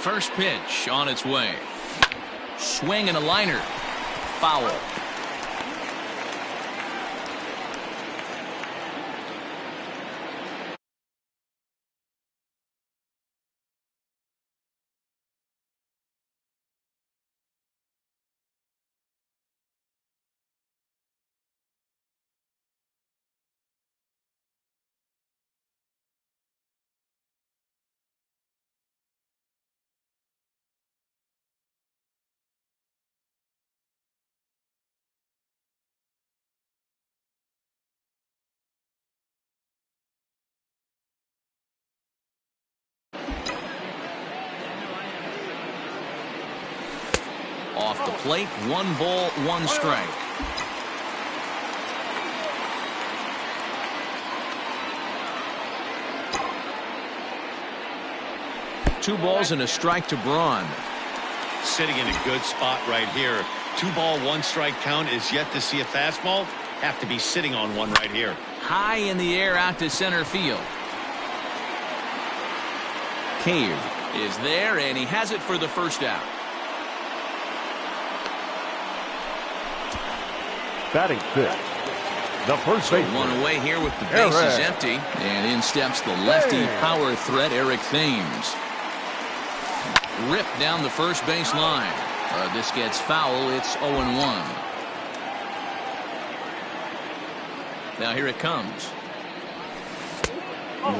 First pitch on its way. Swing and a liner. Foul. Off the plate, 1 ball, 1 strike. Two balls and a strike to Braun. Sitting in a good spot right here. 2 ball, 1 strike count is yet to see a fastball. Have to be sitting on one right here. High in the air out to center field. Cave is there, and he has it for the first out. Batting 5th, the first baseman. One away here with the bases empty, and in steps the lefty power threat, Eric Thames. Ripped down the first base line. This gets foul. It's 0-1. Now here it comes.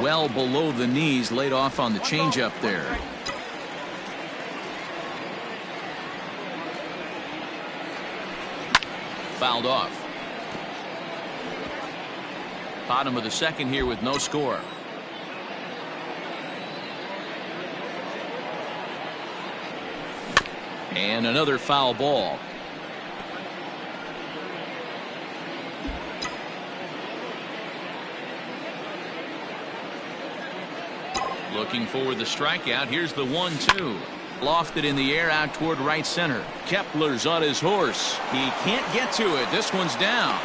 Well below the knees, laid off on the changeup there. Fouled off. Bottom of the second here with no score. And another foul ball. Looking for the strikeout. Here's the 1-2. Lofted in the air out toward right center. Kepler's on his horse. He can't get to it. This one's down.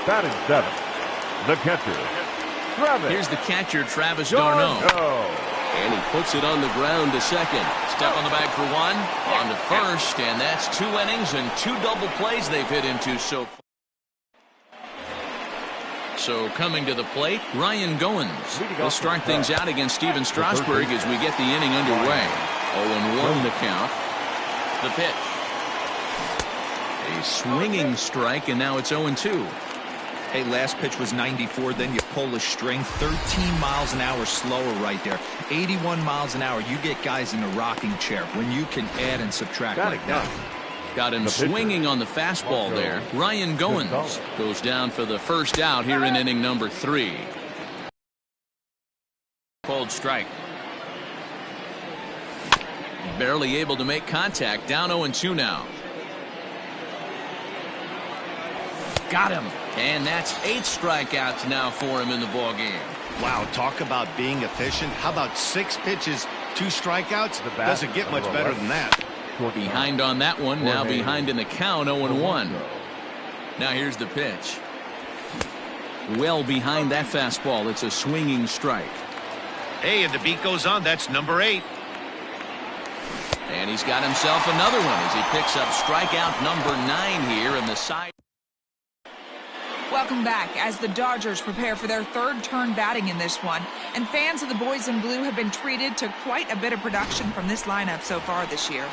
Batting 7th, the catcher, Travis. Here's the catcher, Travis d'Arnaud. And he puts it on the ground to second. Step on the bag for 1. On to first, and that's 2 innings and 2 double plays they've hit into so far. So coming to the plate, Ryan Goins. He'll start things out against Steven Strasburg as we get the inning underway. 0-1 the count. The pitch. A swinging strike, and now it's 0-2. Hey, last pitch was 94, then you pull a string. 13 miles an hour slower right there. 81 miles an hour. You get guys in a rocking chair when you can add and subtract like that. Got him swinging on the fastball there. Ryan Goins goes down for the first out here in inning number 3. Cold strike. Barely able to make contact. Down 0-2 now. Got him. And that's 8 strikeouts now for him in the ballgame. Wow, talk about being efficient. How about 6 pitches, 2 strikeouts? Doesn't get much better than that. Behind on that one, now behind in the count, 0-1. Now here's the pitch. Well behind that fastball. It's a swinging strike. Hey, and the beat goes on. That's number 8. And he's got himself another one as he picks up strikeout number 9 here in the side. Welcome back as the Dodgers prepare for their 3rd turn batting in this one. And fans of the boys in blue have been treated to quite a bit of production from this lineup so far this year.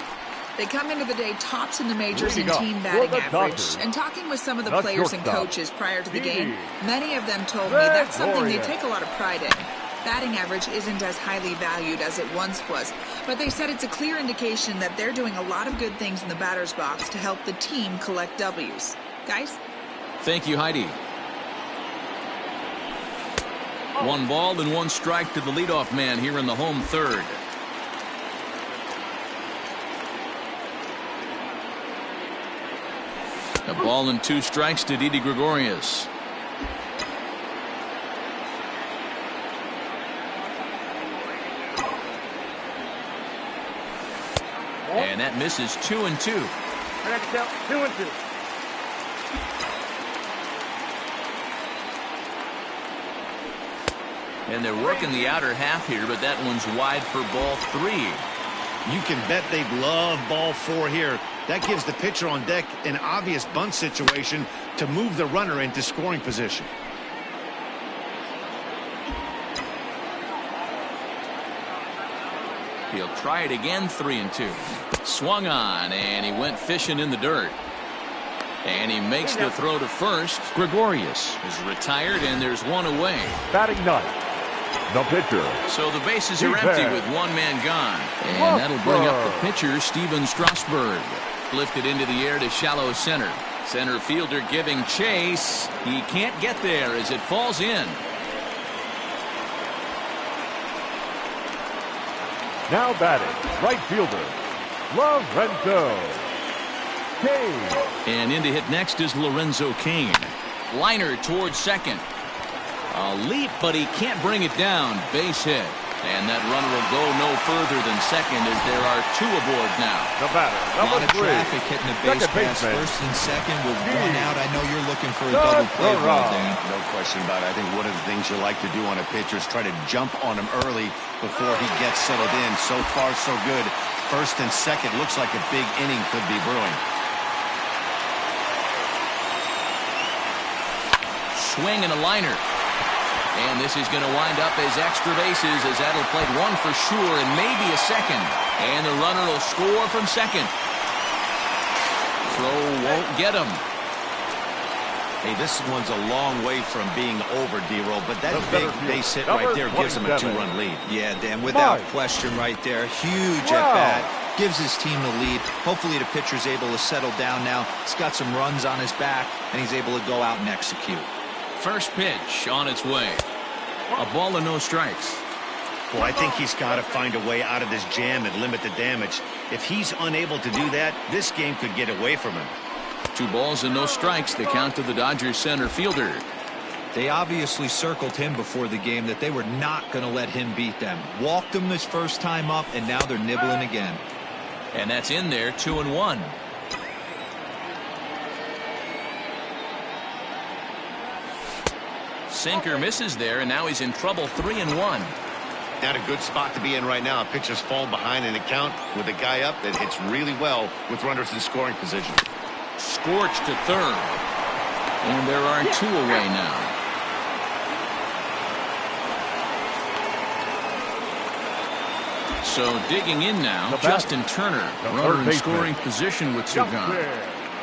They come into the day tops in the majors in team batting average. And talking with some of the players and coaches prior to the game, many of them told me that's something they take a lot of pride in. Batting average isn't as highly valued as it once was, but they said it's a clear indication that they're doing a lot of good things in the batter's box to help the team collect W's. Guys? Thank you, Heidi. 1 ball and 1 strike to the leadoff man here in the home 3rd. A ball and 2 strikes to Didi Gregorius. And that misses 2-2. 2-2. And they're working the outer half here, but that one's wide for ball 3. You can bet they'd love ball 4 here. That gives the pitcher on deck an obvious bunt situation to move the runner into scoring position. He'll try it again, 3-2. Swung on, and he went fishing in the dirt. And he makes the throw to first. Gregorius is retired, and there's one away. Batting ninth, the pitcher. So the bases are empty with one man gone. And that'll bring up the pitcher, Steven Strasburg. Lifted into the air to shallow center. Center fielder giving chase. He can't get there as it falls in. Now batting, right fielder, Lorenzo Kane. And in to hit next is Lorenzo Kane. Liner towards second. A leap, but he can't bring it down. Base hit. And that runner will go no further than second as there are 2 aboard now. The batter, A lot number of 3. traffic hitting the base pass first and second with 1 out. I know you're looking for a double play ball, Dan. No question about it. I think one of the things you like to do on a pitcher is try to jump on him early before he gets settled in. So far, so good. First and second looks like a big inning could be brewing. Swing and a liner. And this is going to wind up as extra bases as that'll play 1 for sure and maybe a second. And the runner will score from second. Throw won't get him. Hey, this one's a long way from being over, D-Roll, but that big base hit right there gives him a 2-run lead. Yeah, Dan, without question right there. Huge at bat. Gives his team the lead. Hopefully the pitcher's able to settle down now. He's got some runs on his back, and he's able to go out and execute. First pitch on its way. A ball and no strikes. Well, I think he's got to find a way out of this jam and limit the damage. If he's unable to do that, this game could get away from him. 2 balls and no strikes. The count to the Dodgers center fielder. They obviously circled him before the game that they were not going to let him beat them. Walked him this first time up, and now they're nibbling again. And that's in there, 2-1. Sinker misses there, and now he's in trouble, 3-1. Not a good spot to be in right now. A pitcher's falling behind in the count with a guy up that hits really well with runners in scoring position. Scorched to third. And there are 2 away now. So digging in now, Justin Turner. Runner in scoring position with 2 gone.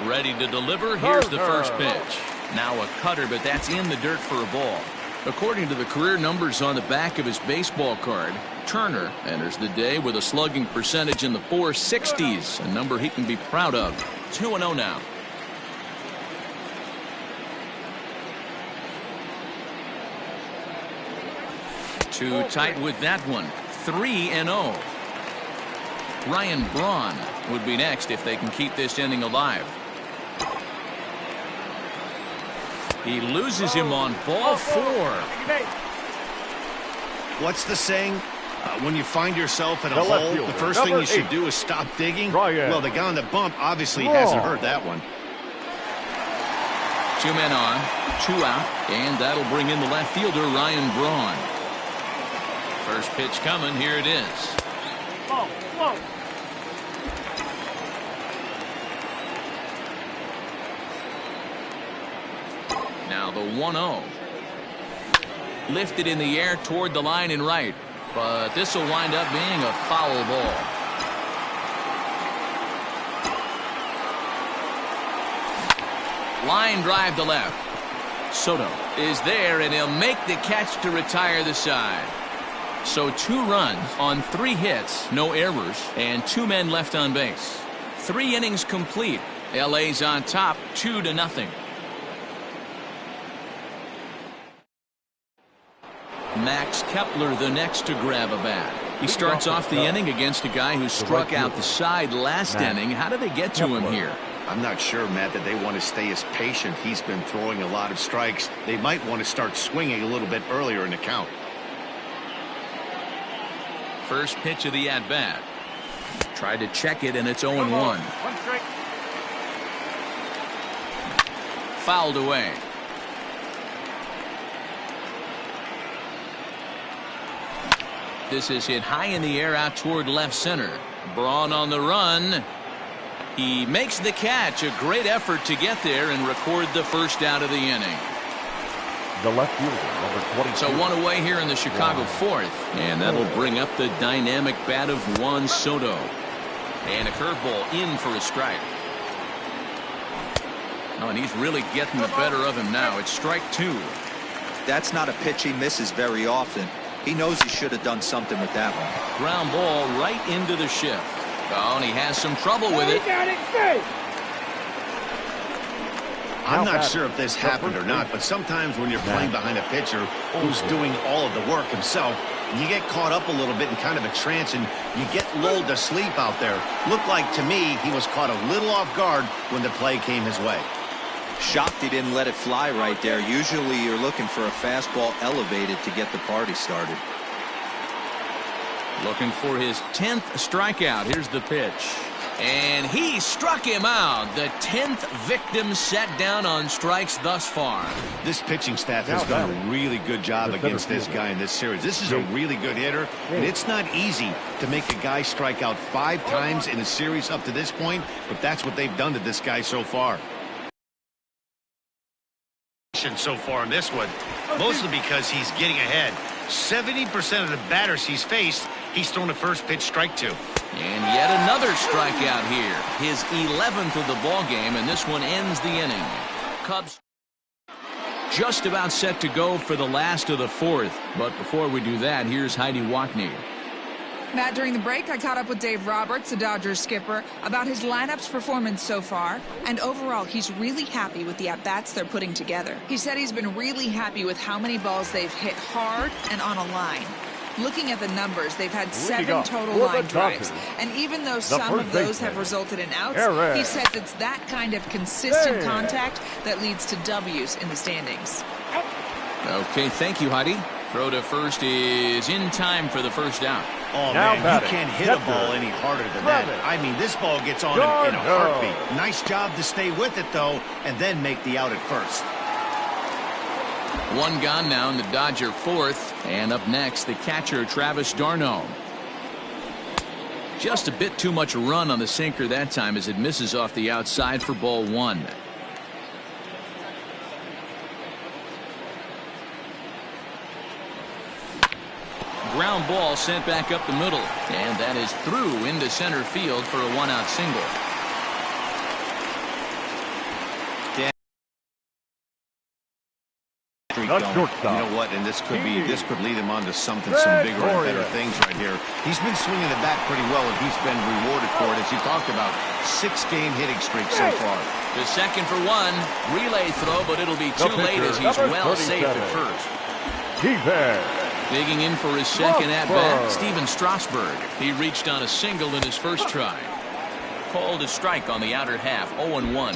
Ready to deliver. Here's the first pitch. Now a cutter, but that's in the dirt for a ball. According to the career numbers on the back of his baseball card, Turner enters the day with a slugging percentage in the 460s, a number he can be proud of. 2-0 now. Too tight with that one. 3-0. Ryan Braun would be next if they can keep this inning alive. He loses him on ball 4. What's the saying? When you find yourself in a hole, the first thing you should do is stop digging. Well, the guy on the bump obviously hasn't heard that one. 2 men on, 2 out, and that'll bring in the left fielder, Ryan Braun. First pitch coming. Here it is. Now the 1-0. Lifted in the air toward the line and right. But this will wind up being a foul ball. Line drive to left. Soto is there, and he'll make the catch to retire the side. So 2 runs on 3 hits, no errors, and 2 men left on base. 3 innings complete. LA's on top, 2-0. Max Kepler the next to grab a bat. He starts off the inning against a guy who struck out the side last inning. How did they get to him here? I'm not sure, Matt, that they want to stay as patient. He's been throwing a lot of strikes. They might want to start swinging a little bit earlier in the count. First pitch of the at-bat. Tried to check it, and it's 0-1. Fouled away. This is hit high in the air out toward left center. Braun on the run. He makes the catch. A great effort to get there and record the first out of the inning. The left fielder, number 22. So one away here in the Chicago fourth. And that'll bring up the dynamic bat of Juan Soto. And a curveball in for a strike. Oh, and he's really getting the better of him now. It's strike two. That's not a pitch he misses very often. He knows he should have done something with that one. Ground ball right into the shift. Oh, and he has some trouble with it. I'm not sure if this happened or not, but sometimes when you're playing behind a pitcher who's doing all of the work himself, you get caught up a little bit in kind of a trance and you get lulled to sleep out there. Looked like to me he was caught a little off guard when the play came his way. Shocked he didn't let it fly right there. Usually you're looking for a fastball elevated to get the party started. Looking for his 10th strikeout. Here's the pitch. And he struck him out. The 10th victim set down on strikes thus far. This pitching staff has done a really good job against this guy in this series. This is a really good hitter, and it's not easy to make a guy strike out 5 times in a series up to this point, but that's what they've done to this guy so far. So far in this one, mostly because he's getting ahead. 70% of the batters he's faced, he's thrown a first pitch strike to. And yet another strikeout here. His 11th of the ball game, and this one ends the inning. Cubs just about set to go for the last of the fourth. But before we do that, here's Heidi Watney. Matt, during the break, I caught up with Dave Roberts, the Dodgers skipper, about his lineup's performance so far. And overall, he's really happy with the at-bats they're putting together. He said he's been really happy with how many balls they've hit hard and on a line. Looking at the numbers, they've had 7 total line drives. And even though some of those have resulted in outs, he says it's that kind of consistent contact that leads to W's in the standings. Okay, thank you, Heidi. Throw to first is in time for the first out. Oh, man, you can't hit a ball any harder than that. I mean, this ball gets on him in a heartbeat. Nice job to stay with it, though, and then make the out at first. One gone now in the Dodger fourth. And up next, the catcher, Travis d'Arnaud. Just a bit too much run on the sinker that time as it misses off the outside for ball one. Ground ball sent back up the middle. And that is through into center field for a one-out single. You know what, and this could lead him on to some bigger and better things right here. He's been swinging the bat pretty well, and he's been rewarded for it, as you talked about. 6-game hitting streak so far. The second for one. Relay throw, but it'll be too late as he's well safe at first. Digging in for his second at-bat, Steven Strasburg. He reached on a single in his first try. Called a strike on the outer half, 0-1.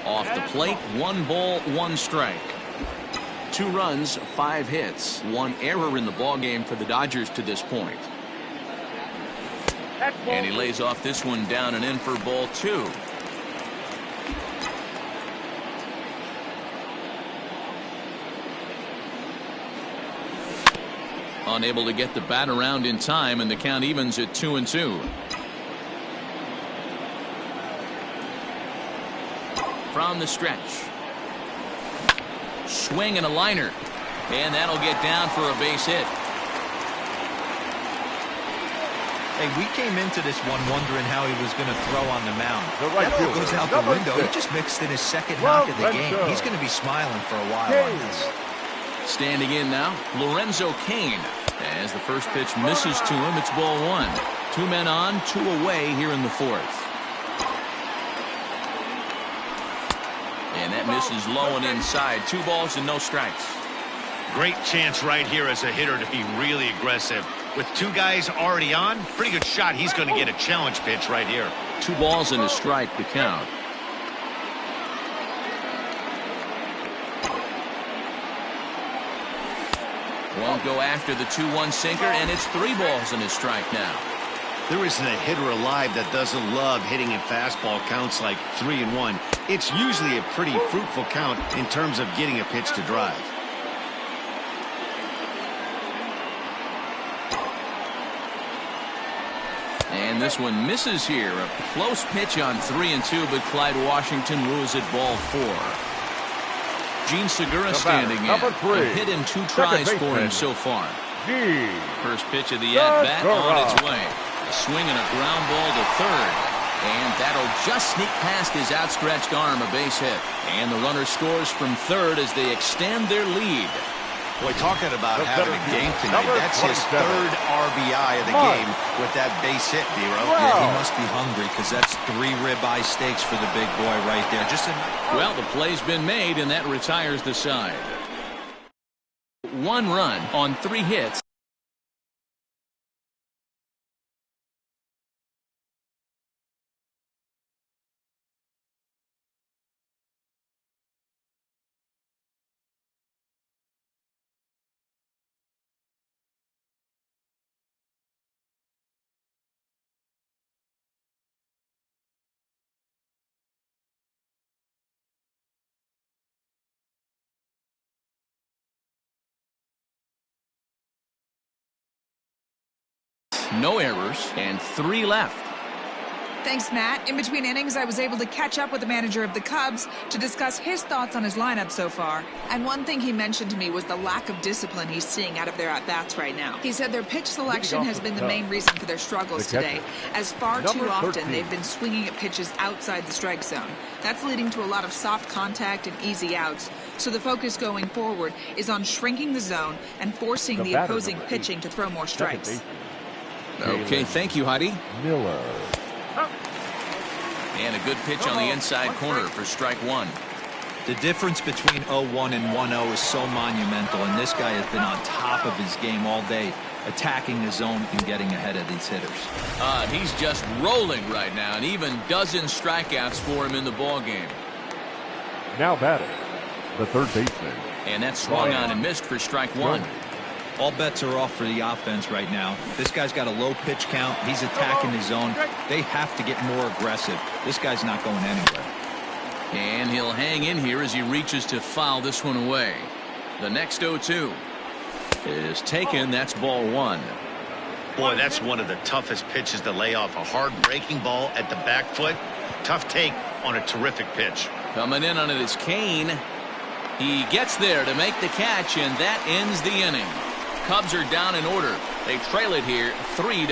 Off the plate, 1 ball, 1 strike. 2 runs, 5 hits, 1 error in the ballgame for the Dodgers to this point. And he lays off this one down and in for ball 2. Unable to get the bat around in time, and the count evens at 2-2. From the stretch. Swing and a liner. And that'll get down for a base hit. Hey, we came into this one wondering how he was going to throw on the mound. That all goes out the window. He just mixed in his second knock of the game. He's going to be smiling for a while on this. Standing in now, Lorenzo Cain. As the first pitch misses to him, it's ball 1. 2 men on, 2 away here in the fourth. And that misses low and inside. 2 balls and no strikes. Great chance right here as a hitter to be really aggressive. With 2 guys already on, pretty good shot. He's going to get a challenge pitch right here. 2 balls and a strike to count. Won't go after the 2-1 sinker, and it's 3 balls and a strike now. There isn't a hitter alive that doesn't love hitting at fastball counts like 3-1. it's usually a pretty fruitful count in terms of getting a pitch to drive. And this one misses here. A close pitch on 3-2, but Clyde Washington rules it ball 4. Gene Segura standing in. A hit in 2 tries for him so far. First pitch of the at-bat on its way. A swing and a ground ball to third. And that'll just sneak past his outstretched arm, a base hit. And the runner scores from third as they extend their lead. Boy, talking about having a game tonight, that's his 3rd RBI of the game with that base hit, Dero. Yeah, he must be hungry because that's 3 ribeye steaks for the big boy right there. Well, the play's been made, and that retires the side. 1 run on 3 hits. No errors, and 3 left. Thanks, Matt. In between innings, I was able to catch up with the manager of the Cubs to discuss his thoughts on his lineup so far. And one thing he mentioned to me was the lack of discipline he's seeing out of their at-bats right now. He said their pitch selection has been the main reason for their struggles today, as far too often they've been swinging at pitches outside the strike zone. That's leading to a lot of soft contact and easy outs. So the focus going forward is on shrinking the zone and forcing the opposing pitching to throw more strikes. Okay, thank you, Heidi. Miller. And a good pitch on the inside corner for strike 1. The difference between 0-1 and 1-0 is so monumental, and this guy has been on top of his game all day, attacking the zone and getting ahead of these hitters. He's just rolling right now, and even dozen strikeouts for him in the ball game. Now batting, the third baseman. And that's swung on and missed for strike 1. All bets are off for the offense right now. This guy's got a low pitch count. He's attacking his zone. They have to get more aggressive. This guy's not going anywhere. And he'll hang in here as he reaches to foul this one away. The next 0-2 is taken. That's ball 1. Boy, that's one of the toughest pitches to lay off. A hard breaking ball at the back foot. Tough take on a terrific pitch. Coming in on it is Kane. He gets there to make the catch, and that ends the inning. Cubs are down in order. They trail it here 3-0.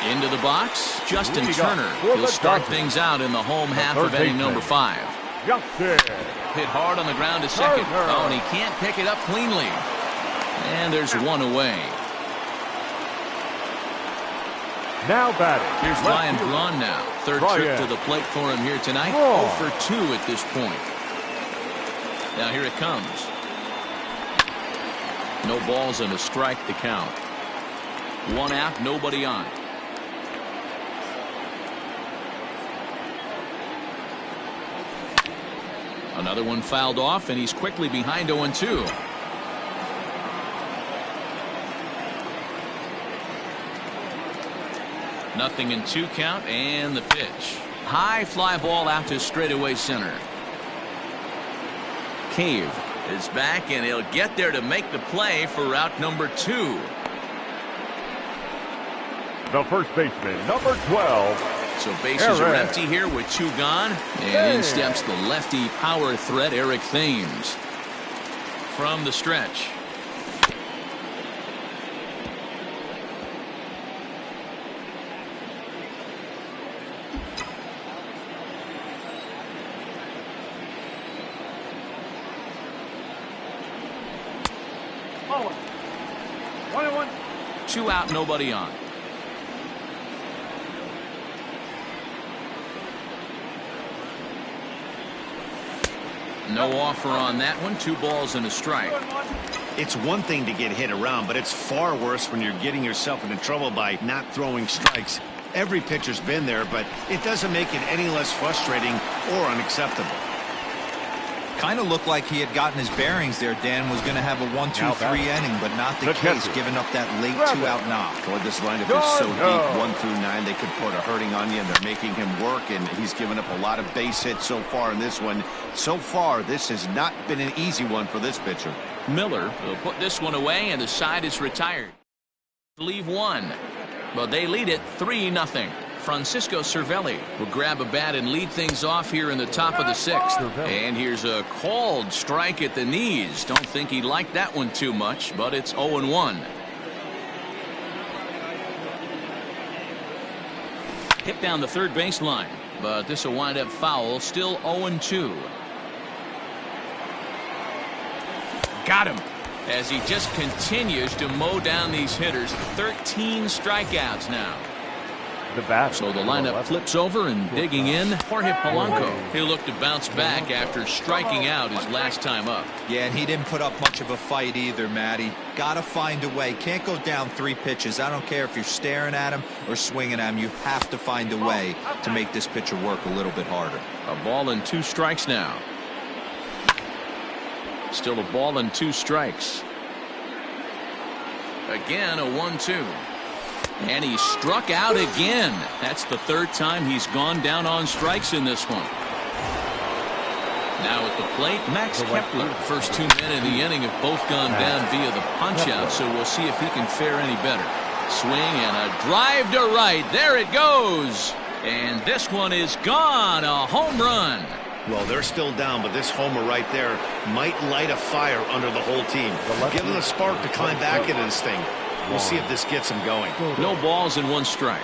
Into the box, Justin Turner. He'll start things out in the home half of inning number 5. Hit hard on the ground to second. Oh, and he can't pick it up cleanly. And there's 1 away. Now batting. Here's Ryan Braun now. Third trip to the plate for him here tonight. 0 for 2 at this point. Now here it comes. No balls and a strike to count. 1 out, nobody on. Another one fouled off, and he's quickly behind 0-2. Nothing in 2 count, and the pitch. High fly ball out to straightaway center. Cave is back, and he'll get there to make the play for route number 2. The first baseman, number 12. So bases are empty here with 2 gone. And in steps the lefty power threat, Eric Thames. From the stretch. Two out, nobody on. No offer on that one. 2 balls and a strike. It's one thing to get hit around, but it's far worse when you're getting yourself into trouble by not throwing strikes. Every pitcher's been there, but it doesn't make it any less frustrating or unacceptable. Kind of looked like he had gotten his bearings there. Dan was going to have a 1-2-3 inning, but not the case, giving up that late 2-out knock. Boy, this lineup is so deep, 1 through 9. They could put a hurting on you, and they're making him work, and he's given up a lot of base hits so far in this one. So far, this has not been an easy one for this pitcher. Miller will put this one away, and the side is retired. Leave one, but they lead it 3-0. Francisco Cervelli will grab a bat and lead things off here in the top of the 6th. And here's a called strike at the knees. Don't think he liked that one too much, but it's 0-1. Hit down the third baseline, but this will wind up foul. Still 0-2. Got him as he just continues to mow down these hitters. 13 strikeouts now. So the lineup flips over, and digging in, Jorge Polanco. He'll look to bounce back after striking out his last time up. Yeah, and he didn't put up much of a fight either, Matty. Got to find a way. Can't go down 3 pitches. I don't care if you're staring at him or swinging at him. You have to find a way to make this pitcher work a little bit harder. A ball and 2 strikes now. Still a ball and 2 strikes. Again, a 1-2. And he struck out again. That's the 3rd time he's gone down on strikes in this one. Now at the plate, Max Kepler. First 2 men in the inning have both gone down via the punch-out, so we'll see if he can fare any better. Swing and a drive to right. There it goes. And this one is gone. A home run. Well, they're still down, but this homer right there might light a fire under the whole team. Give them a spark to climb back into this thing. We'll see if this gets him going. No balls and 1 strike.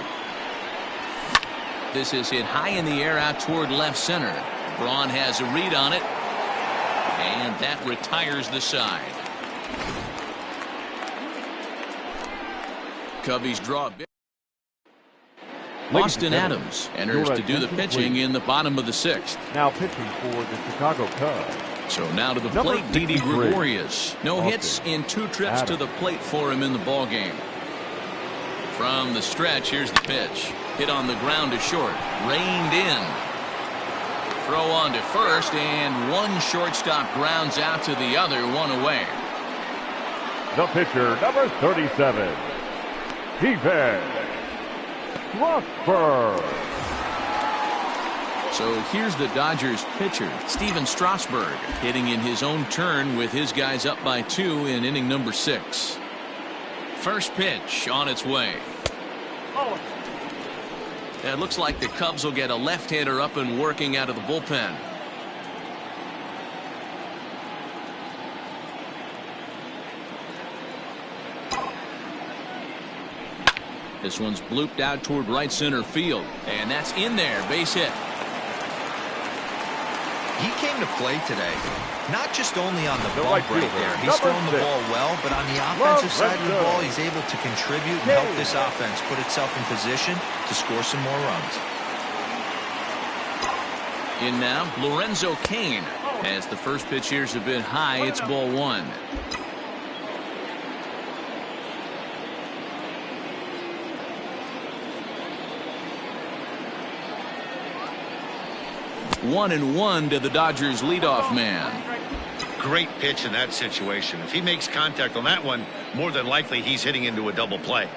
This is hit high in the air out toward left center. Braun has a read on it, and that retires the side. Cubbies draw a bit. Austin Adams enters to do the pitching in the bottom of the 6th. Now pitching for the Chicago Cubs. So now to the plate, Didi Gregorius. No hits in 2 trips to the plate for him in the ball game. From the stretch, here's the pitch. Hit on the ground to short. Reined in. Throw on to first, and 1 shortstop grounds out to the other, 1 away. The pitcher, number 37, Steven Strasburg. So here's the Dodgers pitcher, Steven Strasburg, hitting in his own turn with his guys up by 2 in inning number 6. First pitch on its way. It looks like the Cubs will get a left-hander up and working out of the bullpen. This one's blooped out toward right center field, and that's in there. Base hit. He came to play today, not just only on the bump right there. He's thrown the ball well, but on the offensive side of the ball, he's able to contribute and help this offense put itself in position to score some more runs. In now, Lorenzo Cain. As the first pitch here's a bit high, it's ball 1. One and 1 to the Dodgers leadoff man. Great pitch in that situation. If he makes contact on that one, more than likely he's hitting into a double play.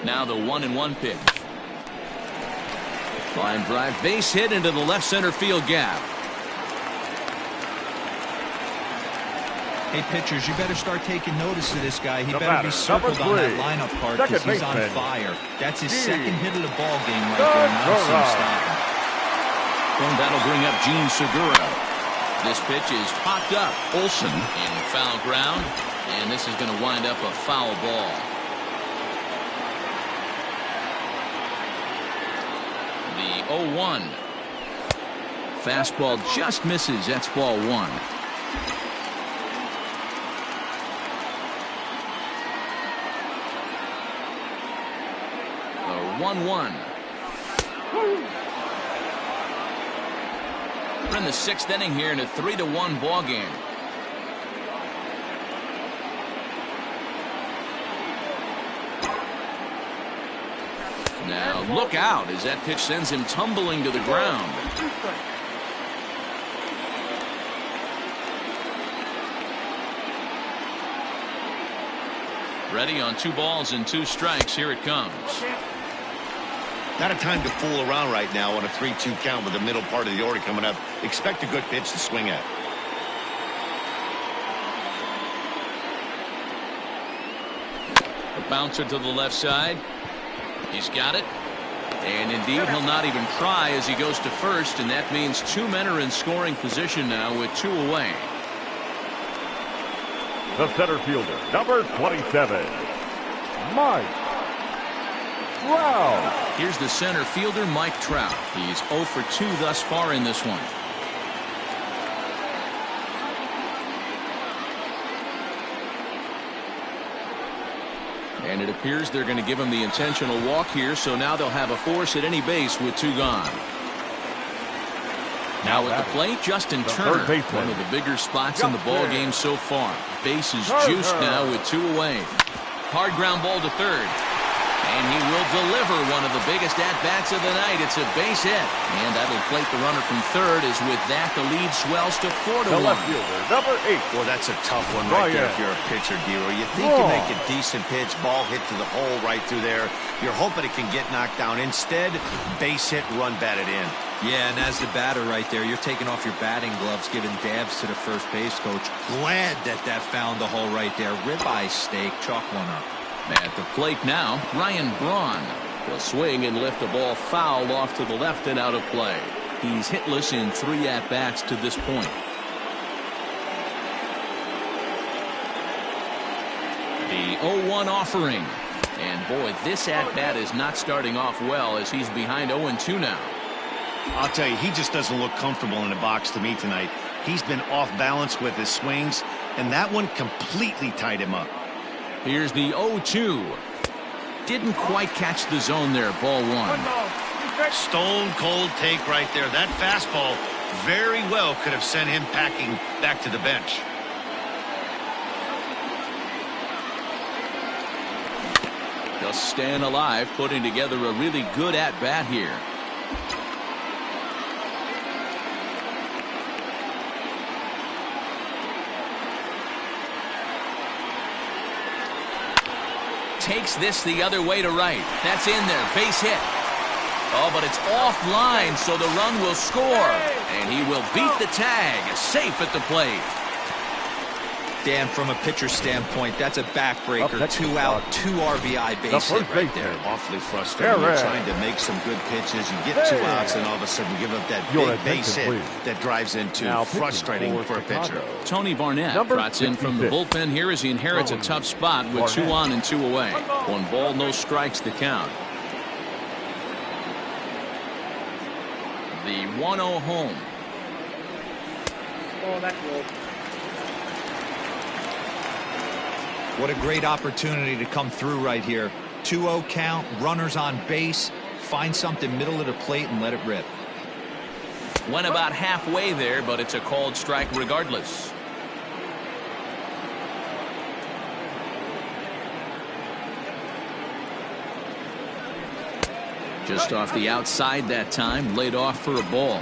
Now the 1-1 pitch. Line drive, base hit into the left center field gap. Hey, pitchers, you better start taking notice of this guy. He better be circled on that lineup card because he's on fire. That's his 2nd hit of the ball game right there. Now see him stop him. And that'll bring up Gene Segura. This pitch is popped up. Olsen in foul ground, and this is going to wind up a foul ball. The 0-1. Fastball just misses. That's ball 1. The 1-1. We're in the 6th inning here in a 3-1 ball game. Now look out as that pitch sends him tumbling to the ground. Ready on 2 balls and 2 strikes. Here it comes. Not a time to fool around right now on a 3-2 count with the middle part of the order coming up. Expect a good pitch to swing at. A bouncer to the left side. He's got it. And indeed, he'll not even try as he goes to first, and that means 2 men are in scoring position now with 2 away. The center fielder, number 27, Mike Trout. Here's the center fielder, Mike Trout. He's 0 for 2 thus far in this one. And it appears they're going to give him the intentional walk here, so now they'll have a force at any base with 2 gone. Now at the plate, Justin Turner, one of the bigger spots in the ball game so far. Base is juiced now with 2 away. Hard ground ball to third. And he will deliver one of the biggest at-bats of the night. It's a base hit. And that'll plate the runner from third, as with that, the lead swells to 4-1. The left fielder, number 8. Well, that's a tough one right there if you're a pitcher, Dero. You think you make a decent pitch, ball hit to the hole right through there. You're hoping it can get knocked down. Instead, base hit, run batted in. Yeah, and as the batter right there, you're taking off your batting gloves, giving dabs to the first base coach. Glad that found the hole right there. Ribeye steak, chalk one up. At the plate now, Ryan Braun. He'll swing and lift the ball foul off to the left and out of play. He's hitless in 3 at-bats to this point. The 0-1 offering. And boy, this at-bat is not starting off well as he's behind 0-2 now. I'll tell you, he just doesn't look comfortable in the box to me tonight. He's been off balance with his swings, and that one completely tied him up. Here's the 0-2. Didn't quite catch the zone there. Ball 1. Stone cold take right there. That fastball very well could have sent him packing back to the bench. Just staying alive, putting together a really good at-bat here. Takes this the other way to right. That's in there. Base hit. Oh, but it's offline, so the run will score. And he will beat the tag. Safe at the plate. Dan, from a pitcher standpoint, that's a backbreaker. 2 out, 2 RBI base hit right there. Awfully frustrating. You're trying to make some good pitches. You get 2 outs, and all of a sudden you give up that big base hit that drives into frustrating for a pitcher. Tony Barnett trots in from the bullpen here as he inherits a tough spot with 2 on and 2 away. 1 ball, no strikes to count. The 1-0 home. Oh, that's good. What a great opportunity to come through right here. 2-0 count, runners on base. Find something middle of the plate and let it rip. Went about halfway there, but it's a called strike regardless. Just off the outside that time, laid off for a ball.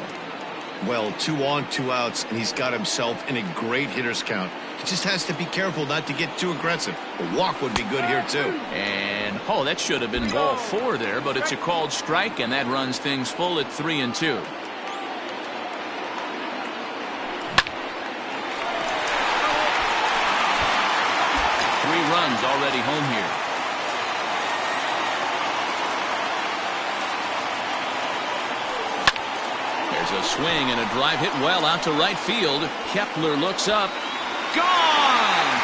Well, 2 on, 2 outs, and he's got himself in a great hitter's count. He just has to be careful not to get too aggressive. A walk would be good here, too. And, oh, that should have been ball 4 there, but it's a called strike, and that runs things full at 3-2. 3 runs already home here. There's a swing and a drive hit well out to right field. Kepler looks up. Gone!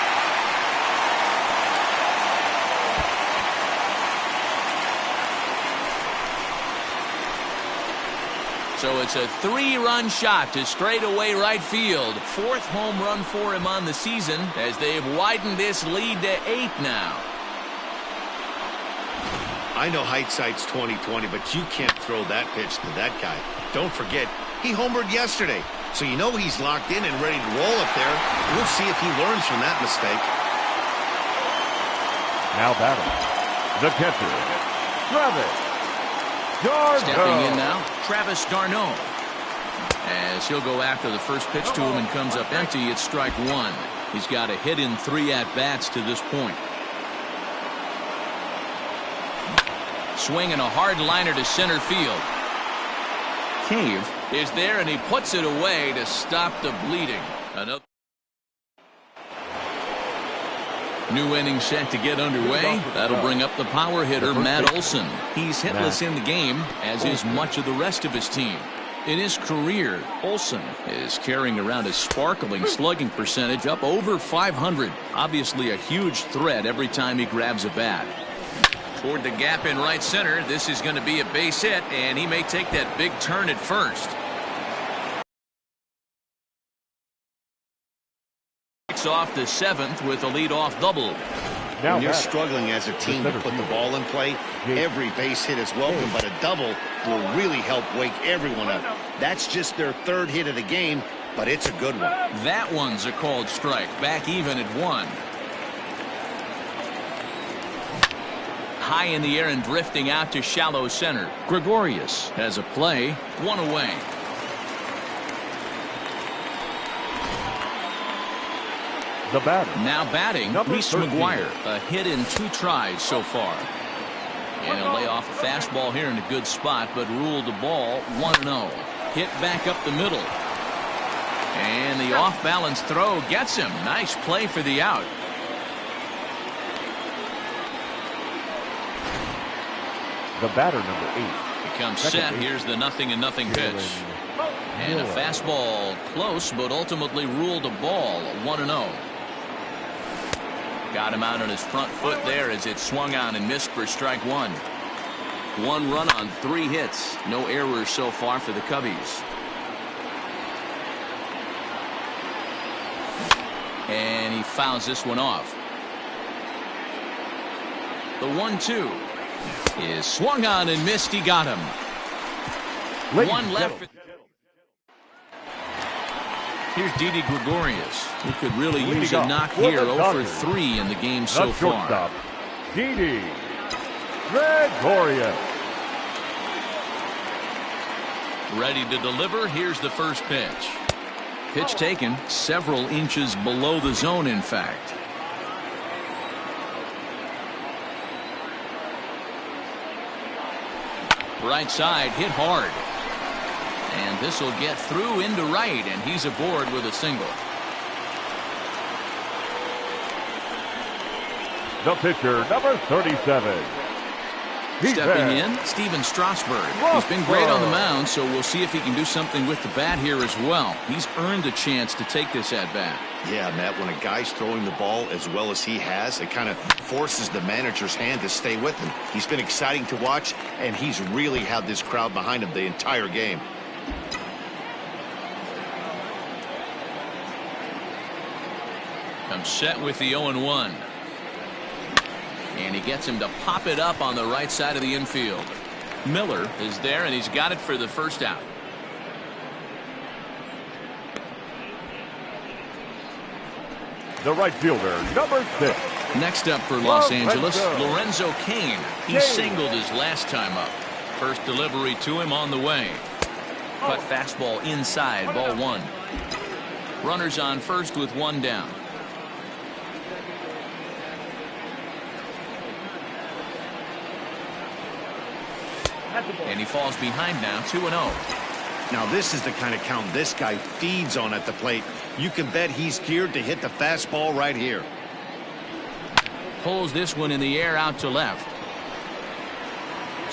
So it's a 3-run shot to straightaway right field. 4th home run for him on the season as they've widened this lead to 8 now. I know hindsight's 20/20, but you can't throw that pitch to that guy. Don't forget, he homered yesterday. So you know he's locked in and ready to roll up there. We'll see if he learns from that mistake. Now batting, the catcher, Travis d'Arnaud. Stepping in now, Travis d'Arnaud. As he'll go after the first pitch to him and comes up empty, it's strike 1. He's got a hit in 3 at-bats to this point. swinging a hard liner to center field. Cave is there, and he puts it away to stop the bleeding. Another new inning set to get underway. That'll bring up the power hitter, Matt Olson. He's hitless in the game, as is much of the rest of his team. In his career, Olson is carrying around a sparkling slugging percentage up over 500. Obviously a huge threat every time he grabs a bat. Toward the gap in right center. This is going to be a base hit, and he may take that big turn at first. Kicks off the 7th with a leadoff double. When you're struggling as a team to put the ball in play, every base hit is welcome, but a double will really help wake everyone up. That's just their 3rd hit of the game, but it's a good one. That one's a called strike. Back even at 1. High in the air and drifting out to shallow center. Gregorius has a play. 1 away. The batter. Now batting, Reese McGuire. A hit in 2 tries so far. And he'll lay off a fastball here in a good spot, but ruled the ball 1-0. Hit back up the middle. And the off-balance throw gets him. Nice play for the out. The batter, number 8. Becomes set. Here's the 0-0 pitch. And a fastball close, but ultimately ruled a ball 1-0. Got him out on his front foot there as it swung on and missed for strike 1. 1 run on 3 hits. No errors so far for the Cubbies. And he fouls this one off. The 1-2 is swung on and missed. He got him. 1 left. Here's Didi Gregorius, who could really use a knock here. 0 for 3 in the game so far. Didi Gregorius. Ready to deliver. Here's the first pitch. Pitch taken several inches below the zone, in fact. Right side hit hard. And this will get through into right, and he's aboard with a single. The pitcher, number 37. Stepping in, Steven Strasburg. He's been great on the mound, so we'll see if he can do something with the bat here as well. He's earned a chance to take this at bat. Yeah, Matt, when a guy's throwing the ball as well as he has, it kind of forces the manager's hand to stay with him. He's been exciting to watch, and he's really had this crowd behind him the entire game. Comes set with the 0-1. And he gets him to pop it up on the right side of the infield. Miller is there, and he's got it for the first out. The right fielder, number 6. Next up for Los Angeles, Lorenzo Cain. He singled his last time up. First delivery to him on the way. Cut fastball inside, ball 1. Runners on first with 1 down. And he falls behind now, 2-0. Now this is the kind of count this guy feeds on at the plate. You can bet he's geared to hit the fastball right here. Pulls this one in the air out to left.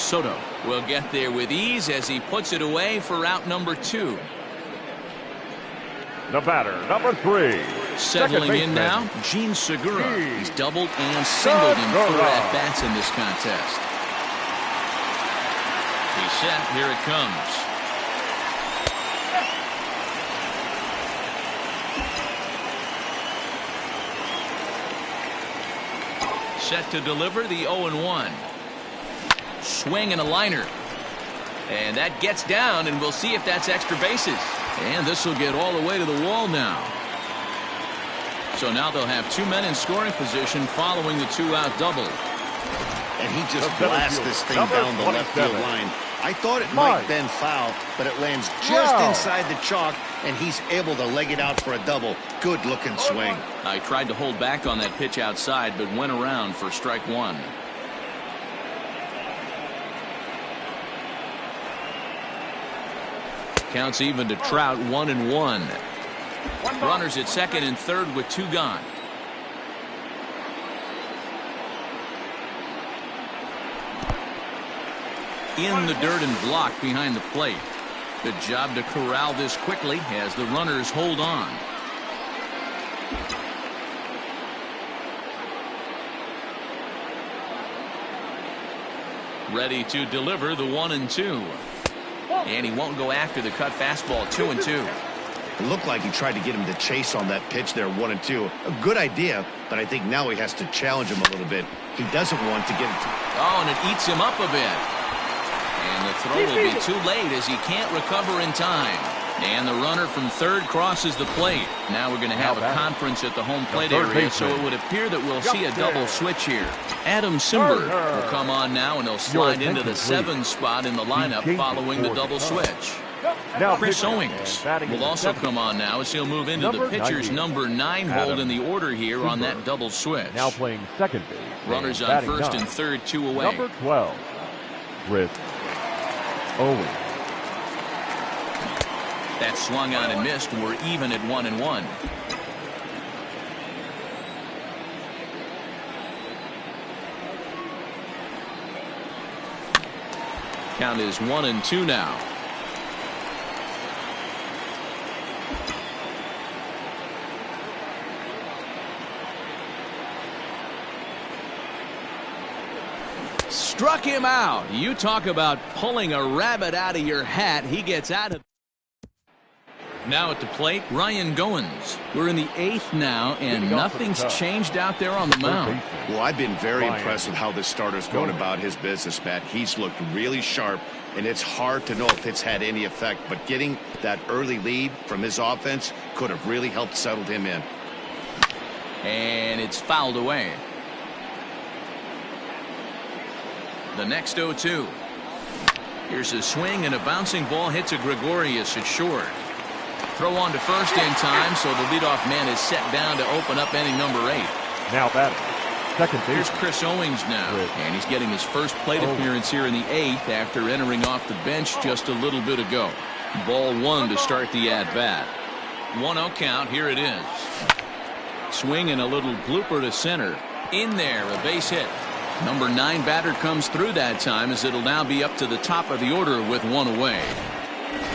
Soto will get there with ease as he puts it away for out number 2. The batter, number 3. Settling in now, Gene Segura. He's doubled and singled in 4 at-bats in this contest. He's set. Here it comes. Set to deliver the 0-1. Swing and a liner. And that gets down, and we'll see if that's extra bases. And this will get all the way to the wall now. So now they'll have 2 men in scoring position following the 2-out double. And he just blasts this thing down the left field line. I thought it might have been foul, but it lands just inside the chalk, and he's able to leg it out for a double. Good-looking swing. I tried to hold back on that pitch outside, but went around for strike 1. Counts even to Trout, 1-1. Runners at second and third with 2 gone. In the dirt and blocked behind the plate. Good job to corral this quickly as the runners hold on. Ready to deliver the 1-2. And he won't go after the cut fastball. 2-2. It looked like he tried to get him to chase on that pitch there, 1-2. A good idea, but I think now he has to challenge him a little bit. He doesn't want to get it. Oh, and it eats him up a bit. And the throw will be too late as he can't recover in time. And the runner from third crosses the plate. Now we're going to have a conference at the home plate area, so it would appear that we'll see a double switch here. Adam Simberg will come on now, and he'll slide into the 7 spot in the lineup following the double switch. Chris Owings will also come on now as he'll move into the pitcher's number 9 hold in the order here on that double switch. Now playing second base. Runners on first and third, 2 away. Number 12, Chris Owings. That swung on and missed. We're even at 1-1. Count is 1-2 now. Struck him out. You talk about pulling a rabbit out of your hat. He gets out of. Now at the plate, Ryan Goins. We're in the 8th now, and nothing's changed out there on the mound. Well, I've been very impressed with how this starter's going about his business, Matt. He's looked really sharp, and it's hard to know if it's had any effect, but getting that early lead from his offense could have really helped settle him in. And it's fouled away. The next 0-2. Here's a swing, and a bouncing ball hits a Gregorius at short. Throw on to first in time, so the leadoff man is set down to open up inning number 8. Now batting, second base. Here's Chris Owings now, and he's getting his first plate appearance here in the 8th after entering off the bench just a little bit ago. Ball 1 to start the at-bat. 1-0 count, here it is. Swing and a little blooper to center. In there, a base hit. Number 9 batter comes through that time, as it'll now be up to the top of the order with 1 away.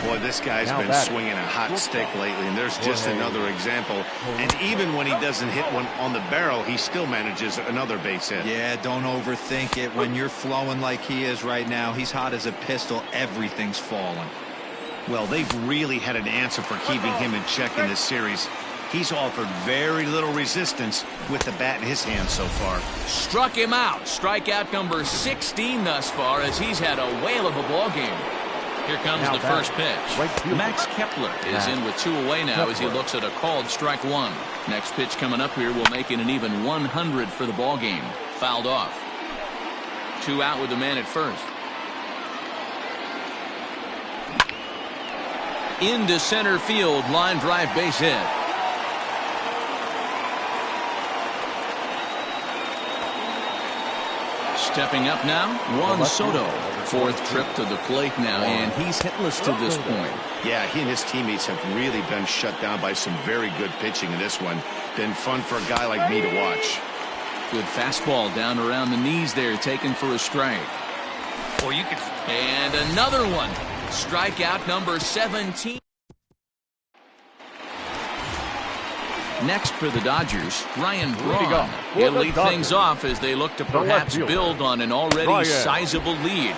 Boy, this guy's been swinging a hot stick lately, and there's just another example. And even when he doesn't hit one on the barrel, he still manages another base hit. Yeah, don't overthink it. When you're flowing like he is right now, he's hot as a pistol. Everything's falling. Well, they've really had an answer for keeping him in check in this series. He's offered very little resistance with the bat in his hand so far. Struck him out. Strikeout number 16 thus far, as he's had a whale of a ball game. Here comes the first pitch. Max Kepler is in with 2 away now as he looks at a called strike 1. Next pitch coming up here will make it an even 100 for the ball game. Fouled off. 2 out with the man at first. Into center field, line drive base hit. Stepping up now, Juan Soto. 4th trip to the plate now, and he's hitless to this point. Yeah, he and his teammates have really been shut down by some very good pitching in this one. Been fun for a guy like me to watch. Good fastball down around the knees there, taken for a strike. Or you could. And another one. Strikeout number 17. Next for the Dodgers, Ryan Braun. He'll lead things off as they look to perhaps build on an already sizable lead.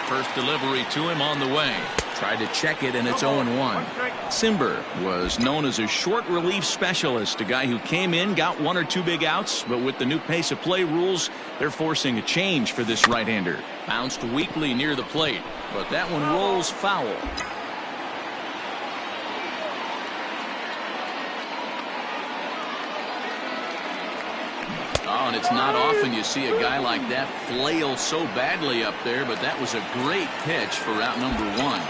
First delivery to him on the way. Tried to check it, and it's 0-1. Simber was known as a short relief specialist, a guy who came in, got 1 or 2 big outs, but with the new pace of play rules, they're forcing a change for this right-hander. Bounced weakly near the plate, but that one rolls foul. Oh, and it's not often you see a guy like that flail so badly up there, but that was a great pitch for out number 1.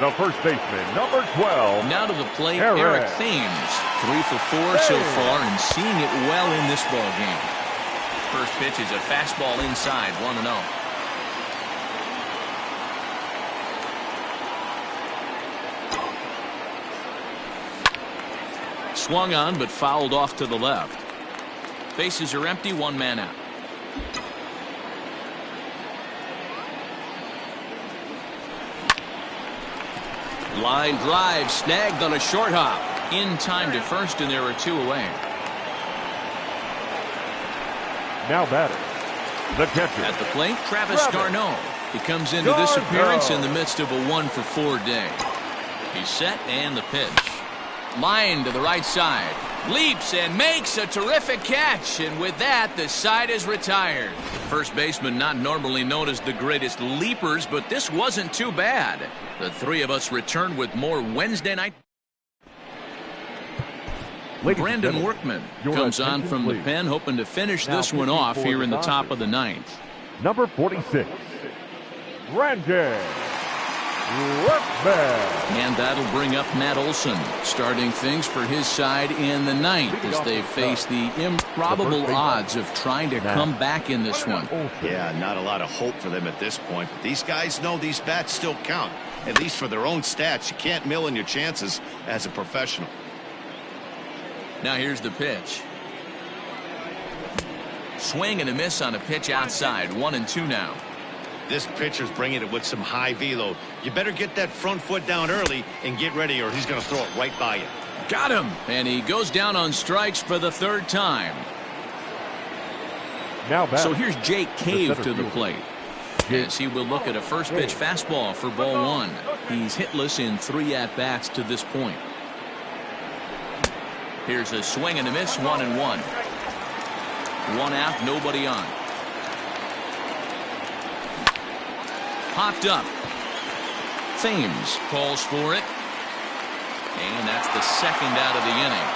The first baseman, number 12. Now to the plate, Eric Thames. 3 for 4 so far, and seeing it well in this ball game. First pitch is a fastball inside, 1-0. swung on but fouled off to the left. Bases are empty, one man out. Line drive snagged on a short hop. In time to first, and there are two away. Now batter, the catcher. At the plate, Travis d'Arnaud. He comes into this appearance in the midst of a 1-for-4 day. He's set, and the pitch. Line to the right side. Leaps and makes a terrific catch, and with that, the side is retired. First baseman not normally known as the greatest leapers, but this wasn't too bad. The three of us return with more Wednesday night. Brandon Workman comes on from the pen, hoping to finish this one off here in the top of the ninth. Number 46, Brandon Workman. And that'll bring up Matt Olson, starting things for his side in the ninth as they face the improbable odds of trying to come back in this one. Yeah, not a lot of hope for them at this point, but these guys know these bats still count, at least for their own stats. You can't mill in your chances as a professional. Now here's the pitch. Swing and a miss on a pitch outside. 1-2 now. This pitcher's bringing it with some high velo. You better get that front foot down early and get ready, or he's going to throw it right by you. Got him. And he goes down on strikes for the third time. Now back. So here's Jake Cave to the plate, as he will look at a first pitch fastball for ball one. He's hitless in 3 at-bats to this point. Here's a swing and a miss, 1-1. One out, nobody on. Popped up. Thames calls for it. And that's the second out of the inning.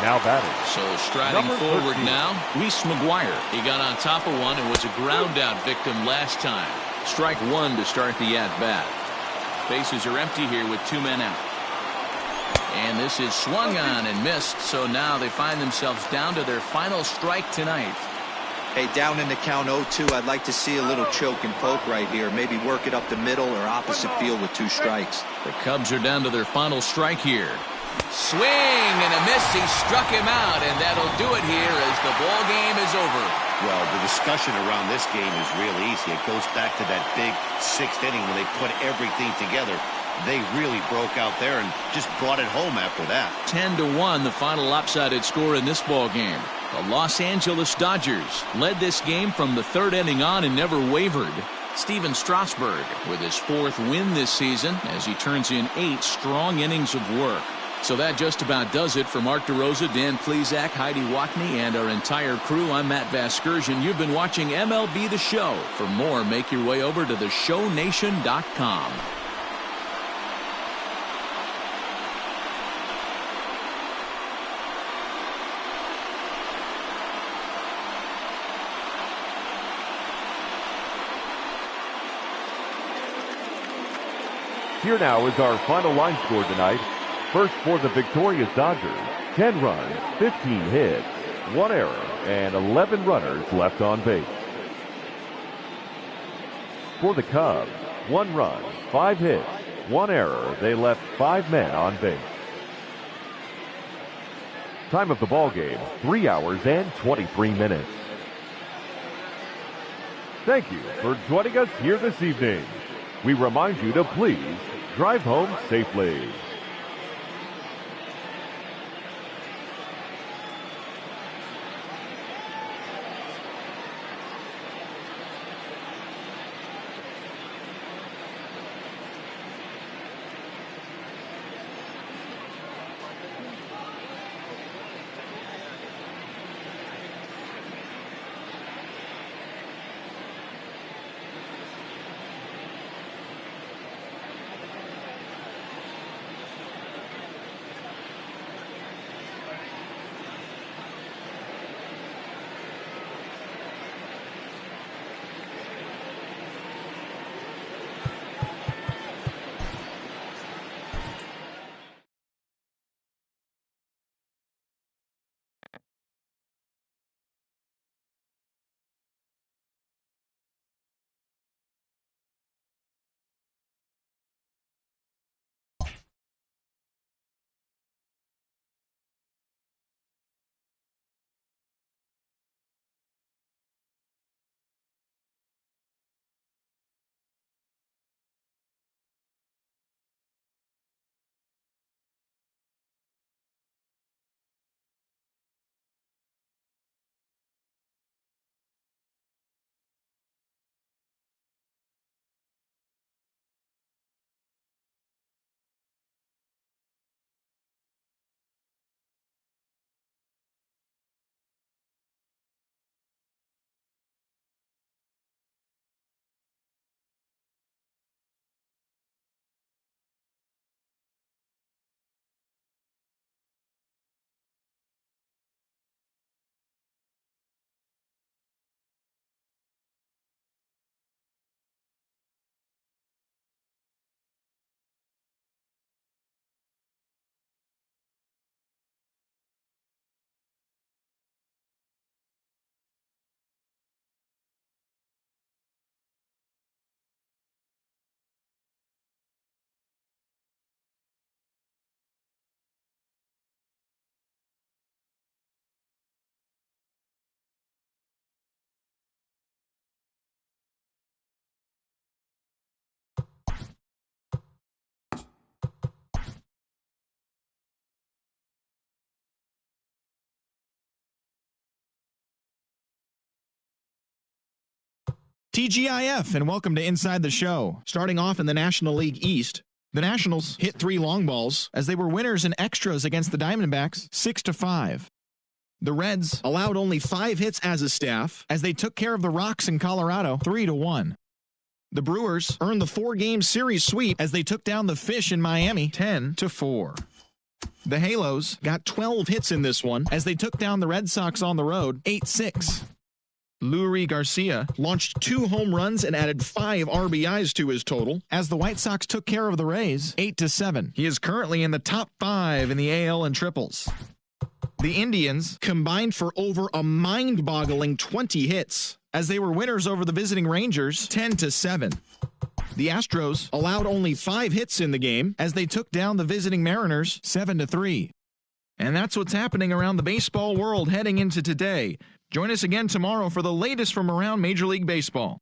Now batting. So striding forward now, Reese McGuire. He got on top of one and was a ground out victim last time. Strike one to start the at-bat. Bases are empty here with 2 men out. And this is swung on and missed, so now they find themselves down to their final strike tonight. Hey, down in the count 0-2, I'd like to see a little choke and poke right here. Maybe work it up the middle or opposite field with 2 strikes. The Cubs are down to their final strike here. Swing and a miss. He struck him out, and that'll do it here as the ball game is over. Well, the discussion around this game is real easy. It goes back to that big 6th inning when they put everything together. They really broke out there and just brought it home after that. 10-1, the final lopsided score in this ball game. The Los Angeles Dodgers led this game from the 3rd inning on and never wavered. Steven Strasburg with his 4th win this season as he turns in 8 strong innings of work. So that just about does it for Mark DeRosa, Dan Plesac, Heidi Watney, and our entire crew. I'm Matt Vasgersian. You've been watching MLB The Show. For more, make your way over to theshownation.com. Here now is our final line score tonight. First for the victorious Dodgers, 10 runs, 15 hits, 1 error, and 11 runners left on base. For the Cubs, 1 run, 5 hits, 1 error. They left 5 men on base. Time of the ball game, 3 hours and 23 minutes. Thank you for joining us here this evening. We remind you to please drive home safely. TGIF, and welcome to Inside the Show. Starting off in the National League East, the Nationals hit 3 long balls as they were winners in extras against the Diamondbacks 6-5. The Reds allowed only 5 hits as a staff as they took care of the Rocks in Colorado 3-1. The Brewers earned the 4-game series sweep as they took down the Fish in Miami 10-4. The Halos got 12 hits in this one as they took down the Red Sox on the road 8-6. Lurie Garcia launched 2 home runs and added 5 RBIs to his total as the White Sox took care of the Rays 8-7. He is currently in the top 5 in the AL in triples. The Indians combined for over a mind-boggling 20 hits as they were winners over the visiting Rangers 10-7. The Astros allowed only 5 hits in the game as they took down the visiting Mariners 7-3. And that's what's happening around the baseball world heading into today. Join us again tomorrow for the latest from around Major League Baseball.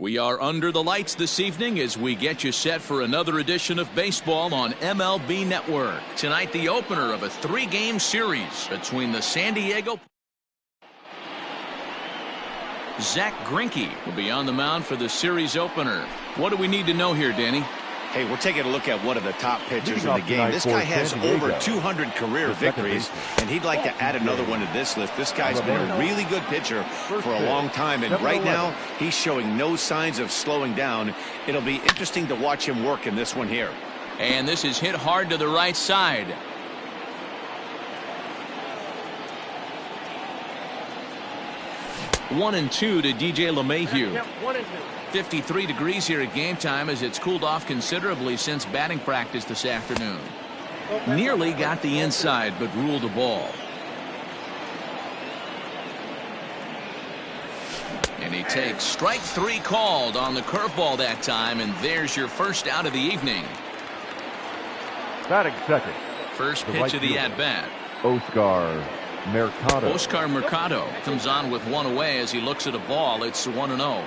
We are under the lights this evening as we get you set for another edition of baseball on MLB Network. Tonight, the opener of a 3-game series between the San Diego. Zach Greinke will be on the mound for the series opener. What do we need to know here, Danny? Hey, we're taking a look at one of the top pitchers in the game. This guy has over 200 career victories, and he'd like to add another one to this list. This guy's been a really good pitcher for a long time, and right now he's showing no signs of slowing down. It'll be interesting to watch him work in this one here. And this is hit hard to the right side. 1-2 to DJ LeMahieu. 53 degrees here at game time as it's cooled off considerably since batting practice this afternoon. Nearly got the inside but ruled the ball. And he takes strike 3 called on the curveball that time, and there's your first out of the evening. Batting second. First pitch of the at-bat. Oscar Mercado. Oscar Mercado comes on with one away as he looks at a ball. It's 1-0.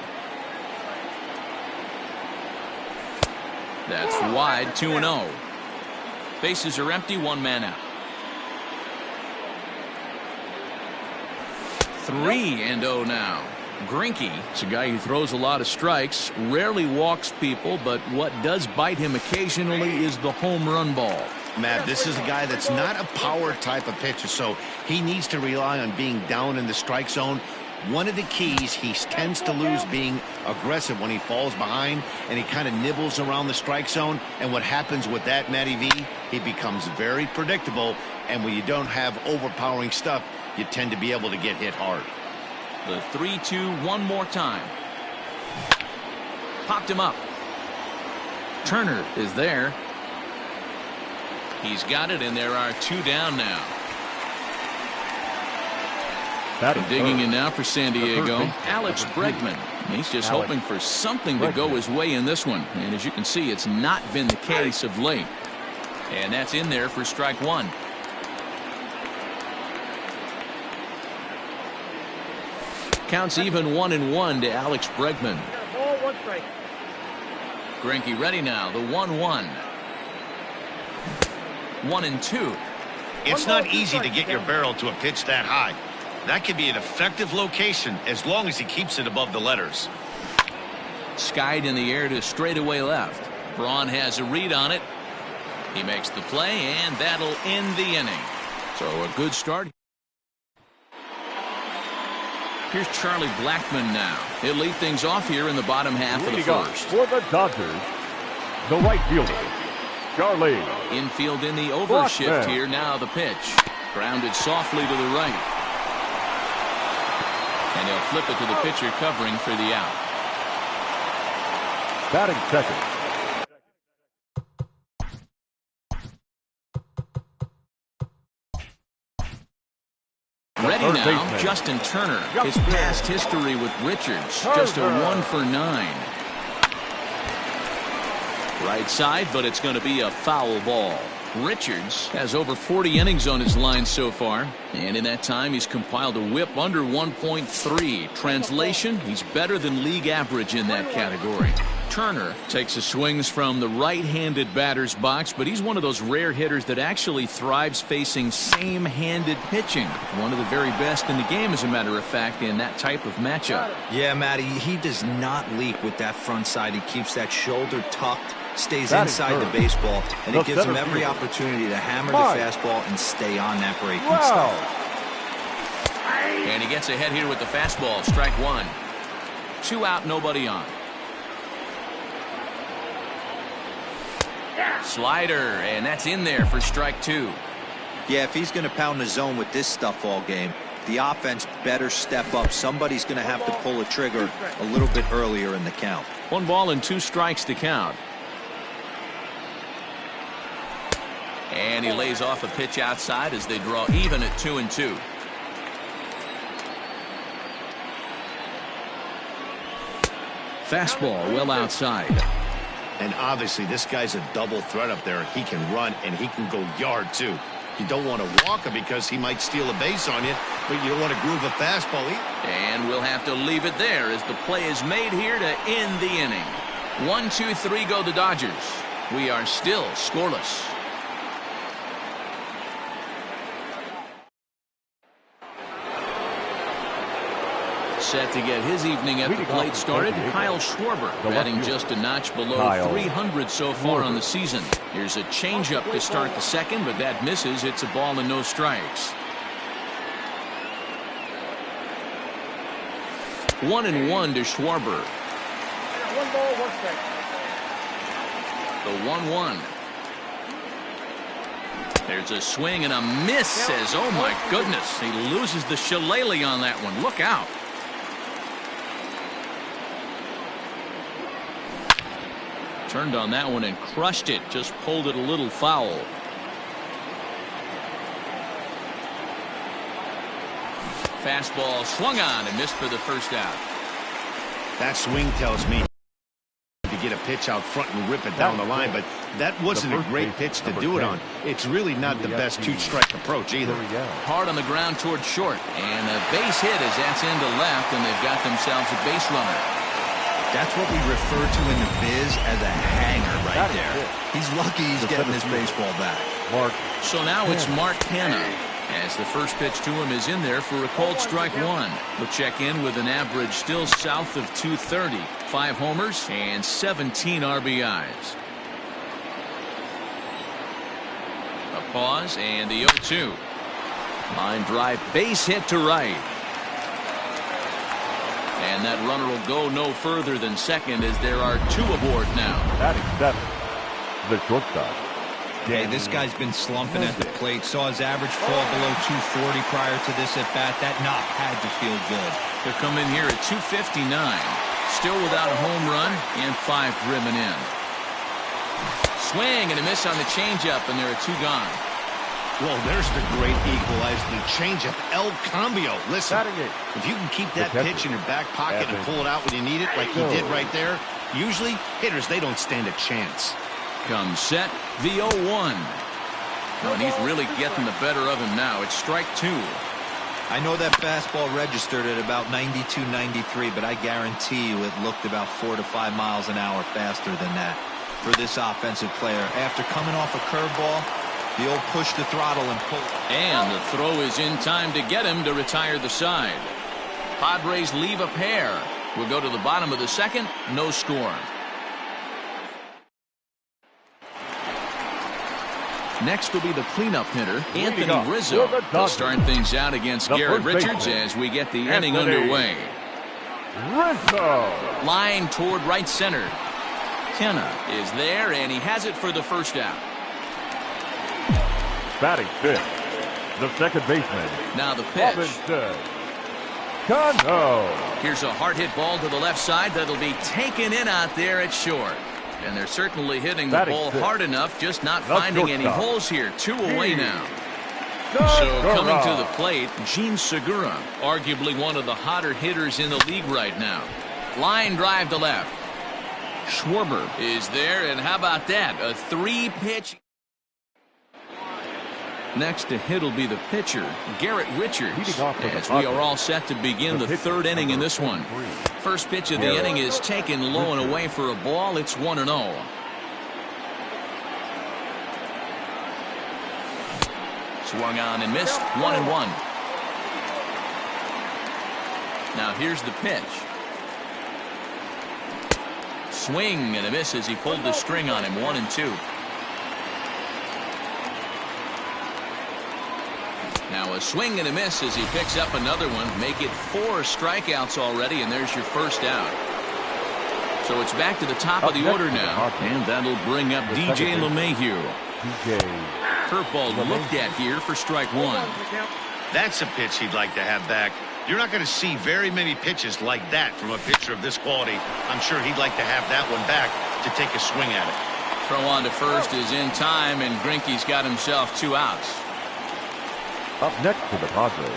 That's wide, 2-0. Bases are empty, 1 man out. 3-0 now. Greinke is a guy who throws a lot of strikes, rarely walks people, but what does bite him occasionally is the home run ball. Matt, this is a guy that's not a power type of pitcher, so he needs to rely on being down in the strike zone. One of the keys, he tends to lose being aggressive when he falls behind, and he kind of nibbles around the strike zone. And what happens with that, Matty V, he becomes very predictable, and when you don't have overpowering stuff, you tend to be able to get hit hard. The 3-2 one more time. Popped him up. Turner is there. He's got it, and there are 2 down now. Digging in now for San Diego, Alex Bregman. He's just hoping for something to go his way in this one. And as you can see, it's not been the case of late. And that's in there for strike 1. Counts even 1-1 to Alex Bregman. Greinke ready now. The 1-1. 1-2. It's not easy to get your barrel to a pitch that high. That could be an effective location as long as he keeps it above the letters. Skied in the air to straightaway left. Braun has a read on it. He makes the play, and that'll end the inning. So a good start. Here's Charlie Blackmon now. He'll lead things off here in the bottom half of the first. For the Dodgers, the right fielder, Charlie. Infield in the overshift here. Now the pitch. Grounded softly to the right. And he'll flip it to the pitcher covering for the out. Batting second. Ready now, Justin Turner. His past history with Richards, just a 1 for 9. Right side, but it's going to be a foul ball. Richards has over 40 innings on his line so far, and in that time he's compiled a whip under 1.3. Translation, he's better than league average in that category. Turner takes his swings from the right-handed batter's box, but he's one of those rare hitters that actually thrives facing same-handed pitching. One of the very best in the game, as a matter of fact, in that type of matchup. Yeah, Matty, he does not leak with that front side. He keeps that shoulder tucked, stays inside the baseball, and it gives him every opportunity to hammer the fastball and stay on that breaking stuff. And he gets ahead here with the fastball. Strike 1. 2 out, nobody on. Slider, and that's in there for strike 2. Yeah, if he's going to pound the zone with this stuff all game, the offense better step up. Somebody's going to have to pull a trigger a little bit earlier in the count. 1 ball and 2 strikes to count. And he lays off a pitch outside as they draw even at 2-2. Fastball well outside. And obviously this guy's a double threat up there. He can run and he can go yard too. You don't want to walk him because he might steal a base on you, but you don't want to groove a fastball either. And we'll have to leave it there as the play is made here to end the inning. 1, 2, 3 go the Dodgers. We are still scoreless. Set to get his evening at the plate started. Kyle Schwarber batting just a notch below 300 so far on the season. Here's a changeup to start the second, but that misses. It's a ball and no strikes. 1-1 to Schwarber. 1 ball, 1 strike. The 1-1. There's a swing and a miss. Says, oh my goodness, he loses the shillelagh on that one. Look out. Turned on that one and crushed it. Just pulled it a little foul. Fastball swung on and missed for the first out. That swing tells me to get a pitch out front and rip it down the line, but that wasn't a great pitch to do it on. It's really not the best two-strike approach either. Hard on the ground toward short, and a base hit as that's into left, and they've got themselves a base runner. That's what we refer to in the biz as a hanger right there. He's lucky he's getting his baseball back. So now it's Mark Hanna, as the first pitch to him is in there for a called strike one. He'll check in with an average still south of 230. 5 homers and 17 RBIs. A pause and the 0-2. Line drive, base hit to right. And that runner will go no further than second as there are 2 aboard now. Batting 7, the shortstop. Hey, this guy's been slumping at the plate. Saw his average fall below 240 prior to this at bat. That knock had to feel good. He'll come in here at 259. Still without a home run and 5 driven in. Swing and a miss on the changeup, and there are 2 gone. Well, there's the great equalizer, the changeup, El Cambio. Listen, if you can keep that pitch in your back pocket and pull it out when you need it, like he did right there, usually hitters, they don't stand a chance. Comes set, the 0-1. And he's really getting the better of him now. It's strike 2. I know that fastball registered at about 92, 93, but I guarantee you it looked about 4 to 5 miles an hour faster than that for this offensive player. After coming off a curveball, the old push the throttle and pull. And the throw is in time to get him to retire the side. Padres leave a pair. We'll go to the bottom of the second. No score. Next will be the cleanup hitter, Anthony Rizzo. He'll start things out against Garrett Richards as we get the inning underway. Rizzo. Line toward right center. Kenna is there, and he has it for the first out. Batting 5th, the second baseman. Now the pitch. Here's a hard hit ball to the left side that'll be taken in out there at short. And they're certainly hitting the ball hard enough, just not finding any holes here. 2 away now. So coming to the plate, Gene Segura, arguably one of the hotter hitters in the league right now. Line drive to left. Schwarber is there, and how about that? A 3-pitch. Next to hit will be the pitcher, Garrett Richards, as we are all set to begin the 3rd inning in this one. First pitch of the inning is taken low and away for a ball. It's 1-0. Swung on and missed. 1-1. Now here's the pitch. Swing and a miss as he pulled the string on him. 1-2. Now a swing and a miss as he picks up another one. Make it 4 strikeouts already, and there's your first out. So it's back to the top of the order now, and that'll bring up DJ LeMahieu. Curveball looked at here for strike 1. That's a pitch he'd like to have back. You're not going to see very many pitches like that from a pitcher of this quality. I'm sure he'd like to have that one back to take a swing at it. Throw on to first is in time, and Greinke's got himself 2 outs. Up next to the Padres,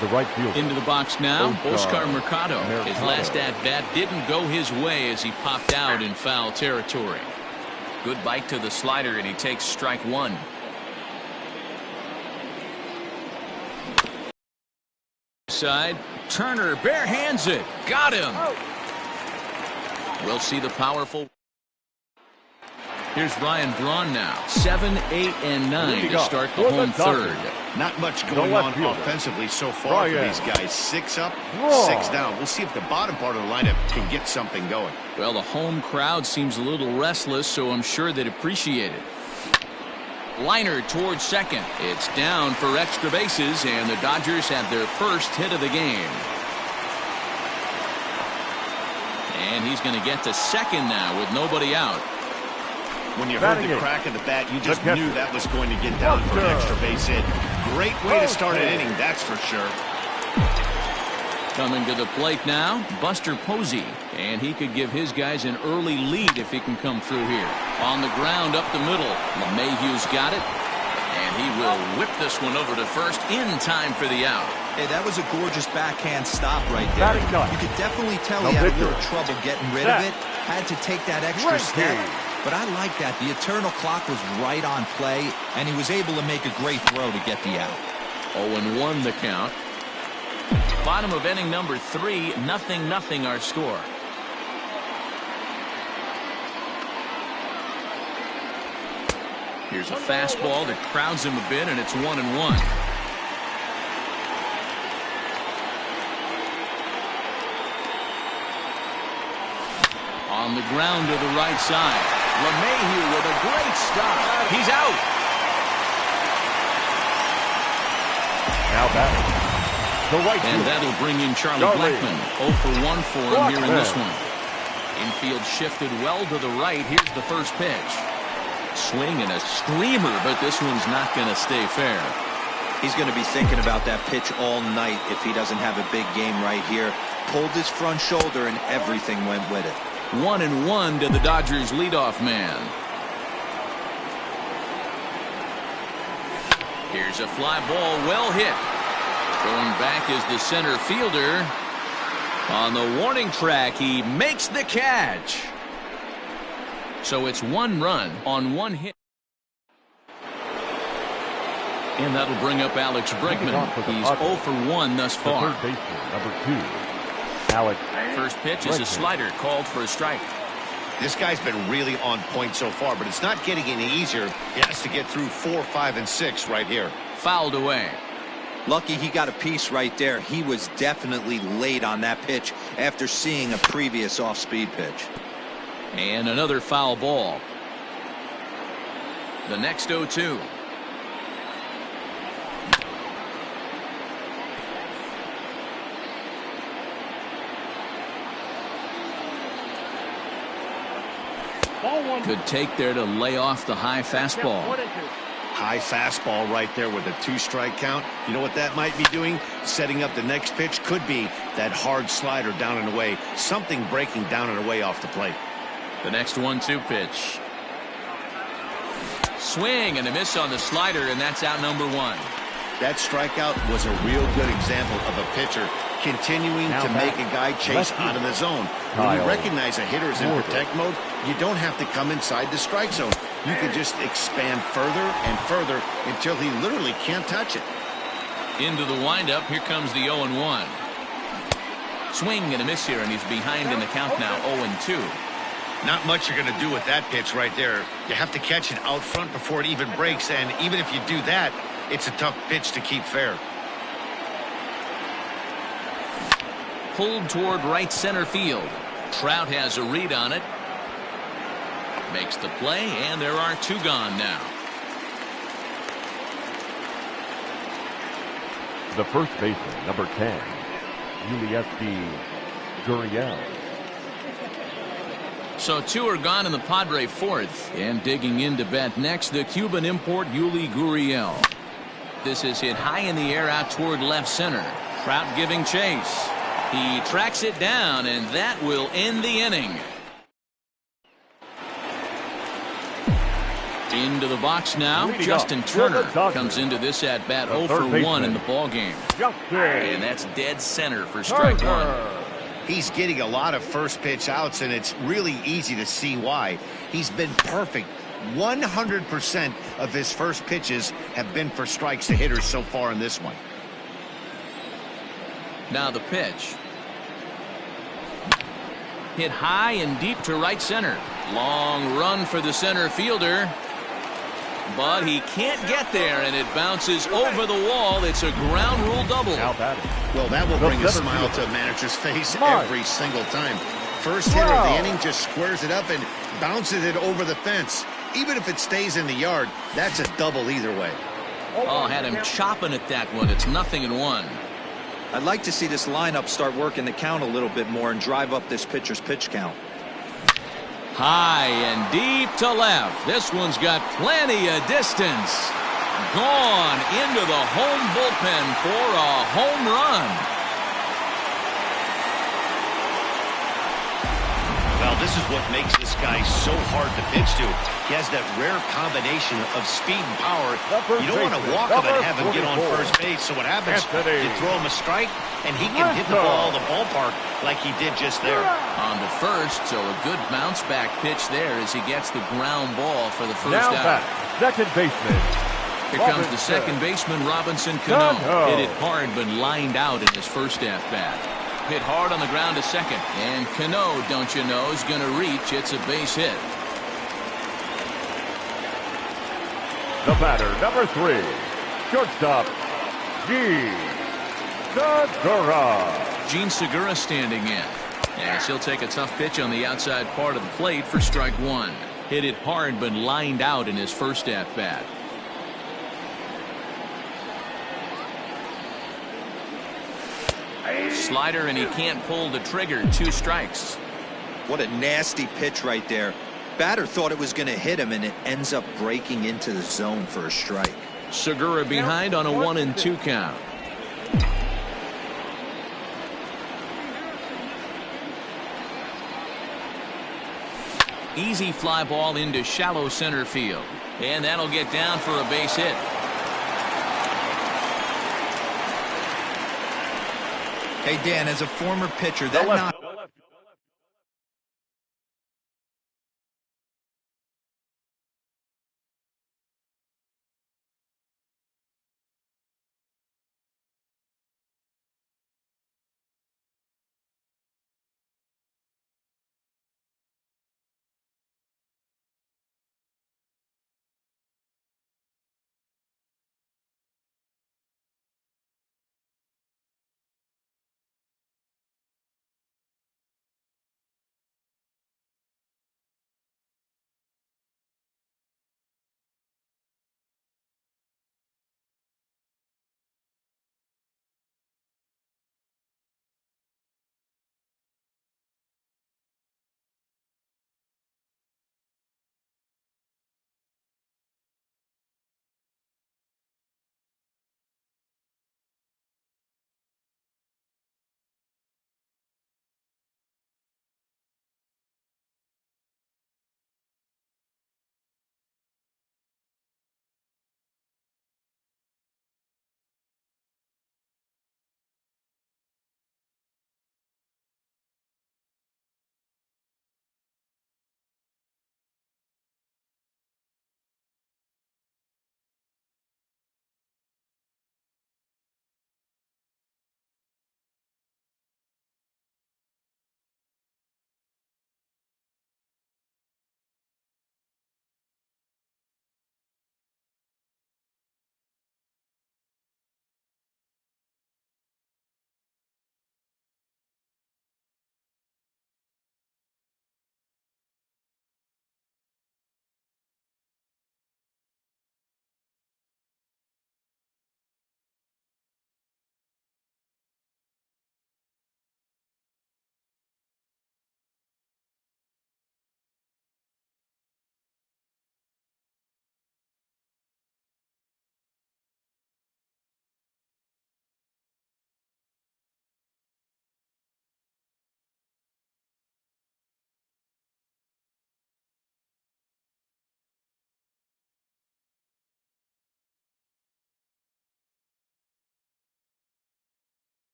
the right fielder. Into the box now, Oscar Mercado. His last at-bat didn't go his way as he popped out in foul territory. Good bite to the slider, and he takes strike 1. Side, Turner bare hands it. Got him. We'll see the powerful. Here's Ryan Braun now. 7, 8, and 9 to start the home 3rd. Not much going on offensively so far for these guys. 6 up, 6 down. We'll see if the bottom part of the lineup can get something going. Well, the home crowd seems a little restless, so I'm sure they'd appreciate it. Liner towards second. It's down for extra bases, and the Dodgers have their first hit of the game. And he's going to get to second now with nobody out. When you heard the crack of the bat, you just knew that was going to get down for an extra base hit. Great way to start an inning, that's for sure. Coming to the plate now, Buster Posey. And he could give his guys an early lead if he can come through here. On the ground up the middle. LeMahieu's got it. And he will whip this one over to first in time for the out. Hey, that was a gorgeous backhand stop right there. You could definitely tell he had a little trouble getting rid of it. Had to take that extra step. But I like that. The eternal clock was right on play, and he was able to make a great throw to get the out. 0-1 the count. Bottom of inning number 3, 0-0 our score. Here's a fastball that crowds him a bit, and it's 1-1. On the ground to the right side. LeMahieu with a great stop. He's out. Now batting. The right and field. That'll bring in Charlie Blackmon. 0 for 1 for him here in this one. Infield shifted well to the right. Here's the first pitch. Swing and a screamer, but this one's not going to stay fair. He's going to be thinking about that pitch all night if he doesn't have a big game right here. Pulled his front shoulder and everything went with it. 1-1 to the Dodgers leadoff man. Here's a fly ball, well hit. Going back is the center fielder. On the warning track, he makes the catch. So it's 1 run on 1 hit. And that'll bring up Alex Bregman. He's 0 for 1 thus far. Third baseman, number 2, Alex. First pitch is a slider called for a strike. This guy's been really on point so far, but it's not getting any easier. He has to get through 4, 5, and 6 right here. Fouled away. Lucky he got a piece right there. He was definitely late on that pitch after seeing a previous off-speed pitch. And another foul ball. The next 0-2. Good take there to lay off the high fastball. High fastball right there with a 2-strike count. You know what that might be doing? Setting up the next pitch. Could be that hard slider down and away. Something breaking down and away off the plate. The next 1-2 pitch. Swing and a miss on the slider, and that's out number 1. That strikeout was a real good example of a pitcher continuing to make a guy chase out of the zone. When you recognize a hitter is in protect mode, you don't have to come inside the strike zone. You can just expand further and further until he literally can't touch it. Into the windup. Here comes the 0-1. Swing and a miss here, and he's behind in the count now, 0-2. Not much you're going to do with that pitch right there. You have to catch it out front before it even breaks, and even if you do that, it's a tough pitch to keep fair. Pulled toward right center field. Trout has a read on it. Makes the play, and there are 2 gone now. The first baseman, number 10, Yulieski Gurriel. So 2 are gone in the Padre 4th. And digging in to bat next, the Cuban import Yuli Gurriel. This is hit high in the air out toward left center. Trout giving chase. He tracks it down, and that will end the inning. Into the box now, Justin Turner comes into this at bat 0 for 1 in the ball game. And that's dead center for strike 1. He's getting a lot of first pitch outs, and it's really easy to see why. He's been perfect. 100% of his first pitches have been for strikes to hitters so far in this one. Now the pitch. Hit high and deep to right center. Long run for the center fielder. But he can't get there, and it bounces over the wall. It's a ground rule double. Well, that will bring a smile to a manager's face every single time. First hitter of the inning just squares it up and bounces it over the fence. Even if it stays in the yard, that's a double either way. Oh, had him chopping at that one. It's 0-1. I'd like to see this lineup start working the count a little bit more and drive up this pitcher's pitch count. High and deep to left. This one's got plenty of distance. Gone into the home bullpen for a home run. This is what makes this guy so hard to pitch to. He has that rare combination of speed and power. You don't want to walk him and have him get on first base. So what happens, you throw him a strike, and he can hit the ball the ballpark like he did just there. On the first, so a good bounce-back pitch there as he gets the ground ball for the first Now out. back, second baseman. Here comes the second baseman, Robinson Cano. Hit it hard, but lined out in his first at-bat. Hit hard on the ground to second. And Cano, don't you know, is going to reach. It's a base hit. The batter, number 3, shortstop, Gene Segura. Gene Segura standing in. Yes, he'll take a tough pitch on the outside part of the plate for strike 1. Hit it hard, but lined out in his first at-bat. Slider, and he can't pull the trigger. 2 strikes. What a nasty pitch right there. Batter thought it was going to hit him, and it ends up breaking into the zone for a strike. Segura behind on a 1-2 count. Easy fly ball into shallow center field. And that'll get down for a base hit. Hey, Dan, as a former pitcher, that not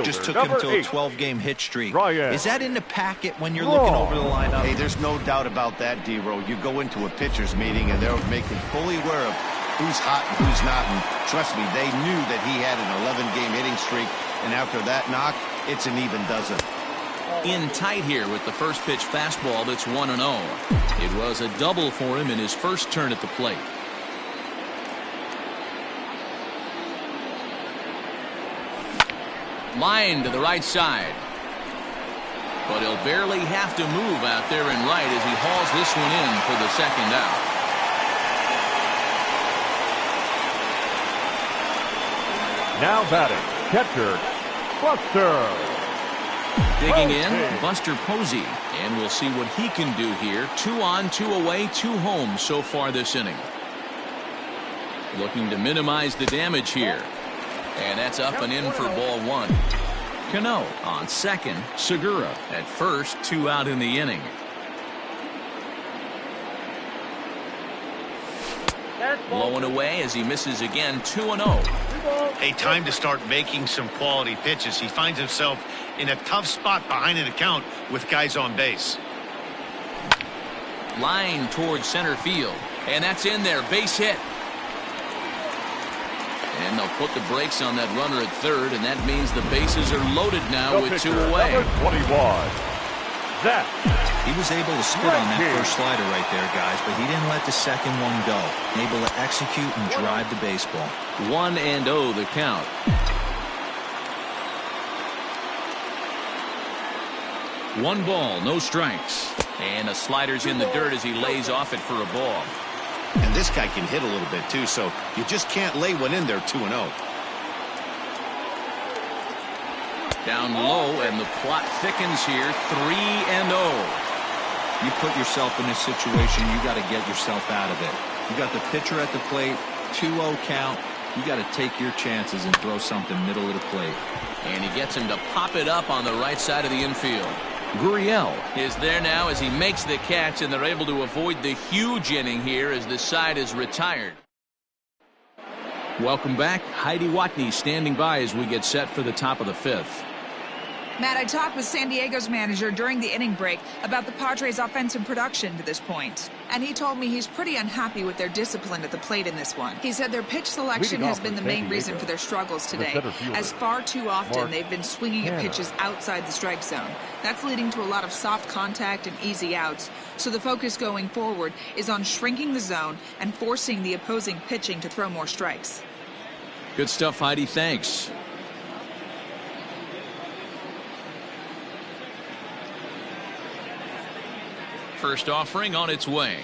Just took him to a 12-game hit streak. Ryan. Is that in the packet when you're looking over the lineup? Hey, there's no doubt about that, D-Row. You go into a pitcher's meeting, and they'll make him fully aware of who's hot and who's not. And trust me, they knew that he had an 11-game hitting streak. And after that knock, it's an even dozen. In tight here with the first pitch fastball that's 1-0. It was a double for him in his first turn at the plate. Line to the right side. But he'll barely have to move out there in right as he hauls this one in for the second out. Now batting, catcher, Buster. Digging in, Buster Posey. And we'll see what he can do here. 2 on, 2 away, 2 home so far this inning. Looking to minimize the damage here. And that's up and in for ball 1. Cano on second. Segura at first. 2 out in the inning. Blowing away as he misses again. 2-0. Hey, time to start making some quality pitches. He finds himself in a tough spot behind an account with guys on base. Line towards center field. And that's in there. Base hit. And they'll put the brakes on that runner at third, and that means the bases are loaded now with 2 away. Number 21, Zach. He was able to spit on that first slider right there, guys, but he didn't let the second one go. Able to execute and drive the baseball. 1-0 the count. One ball, no strikes. And a slider's in the dirt as he lays off it for a ball. And this guy can hit a little bit, too, so you just can't lay one in there 2-0. Down low, and the plot thickens here. 3-0. You put yourself in this situation, you got to get yourself out of it. You got the pitcher at the plate, 2-0 count. You got to take your chances and throw something middle of the plate. And he gets him to pop it up on the right side of the infield. Gurriel is there now as he makes the catch, and they're able to avoid the huge inning here as the side is retired. Welcome back. Heidi Watney standing by as we get set for the top of the 5th. Matt, I talked with San Diego's manager during the inning break about the Padres' offensive production to this point. And he told me he's pretty unhappy with their discipline at the plate in this one. He said their pitch selection has been the main reason for their struggles today, as far too often they've been swinging at pitches outside the strike zone. That's leading to a lot of soft contact and easy outs. So the focus going forward is on shrinking the zone and forcing the opposing pitching to throw more strikes. Good stuff, Heidi. Thanks. First offering on its way.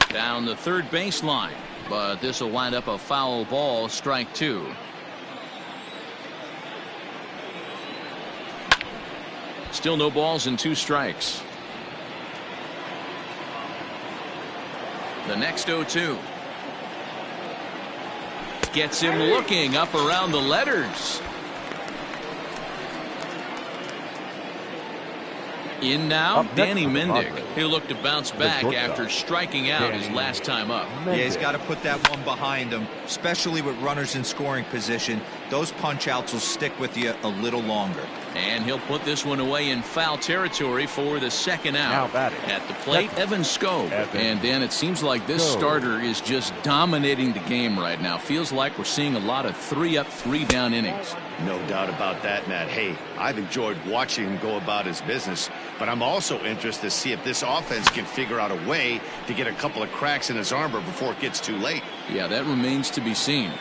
Down the third baseline, but this will wind up a foul ball. Strike 2. Still no balls and 2 strikes. The next 0-2. Gets him looking up around the letters. In now, Danny Mendick. He'll look to bounce back after striking out his last time up. Yeah, he's got to put that one behind him, especially with runners in scoring position. Those punch outs will stick with you a little longer. And he'll put this one away in foul territory for the second out. At the plate, Evan Skog. And then it seems like this starter is just dominating the game right now. Feels like we're seeing a lot of 3-up, 3-down innings. No doubt about that, Matt. Hey, I've enjoyed watching him go about his business, but I'm also interested to see if this offense can figure out a way to get a couple of cracks in his armor before it gets too late. Yeah, that remains to be seen.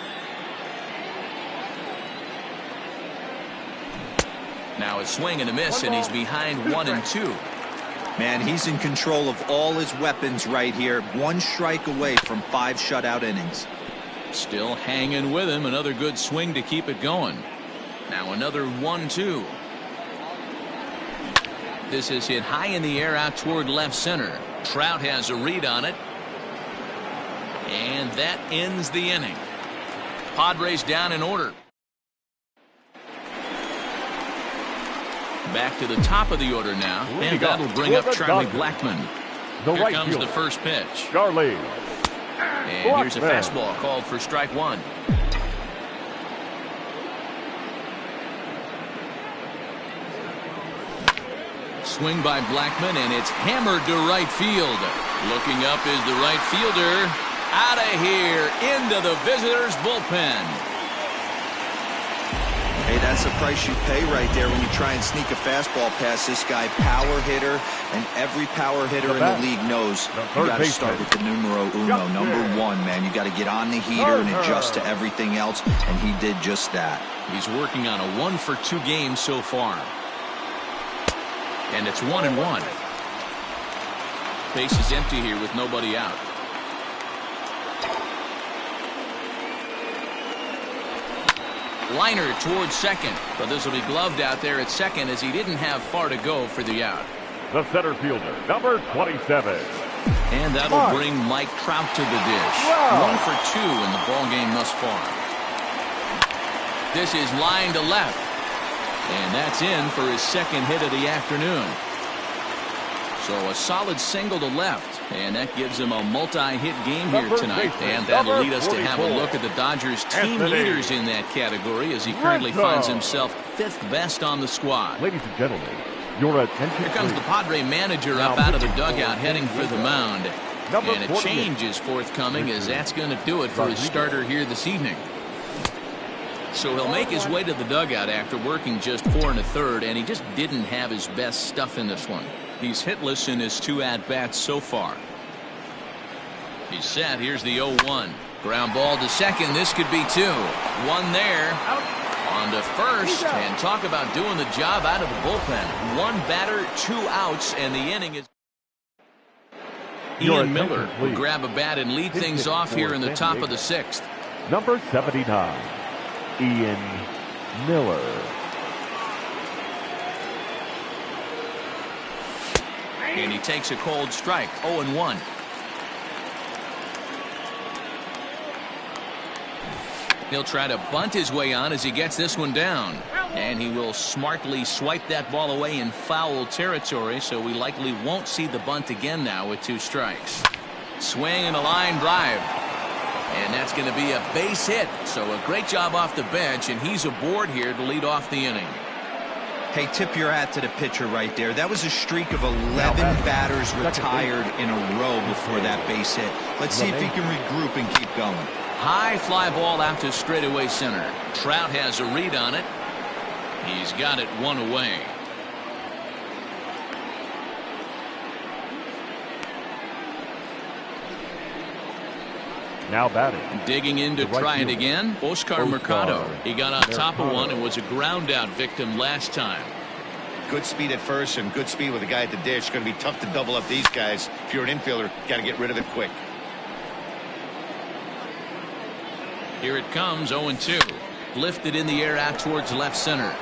Now a swing and a miss, and he's behind 1-2. Man, he's in control of all his weapons right here. 1 strike away from 5 shutout innings. Still hanging with him. Another good swing to keep it going. Now another 1-2. This is hit high in the air out toward left center. Trout has a read on it. And that ends the inning. Padres down in order. Back to the top of the order now, and that'll bring up Charlie Blackmon. Here comes the first pitch. Charlie. And here's a fastball called for strike one. Swing by Blackmon, and it's hammered to right field. Looking up is the right fielder. Out of here, into the visitors' bullpen. Hey, that's the price you pay right there when you try and sneak a fastball past this guy. Power hitter, and every power hitter in the league knows you got to start with the numero uno, number one, man. You got to get on the heater and adjust to everything else, and he did just that. He's working on a 1-for-2 game so far. And it's 1-1. Base is empty here with nobody out. Liner towards second, but this will be gloved out there at second as he didn't have far to go for the out. The center fielder, number 27. And that'll bring Mike Trout to the dish. 1-for-2 in the ball game thus far. This is line to left. And that's in for his second hit of the afternoon. So a solid single to left, and that gives him a multi-hit game here tonight. And that'll lead us to have a look at the Dodgers' team leaders in that category as he currently finds himself 5th best on the squad. Ladies and gentlemen, your attention. Here comes the Padre manager up out of the dugout heading for the mound. And a change is forthcoming as that's going to do it for his starter here this evening. So he'll make his way to the dugout after working just 4 1/3, and he just didn't have his best stuff in this one. He's hitless in his 2 at-bats so far. He's set. Here's the 0-1. Ground ball to second. This could be 2. 1 there. On to first. And talk about doing the job out of the bullpen. 1 batter, 2 outs, and the inning is... Ian Miller will grab a bat and lead things off here in the top of the 6th. Number 79. Ian Miller. And he takes a cold strike. 0-1. He'll try to bunt his way on as he gets this one down. And he will smartly swipe that ball away in foul territory, so we likely won't see the bunt again now with 2 strikes. Swing and a line drive. And that's going to be a base hit. So a great job off the bench, and he's aboard here to lead off the inning. Hey, tip your hat to the pitcher right there. That was a streak of 11 batters retired in a row before that base hit. Let's see if he can regroup and keep going. High fly ball out to straightaway center. Trout has a read on it. He's got it 1 away. Now batting. Digging in to try it again, Oscar Mercado. He got on top of one and was a ground out victim last time. Good speed at first and good speed with the guy at the dish. Going to be tough to double up these guys. If you're an infielder, got to get rid of it quick. Here it comes, 0-2. Lifted in the air out towards left center.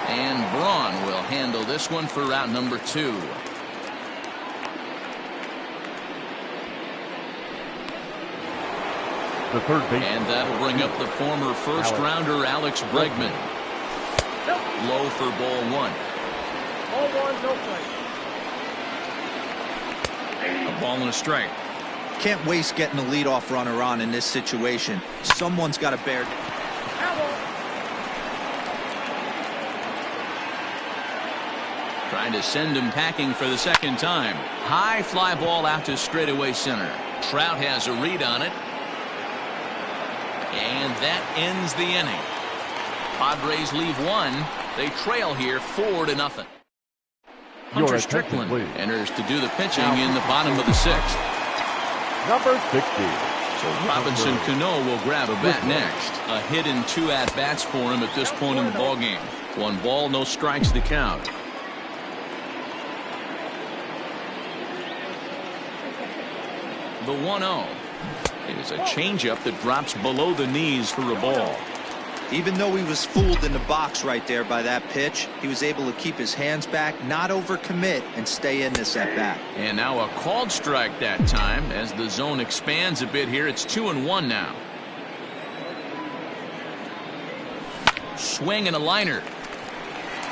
And Braun will handle this one for route number 2. The third base. And that'll bring up the former first-rounder Alex Bregman. Low for ball 1. Ball 1, no play. A ball and a strike. Can't waste getting the leadoff runner on in this situation. Someone's got to bear. Trying to send him packing for the second time. High fly ball out to straightaway center. Trout has a read on it. And that ends the inning. Padres leave 1. They trail here 4-0. Hunter Strickland enters to do the pitching in the bottom of the 6th. Number 60. So Robinson Cano will grab a bat next. A hit and 2 at-bats for him at this point in the ballgame. 1 ball, no strikes to count. The 1-0 is a changeup that drops below the knees for a ball. Even though he was fooled in the box right there by that pitch, he was able to keep his hands back, not overcommit, and stay in this at bat. And now a called strike that time as the zone expands a bit here. It's 2-1 now. Swing and a liner.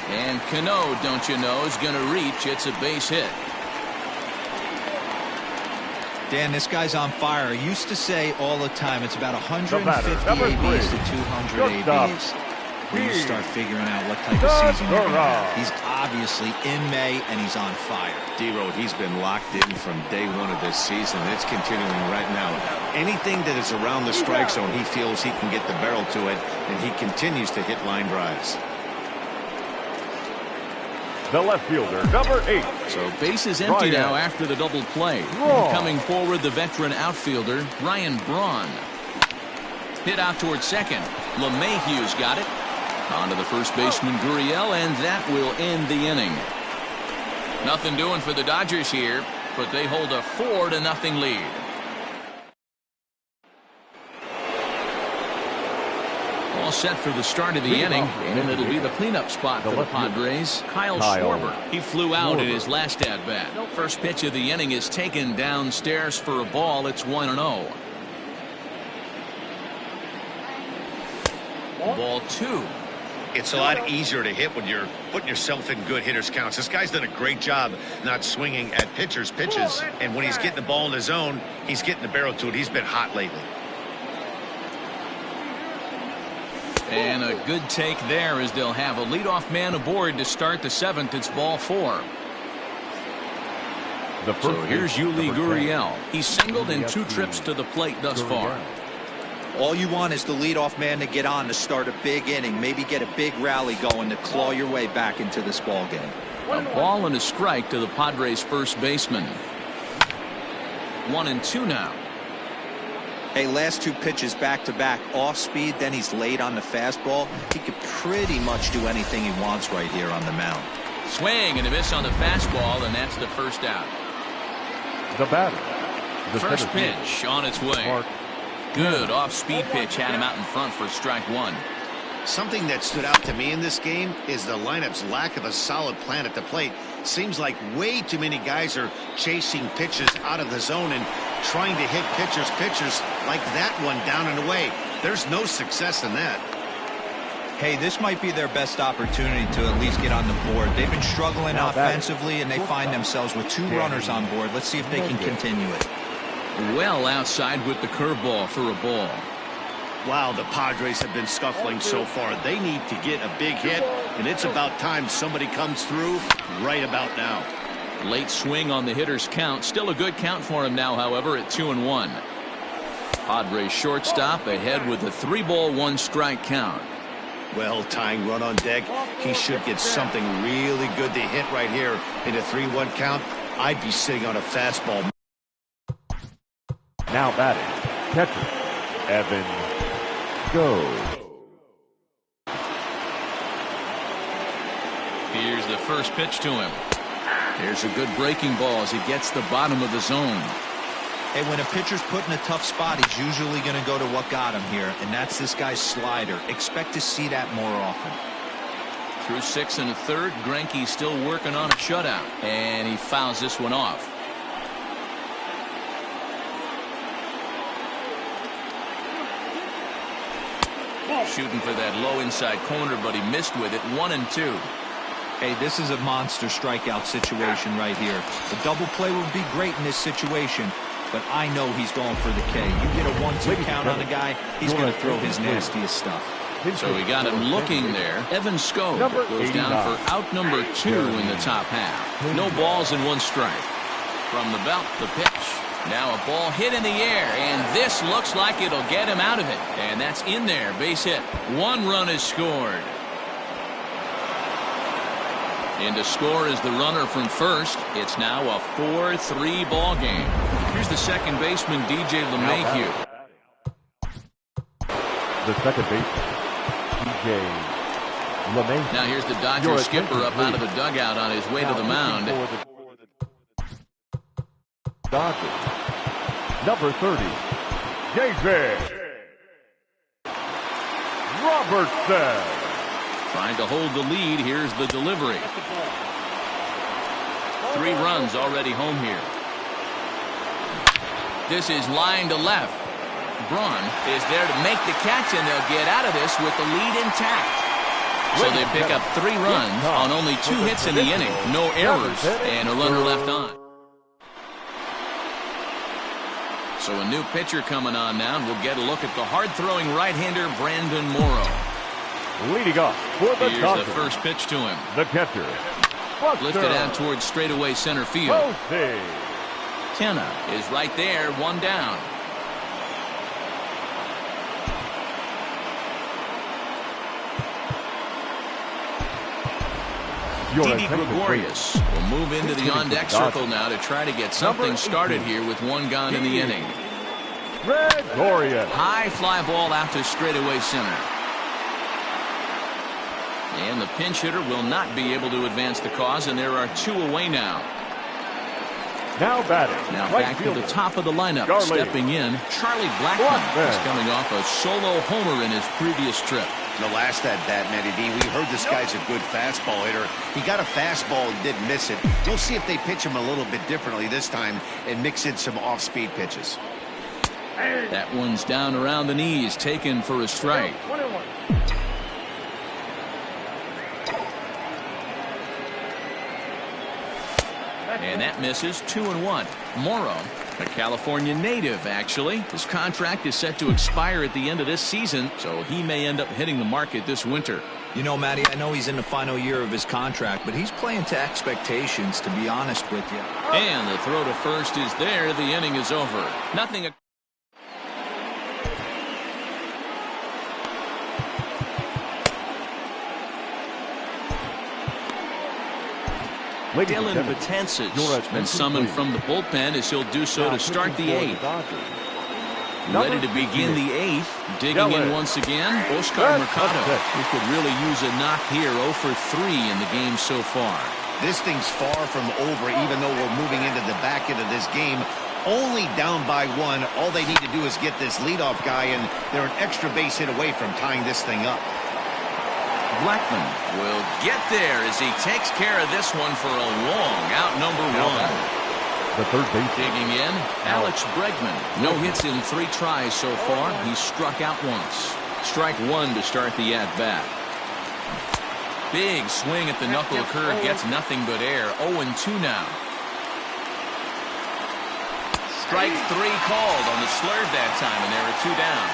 And Cano, don't you know, is going to reach. It's a base hit. Dan, this guy's on fire. I used to say all the time it's about 150 ABs to 200 ABs. When you start figuring out what type of season you're going to have. He's obviously in May, and he's on fire. D-Road, he's been locked in from day one of this season. It's continuing right now. Anything that is around the strike zone, he feels he can get the barrel to it, and he continues to hit line drives. The left fielder, number 8. So base is empty now after the double play. And coming forward, the veteran outfielder, Ryan Braun. Hit out towards second. LeMahieu's got it. On to the first baseman, Gurriel, and that will end the inning. Nothing doing for the Dodgers here, but they hold a 4-0 lead. All set for the start of the inning, and it'll be the cleanup spot for the Padres. Kyle Schwarber. He flew out in his last at-bat. First pitch of the inning is taken downstairs for a ball. It's 1-0. Ball 2. It's a lot easier to hit when you're putting yourself in good hitters' counts. This guy's done a great job not swinging at pitchers' pitches. And when he's getting the ball in the zone, he's getting the barrel to it. He's been hot lately. And a good take there as they'll have a leadoff man aboard to start the 7th. It's ball 4. So here's Yuli Gurriel. He's singled in 2 trips to the plate thus far. All you want is the leadoff man to get on to start a big inning, maybe get a big rally going to claw your way back into this ball game. A ball and a strike to the Padres' first baseman. 1-2 now. Hey, last 2 pitches back-to-back off speed, then he's late on the fastball. He could pretty much do anything he wants right here on the mound. Swing and a miss on the fastball, and that's the first out. The batter. The first pitch on its way. Good off-speed pitch had him out in front for strike 1. Something that stood out to me in this game is the lineup's lack of a solid plan at the plate. Seems like way too many guys are chasing pitches out of the zone and trying to hit pitchers like that one down and away. There's no success in that. Hey, this might be their best opportunity to at least get on the board. They've been struggling offensively, and they find themselves with 2 runners on board. Let's see if they can continue it. Well outside with the curveball for a ball. Wow, the Padres have been scuffling so far. They need to get a big hit, and it's about time somebody comes through right about now. Late swing on the hitter's count. Still a good count for him now, however, at 2-1. Padres shortstop ahead with a 3-ball, 1-strike count. Well, tying run on deck. He should get something really good to hit right here in a 3-1 count. I'd be sitting on a fastball. Now batting, catcher, Evan Go. Here's the first pitch to him. There's a good breaking ball as he gets the bottom of the zone. Hey, when a pitcher's put in a tough spot, he's usually going to go to what got him here, and that's this guy's slider. Expect to see that more often. Through 6 1/3, Greinke's still working on a shutout, and he fouls this one off. Shooting for that low inside corner, but he missed with it. 1-2. Hey, this is a monster strikeout situation right here. A double play would be great in this situation, but I know he's going for the K. You get a 1-2 count on a guy, he's going to throw his nastiest stuff. So we got him looking there. Evan Skov goes down for out number 2 in the top half. No balls and 1 strike. From the belt, the pitch. Now a ball hit in the air, and this looks like it'll get him out of it. And that's in there, base hit. 1 run is scored. And to score is the runner from first. It's now a 4-3 ball game. Here's the second baseman, DJ LeMahieu. The second baseman, DJ LeMahieu. Now here's the Dodgers skipper up out of the dugout on his way to the mound. Dodgers, number 30, J.J. Robertson. Trying to hold the lead. Here's the delivery. 3 runs already home here. This is line to left. Braun is there to make the catch, and they'll get out of this with the lead intact. So they pick up 3 runs on only 2 hits in the inning. No errors and a runner left on. So a new pitcher coming on now, and we'll get a look at the hard-throwing right-hander Brandon Morrow. Leading off for the Here's Dodgers, the first pitch to him. the catcher, Lifted out towards straightaway center field. Posey. Kenna is right there, 1 down. Didi Gregorius will move into the on-deck circle now to try to get something started here with 1 gone in the inning. Gregorius. High fly ball out to straightaway center. And the pinch hitter will not be able to advance the cause, and there are 2 away now. Now batting. Now right back fielder. to the top of the lineup. Charlie. Stepping in, Charlie Blackmon is coming off a solo homer in his previous trip. The last at bat, Matty D, we heard this guy's a good fastball hitter. He got a fastball and did miss it. We'll see if they pitch him a little bit differently this time and mix in some off-speed pitches. That one's down around the knees, taken for a strike. 21. And that misses. 2-1. Morrow, a California native, actually. His contract is set to expire at the end of this season, so he may end up hitting the market this winter. You know, Matty, I know he's in the final year of his contract, but he's playing to expectations, to be honest with you. And the throw to first is there. The inning is over. Nothing. Dylan Betances has been summoned from the bullpen as he'll do so to start the 8th. Ready to begin the 8th. Digging in once again, Oscar Mercado, who could really use a knock here. 0 for 3 in the game so far. This thing's far from over, even though we're moving into the back end of this game. Only down by 1. All they need to do is get this leadoff guy, and they're an extra base hit away from tying this thing up. Blackmon will get there as he takes care of this one for a long out, number 1. The third base. Digging in, Alex Bregman. No hits in 3 tries so far. He struck out once. Strike 1 to start the at-bat. Big swing at the knuckle curve, gets nothing but air. 0-2 now. Strike 3 called on the slurve that time, and there are 2 down.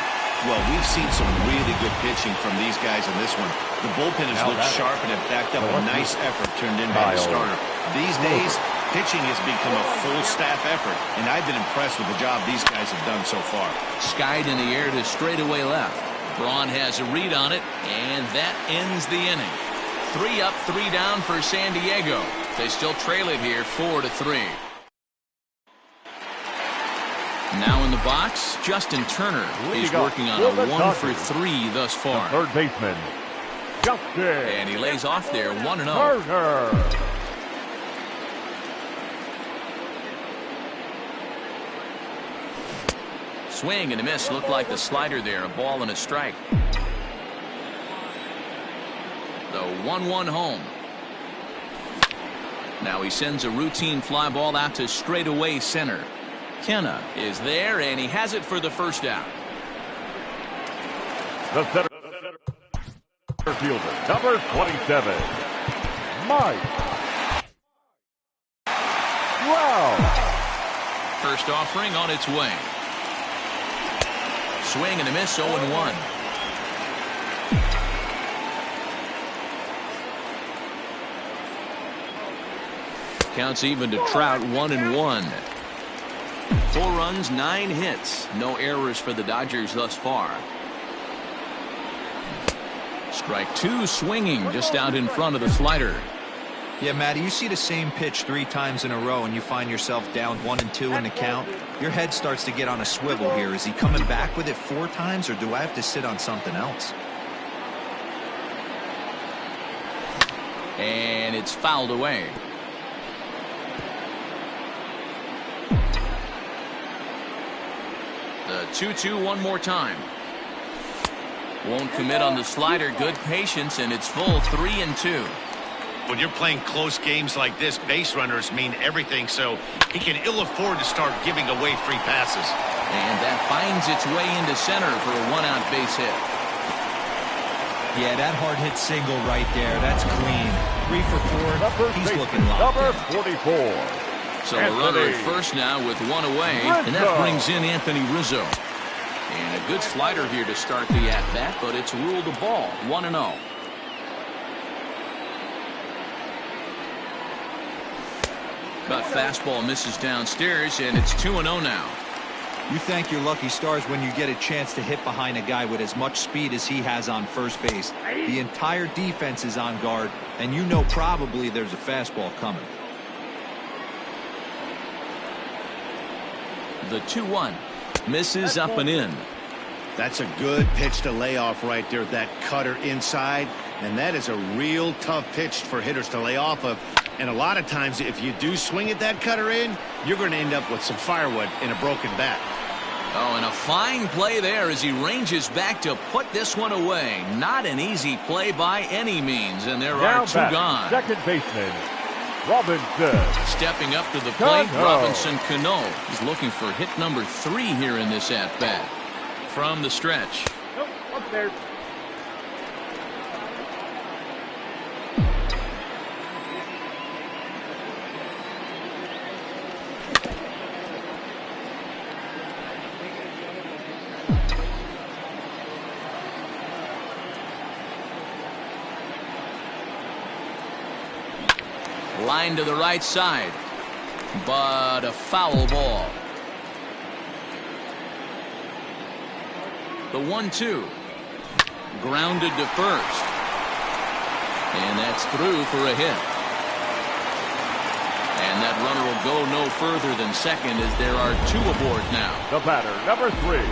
Well, we've seen some really good pitching from these guys in this one. The bullpen has looked sharp and have backed up a nice effort turned in by the starter. These days, pitching has become a full staff effort, and I've been impressed with the job these guys have done so far. Skied in the air to straightaway left. Braun has a read on it, and that ends the inning. 3 up, 3 down for San Diego. They still trail it here 4-3. Now in the box, Justin Turner is working on a 1 for 3 thus far. The third baseman, Justin. And he lays off there 1-0. Turner. Swing and a miss. Looked like the slider there. A ball and a strike. The 1-1 home. Now he sends a routine fly ball out to straightaway center. Kenna is there, and he has it for the first out. The center fielder, number 27, Mike. Wow. First offering on its way. Swing and a miss, 0-1. Counts even to Trout, 1-1. 4 runs, 9 hits. No errors for the Dodgers thus far. Strike 2, swinging just out in front of the slider. Yeah, Matty, you see the same pitch 3 times in a row and you find yourself down 1-2 in the count. Your head starts to get on a swivel here. Is he coming back with it 4 times, or do I have to sit on something else? And it's fouled away. The 2-2 one more time. Won't commit on the slider. Good patience, and it's full 3-2. When you're playing close games like this, base runners mean everything, so he can ill afford to start giving away free passes. And that finds its way into center for a 1-out base hit. Yeah, that hard hit single right there. That's clean. 3 for 4. He's looking locked Number in. 44. So a runner at first now with one away, and that brings in Anthony Rizzo. And a good slider here to start the at-bat, but it's ruled a ball, 1-0. Cut fastball misses downstairs, and it's 2-0 now. You thank your lucky stars when you get a chance to hit behind a guy with as much speed as he has on first base. The entire defense is on guard, and you know probably there's a fastball coming. The 2-1 misses up and in. That's a good pitch to lay off right there, that cutter inside. And that is a real tough pitch for hitters to lay off of. And a lot of times, if you do swing at that cutter in, you're going to end up with some firewood in a broken bat. Oh, and a fine play there as he ranges back to put this one away. Not an easy play by any means, and there are two gone. Second baseman, Robinson. Stepping up to the plate, Robinson Cano is looking for hit number 3 here in this at-bat. From the stretch. Nope, up there. Line to the right side, but a foul ball. The 1-2. Grounded to first. And that's through for a hit. And that runner will go no further than second as there are 2 aboard now. The batter, number 3.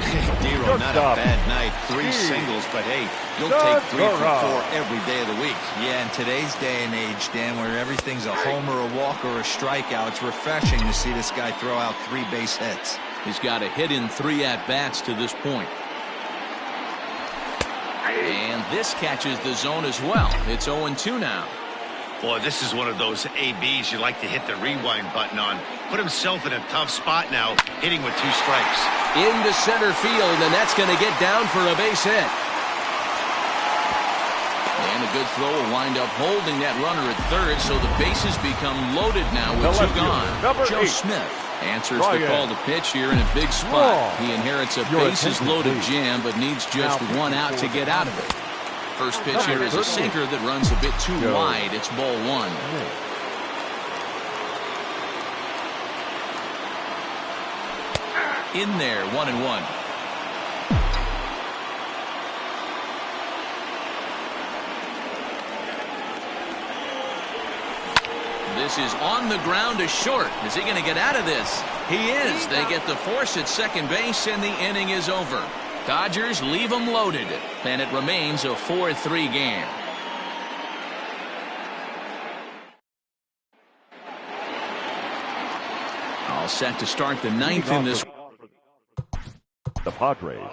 Dero, not a bad night. 3 singles, but hey, you'll take 3 from 4 every day of the week. Yeah, in today's day and age, Dan, where everything's a homer, a walk, or a strikeout, it's refreshing to see this guy throw out 3 base hits. He's got a hit in 3 at-bats to this point. And this catches the zone as well. It's 0-2 now. Boy, this is one of those ABs you like to hit the rewind button on. Put himself in a tough spot now, hitting with 2 strikes. Into center field, and that's going to get down for a base hit. And a good throw will wind up holding that runner at third, so the bases become loaded now with 2 gone. Joe Smith answers the call to pitch here in a big spot. He inherits a bases-loaded jam, but needs just 1 out to get out of it. First pitch here is a sinker that runs a bit too wide. It's ball 1. In there, 1-1. This is on the ground to short. Is he going to get out of this? He is. They get the force at second base, and the inning is over. Dodgers leave them loaded, and it remains a 4-3 game. All set to start the 9th in this. The Padres.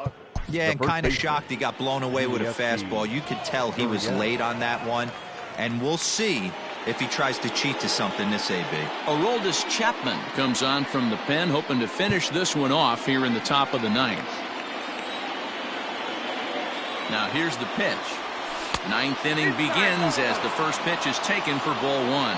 Yeah, and kind of shocked he got blown away with a fastball. You could tell he was late on that one, and we'll see if he tries to cheat to something this AB. Aroldis Chapman comes on from the pen, hoping to finish this one off here in the top of the 9th. Now here's the pitch. 9th inning begins as the first pitch is taken for ball 1.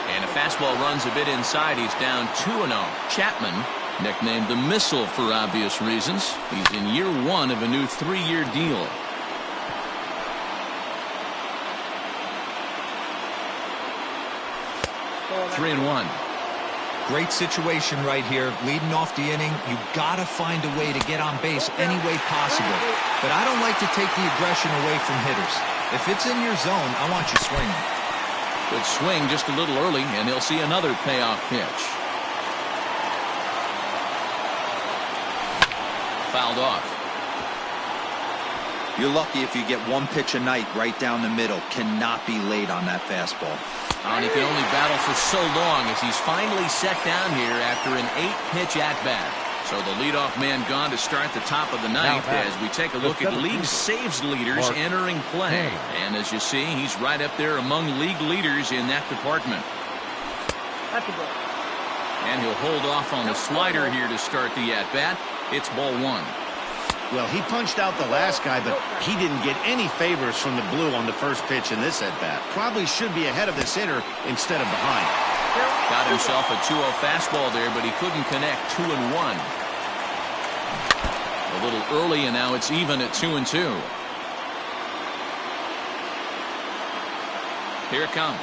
And a fastball runs a bit inside. He's down 2-0. Chapman, nicknamed the Missile for obvious reasons. He's in year 1 of a new 3-year deal. Three and 1. Great situation right here. Leading off the inning, you got to find a way to get on base any way possible. But I don't like to take the aggression away from hitters. If it's in your zone, I want you swinging. Good swing just a little early, and he'll see another payoff pitch. Fouled off. You're lucky if you get 1 pitch a night right down the middle. Cannot be late on that fastball. And he can only battle for so long as he's finally set down here after an 8-pitch at-bat. So the leadoff man gone to start the top of the 9th as we take a look at league saves leaders entering play. And as you see, he's right up there among league leaders in that department. And he'll hold off on the slider here to start the at-bat. It's ball 1. Well, he punched out the last guy, but he didn't get any favors from the blue on the first pitch in this at-bat. Probably should be ahead of this hitter instead of behind. Got himself a 2-0 fastball there, but he couldn't connect. 2-1. A little early, and now it's even at 2-2. Here it comes.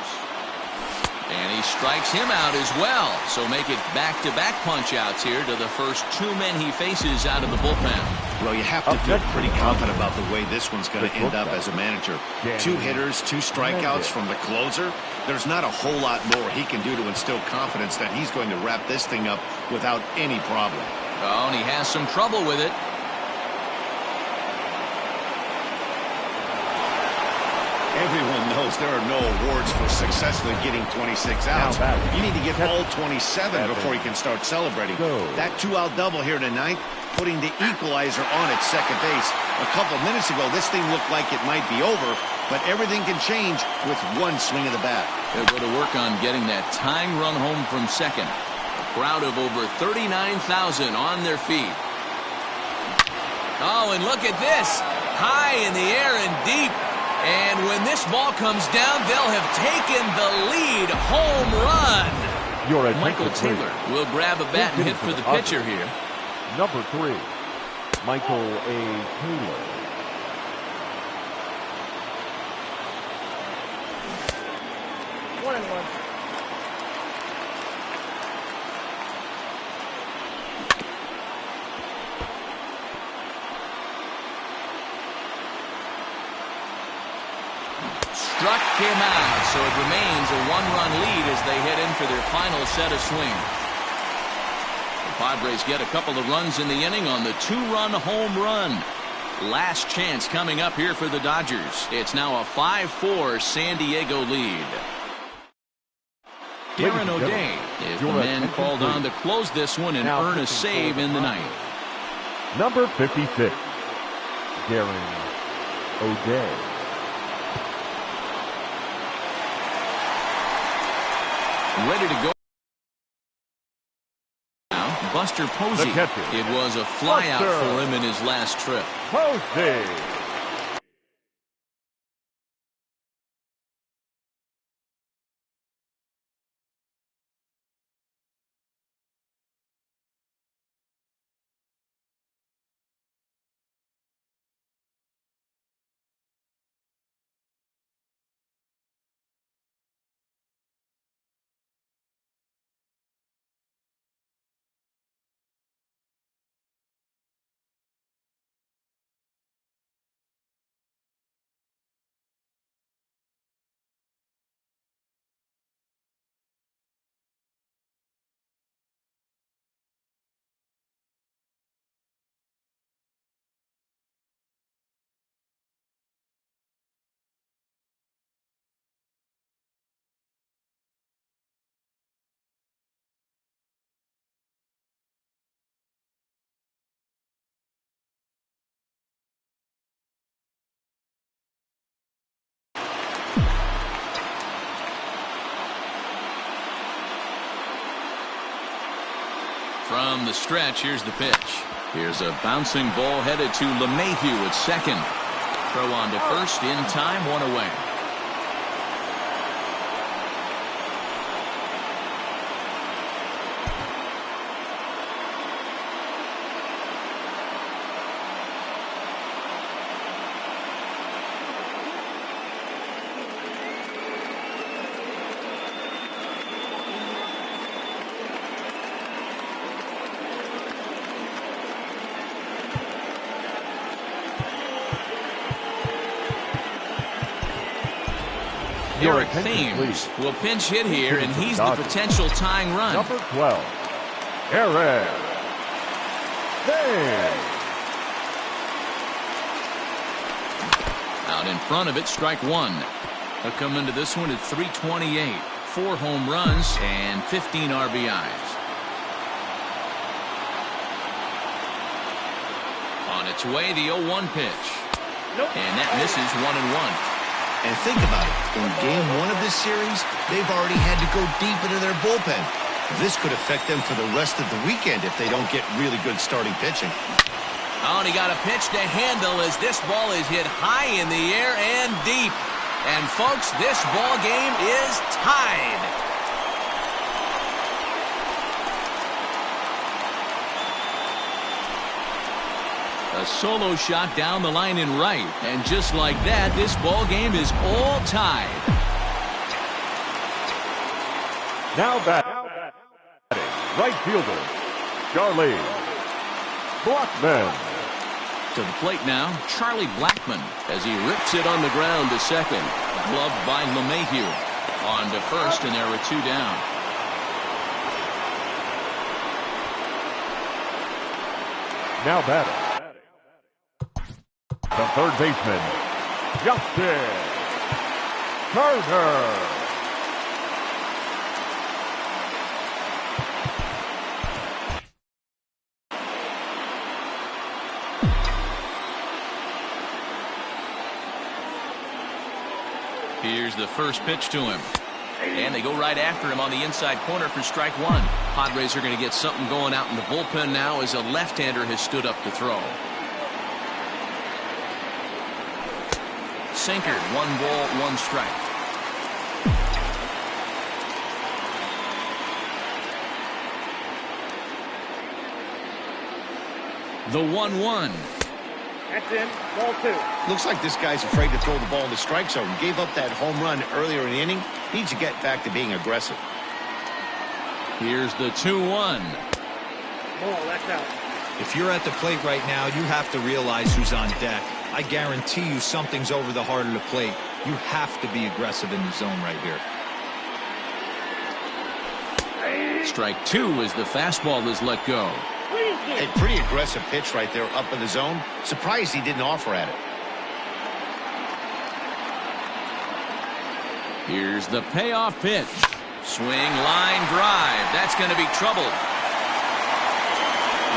And he strikes him out as well. So make it back-to-back punch-outs here to the first two men he faces out of the bullpen. Well, you have to feel pretty confident about the way this one's going to end up as a manager. 2 hitters, 2 strikeouts from the closer. There's not a whole lot more he can do to instill confidence that he's going to wrap this thing up without any problem. Oh, and he has some trouble with it. Everyone knows there are no awards for successfully getting 26 outs. You need to get all 27 before you can start celebrating. That 2-out double here tonight, putting the equalizer on at second base. A couple minutes ago, this thing looked like it might be over, but everything can change with one swing of the bat. They'll go to work on getting that tying run home from second. A crowd of over 39,000 on their feet. Oh, and look at this. High in the air and deep. And when this ball comes down, they'll have taken the lead. Home run. Michael Taylor will grab a bat and hit for the pitcher here. Number 3, Michael A. Taylor. One and one. Struck him out, so it remains a 1-run lead as they head in for their final set of swings. The Padres get a couple of runs in the inning on the 2-run home run. Last chance coming up here for the Dodgers. It's now a 5-4 San Diego lead. Darren O'Day is the man called on to close this one and earn a save in the ninth. Number 56, Darren O'Day. Ready to go now, Buster Posey. It was a flyout for him in his last trip. Posey. From the stretch, here's the pitch. Here's a bouncing ball headed to LeMahieu at second. Throw on to first in time, 1 away. Eric Thames will pinch hit here, and he's the potential tying run. Number 12, Eric Thames. Out in front of it, strike 1. They'll come into this one at 328. 4 home runs and 15 RBIs. On its way, the 0-1 pitch. And that misses 1-1. And think about it. In game 1 of this series, they've already had to go deep into their bullpen. This could affect them for the rest of the weekend if they don't get really good starting pitching. Oh, and he got a pitch to handle as this ball is hit high in the air and deep. And, folks, this ball game is tied. A solo shot down the line in right. And just like that, this ball game is all tied. Now batting, right fielder, Charlie Blackmon. To the plate now, Charlie Blackmon, as he rips it on the ground to second. Gloved by LeMahieu. On to first, and there are 2 down. Now batting, the third baseman, Justin Turner. Here's the first pitch to him. And they go right after him on the inside corner for strike 1. Padres are going to get something going out in the bullpen now as a left-hander has stood up to throw. Sinker, 1 ball, 1 strike. The 1-1. That's in. Ball 2. Looks like this guy's afraid to throw the ball in the strike zone. Gave up that home run earlier in the inning. Needs to get back to being aggressive. Here's the 2-1. Ball, that's out. If you're at the plate right now, you have to realize who's on deck. I guarantee you something's over the heart of the plate. You have to be aggressive in the zone right here. Strike 2 as the fastball is let go. A pretty aggressive pitch right there up in the zone. Surprised he didn't offer at it. Here's the payoff pitch. Swing, line drive. That's going to be trouble.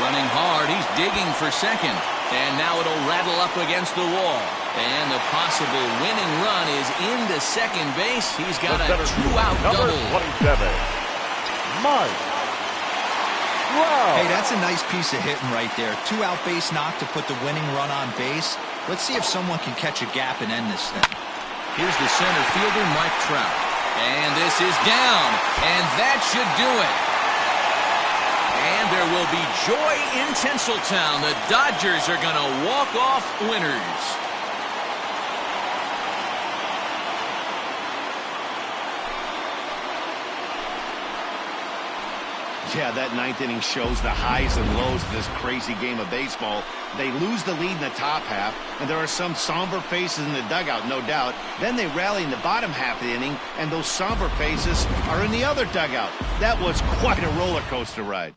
Running hard. He's digging for second. And now it'll rattle up against the wall. And the possible winning run is into second base. He's got a 2-out double. Number 27, Mike. Wow. Hey, that's a nice piece of hitting right there. 2-out base knock to put the winning run on base. Let's see if someone can catch a gap and end this thing. Here's the center fielder, Mike Trout. And this is down. And that should do it. And there will be joy in Tinseltown. The Dodgers are going to walk off winners. Yeah, that 9th inning shows the highs and lows of this crazy game of baseball. They lose the lead in the top half, and there are some somber faces in the dugout, no doubt. Then they rally in the bottom half of the inning, and those somber faces are in the other dugout. That was quite a roller coaster ride.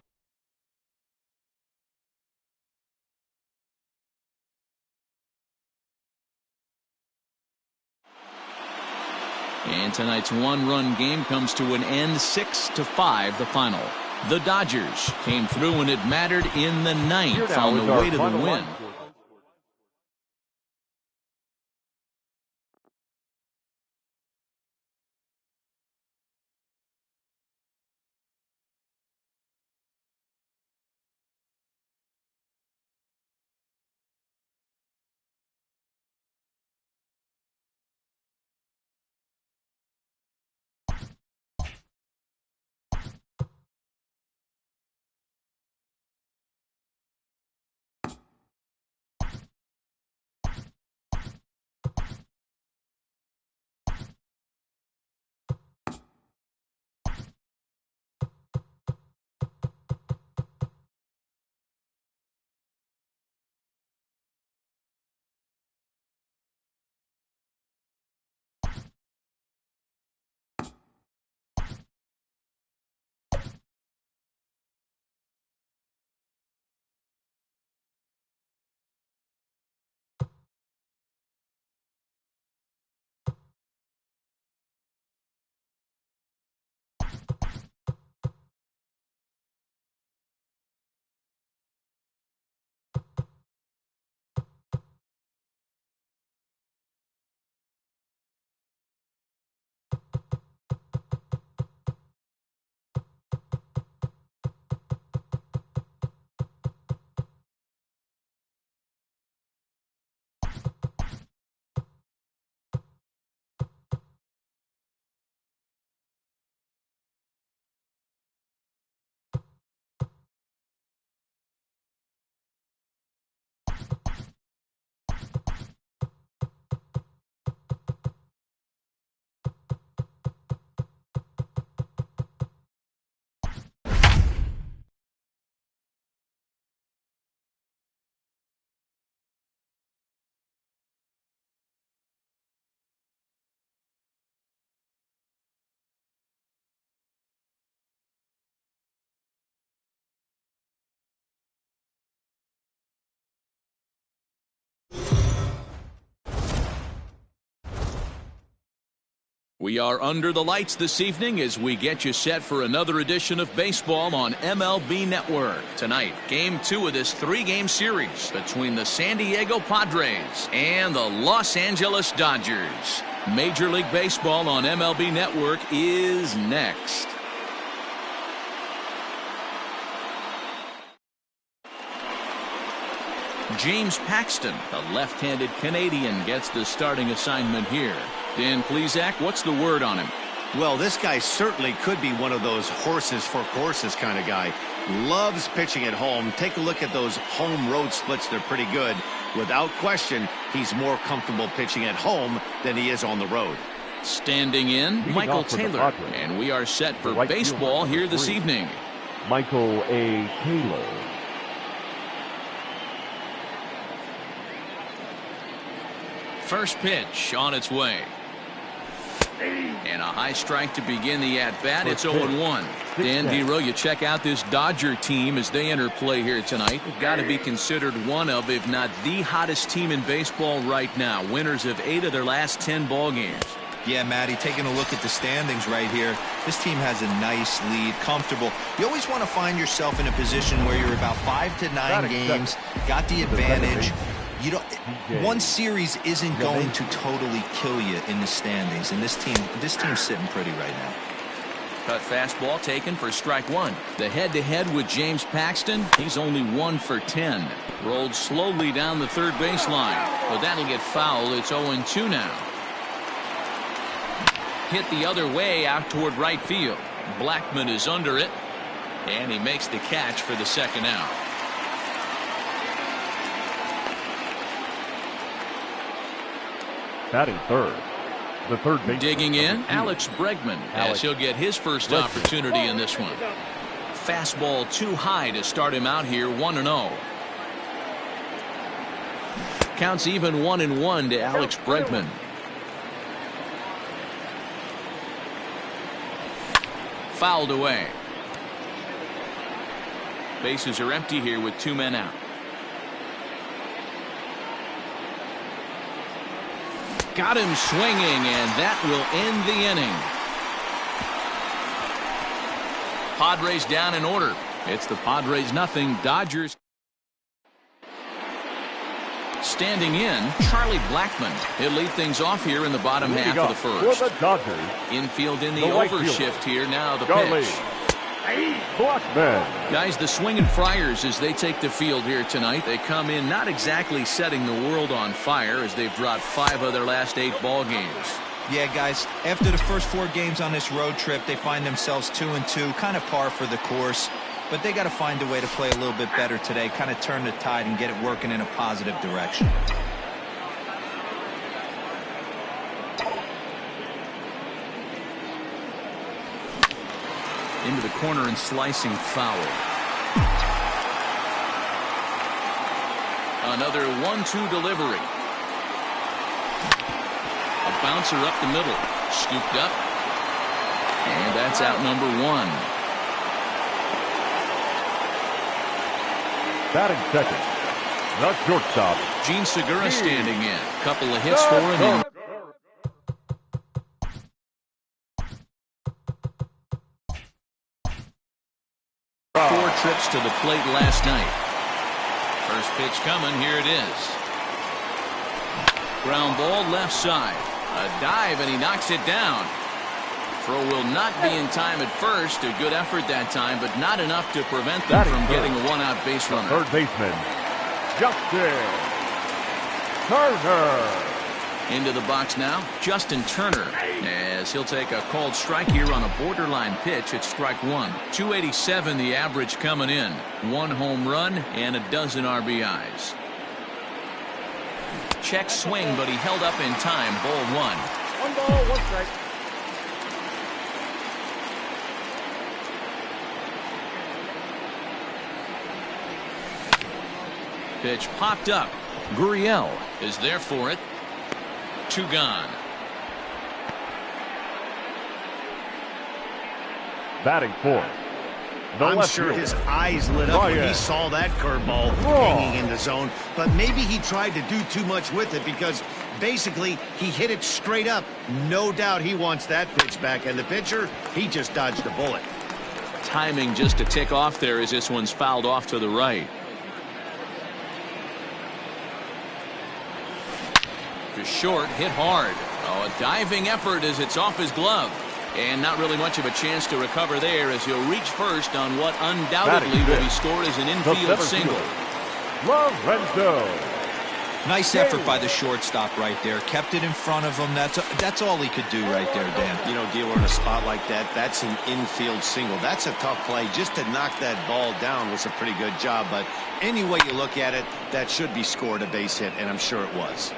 And tonight's 1-run game comes to an end, 6-5 the final. The Dodgers came through when it mattered in the 9th on the way to the win. We are under the lights this evening as we get you set for another edition of baseball on MLB Network. Tonight, Game 2 of this 3-game series between the San Diego Padres and the Los Angeles Dodgers. Major League Baseball on MLB Network is next. James Paxton, the left-handed Canadian, gets the starting assignment here. Dan Plesac, what's the word on him? Well, this guy certainly could be one of those horses for courses kind of guy. Loves pitching at home. Take a look at those home road splits. They're pretty good. Without question, he's more comfortable pitching at home than he is on the road. Standing in, Michael Taylor. And we are set for baseball here this evening. Michael A. Taylor. First pitch on its way. And a high strike to begin the at-bat. It's 0-1. Dan Dero, you check out this Dodger team as they enter play here tonight. They've got to be considered one of, if not the hottest team in baseball right now. Winners of 8 of their last 10 ball games. Yeah, Matty, taking a look at the standings right here, this team has a nice lead, comfortable. You always want to find yourself in a position where you're about 5 to 9 games, got the advantage. You don't. One series isn't going to totally kill you in the standings, and this team's sitting pretty right now. Cut fastball taken for strike one. The head-to-head with James Paxton, he's only 1 for 10. Rolled slowly down the third baseline, but that'll get fouled. It's 0-2 now. Hit the other way out toward right field. Blackman is under it, and he makes the catch for the second out. Batting third. The third baseman. Digging in, Alex Bregman, as he'll get his first opportunity in this one. Fastball too high to start him out here, 1-0. Counts even 1-1 to Alex Bregman. Fouled away. Bases are empty here with 2 men out. Got him swinging, and that will end the inning. Padres down in order. It's the Padres nothing, Dodgers. Standing in, Charlie Blackman. He'll lead things off here in the bottom half of the first. For the Dodgers, infield in the overshift here. Now the Charlie pitch. Blackman. Guys, the swinging Friars as they take the field here tonight. They come in not exactly setting the world on fire as they've dropped 5 of their last 8 ball games. Yeah, guys, after the first 4 games on this road trip, they find themselves 2-2, kind of par for the course. But they got to find a way to play a little bit better today, kind of turn the tide and get it working in a positive direction. Into the corner and slicing foul. Another 1-2 delivery. A bouncer up the middle. Scooped up. And that's out number 1. Batting second. The shortstop. Gene Segura standing in. Couple of hits for him. 4 trips to the plate last night. First pitch coming. Here it is. Ground ball left side. A dive, and he knocks it down. Throw will not be in time at first. A good effort that time, but not enough to prevent them from getting a 1-out base runner. Third baseman, Justin Turner. Into the box now, Justin Turner, as he'll take a called strike here on a borderline pitch at strike 1. 287 the average coming in. 1 home run and a dozen RBIs. Check swing, but he held up in time. Ball 1. 1 ball, 1 strike. Pitch popped up. Gurriel is there for it. 2 gone. Batting fourth. I'm sure his eyes lit up when he saw that curveball hanging in the zone, but maybe he tried to do too much with it because Basically, he hit it straight up. No doubt he wants that pitch back. And the pitcher, he just dodged a bullet. Timing just to tick off there as this one's fouled off to the right. To short, hit hard. Oh, a diving effort as it's off his glove. And not really much of a chance to recover there as he'll reach first on what undoubtedly will be scored as an infield single. Lorenzo. Nice effort by the shortstop right there. Kept it in front of him. That's all he could do right there, Dan. You know, dealer in a spot like that, that's an infield single. That's a tough play. Just to knock that ball down was a pretty good job. But any way you look at it, that should be scored a base hit, and I'm sure it was.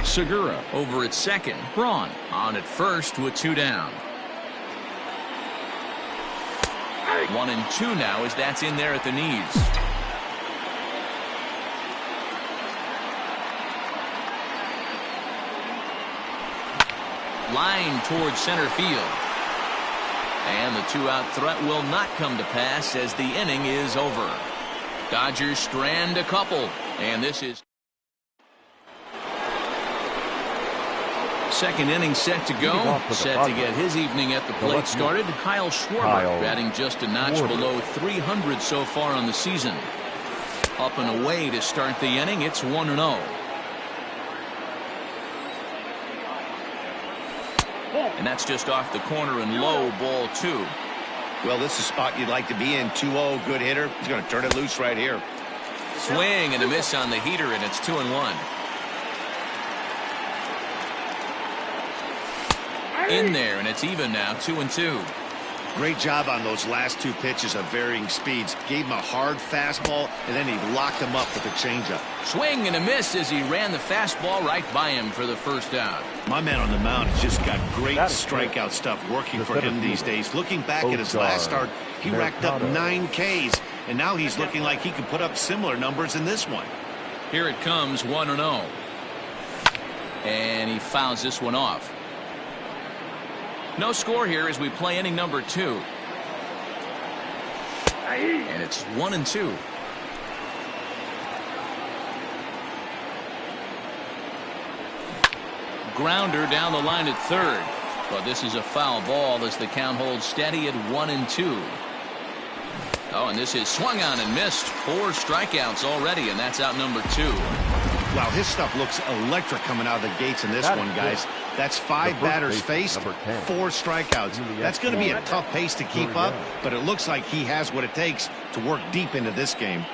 Segura over at second. Braun on at first with 2 down. 1-2 now as that's in there at the knees. Line towards center field. And the 2-out threat will not come to pass as the inning is over. Dodgers strand a couple. And this is second inning set to go. Set to get his evening at the plate started. Kyle Schwarber batting just a notch below 300 so far on the season. Up and away to start the inning. It's 1-0. And that's just off the corner and low, ball 2. Well, this is a spot you'd like to be in. 2-0, good hitter. He's going to turn it loose right here. Swing and a miss on the heater, and it's 2-1. In there, and it's even now, 2-2. Great job on those last 2 pitches of varying speeds. Gave him a hard fastball, and then he locked him up with a changeup. Swing and a miss as he ran the fastball right by him for the first out. My man on the mound has just got great strikeout stuff working for him these days. Looking back at his last start, he racked up 9 Ks, and now he's looking like he could put up similar numbers in this one. Here it comes, 1-0. And he fouls this one off. No score here as we play inning number 2. And it's 1-2. Grounder down the line at third. But this is a foul ball as the count holds steady at 1-2. Oh, and this is swung on and missed. 4 strikeouts already, and that's out number 2. Wow, his stuff looks electric coming out of the gates in this one, guys. That's 5 batters faced, 4 strikeouts. That's going to be a tough pace to keep up, but it looks like he has what it takes to work deep into this game.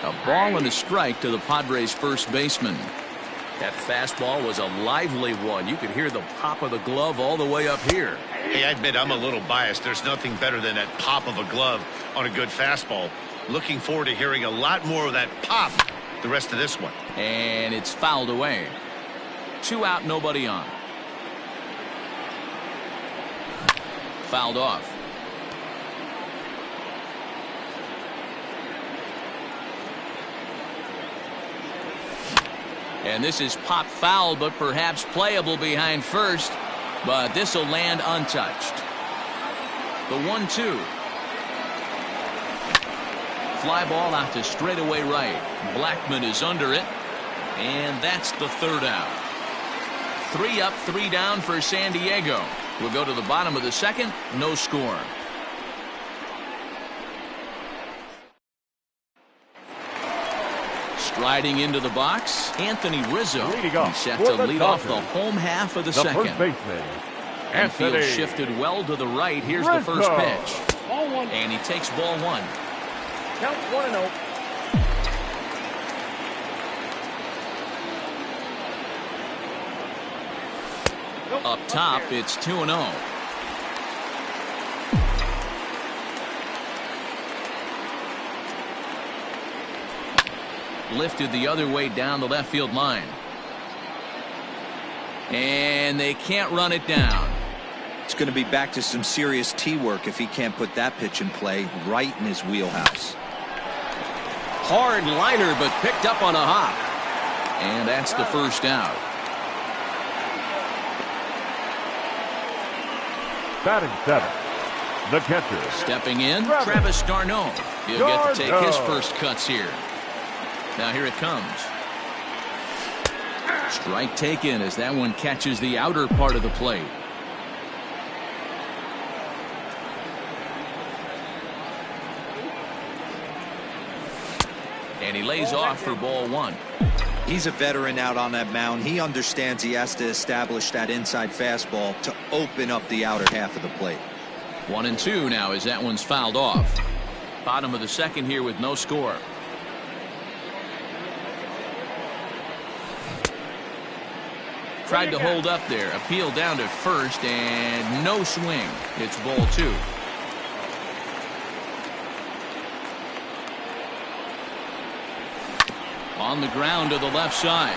A ball and a strike to the Padres' first baseman. That fastball was a lively one. You could hear the pop of the glove all the way up here. Hey, I admit I'm a little biased. There's nothing better than that pop of a glove on a good fastball. Looking forward to hearing a lot more of that pop the rest of this one. And it's fouled away. 2 out, nobody on. Fouled off. And this is pop foul, but perhaps playable behind first. But this will land untouched. The 1-2. Fly ball out to straightaway right. Blackman is under it. And that's the 3rd out. 3 up, 3 down for San Diego. We'll go to the bottom of the 2nd. No score. Striding into the box, Anthony Rizzo. He's set to lead off the home half of the 2nd. And field shifted well to the right. Here's the first pitch. And he takes ball 1. Count 1-0. Up top, it's 2-0. Lifted the other way down the left field line. And they can't run it down. It's going to be back to some serious tee work if he can't put that pitch in play right in his wheelhouse. Hard liner, but picked up on a hop. And that's the first out. Batting 7th, the catcher. Stepping in, Travis d'Arnaud. He'll get to take his first cuts here. Now here it comes. Strike taken as that one catches the outer part of the plate. And he lays off for ball one. He's a veteran out on that mound. He understands he has to establish that inside fastball to open up the outer half of the plate. 1-2 now as that one's fouled off. Bottom of the second here with no score. Tried to hold up there. Appeal down to first and no swing. It's ball two. On the ground to the left side.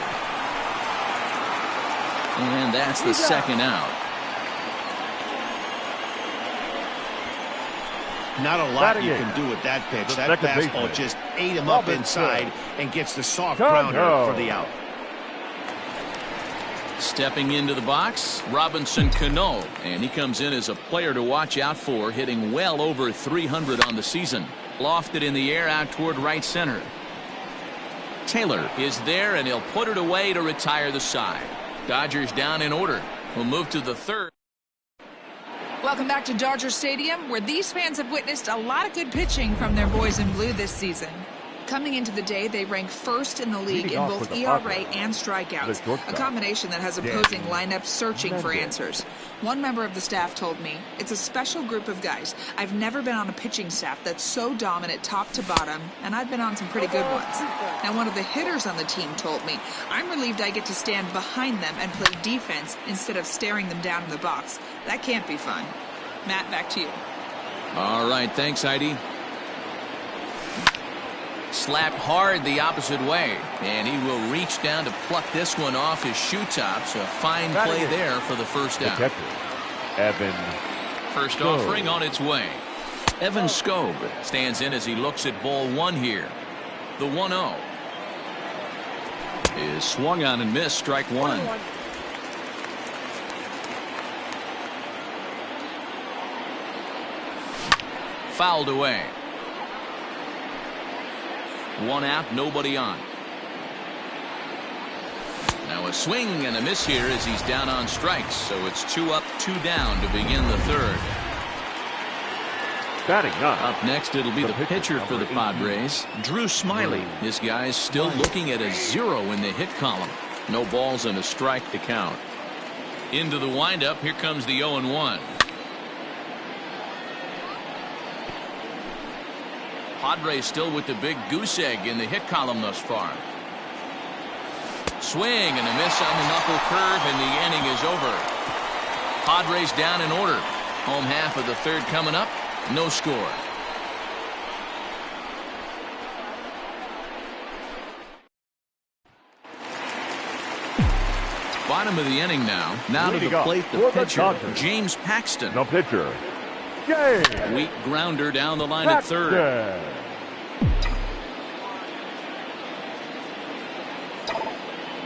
And that's the second out. Not a lot you can do with that pitch. That fastball just ate him up inside and gets the soft grounder for the out. Stepping into the box, Robinson Cano, and he comes in as a player to watch out for, hitting well over 300 on the season. Lofted in the air out toward right center. Taylor is there, and he'll put it away to retire the side. Dodgers down in order. We'll move to the third. Welcome back to Dodger Stadium, where these fans have witnessed a lot of good pitching from their boys in blue this season. Coming into the day, they rank first in the league in both ERA and strikeouts, a combination that has opposing lineups searching for answers. One member of the staff told me, "It's a special group of guys. I've never been on a pitching staff that's so dominant top to bottom, and I've been on some pretty good ones." Now, one of the hitters on the team told me, "I'm relieved I get to stand behind them and play defense instead of staring them down in the box. That can't be fun." Matt, back to you. All right, thanks, Heidi. Slapped hard the opposite way, and he will reach down to pluck this one off his shoe tops. A fine play there for the first out. Evan First offering on its way. Evan Scobe stands in as he looks at ball one here. The 1-0 is swung on and missed. Strike one. Fouled away. One out, nobody on. Now a swing and a miss here as he's down on strikes. So it's 2 up, 2 down to begin the third. Up next, it'll be the pitcher for the Padres, Drew Smiley. His guy's still looking at a 0 in the hit column. No balls and a strike to count. Into the windup, here comes the 0-1. Padres still with the big goose egg in the hit column thus far. Swing and a miss on the knuckle curve, and the inning is over. Padres down in order. Home half of the third coming up. No score. Bottom of the inning now. Now to the plate, the pitcher, James Paxton. The pitcher, Weak grounder down the line at third.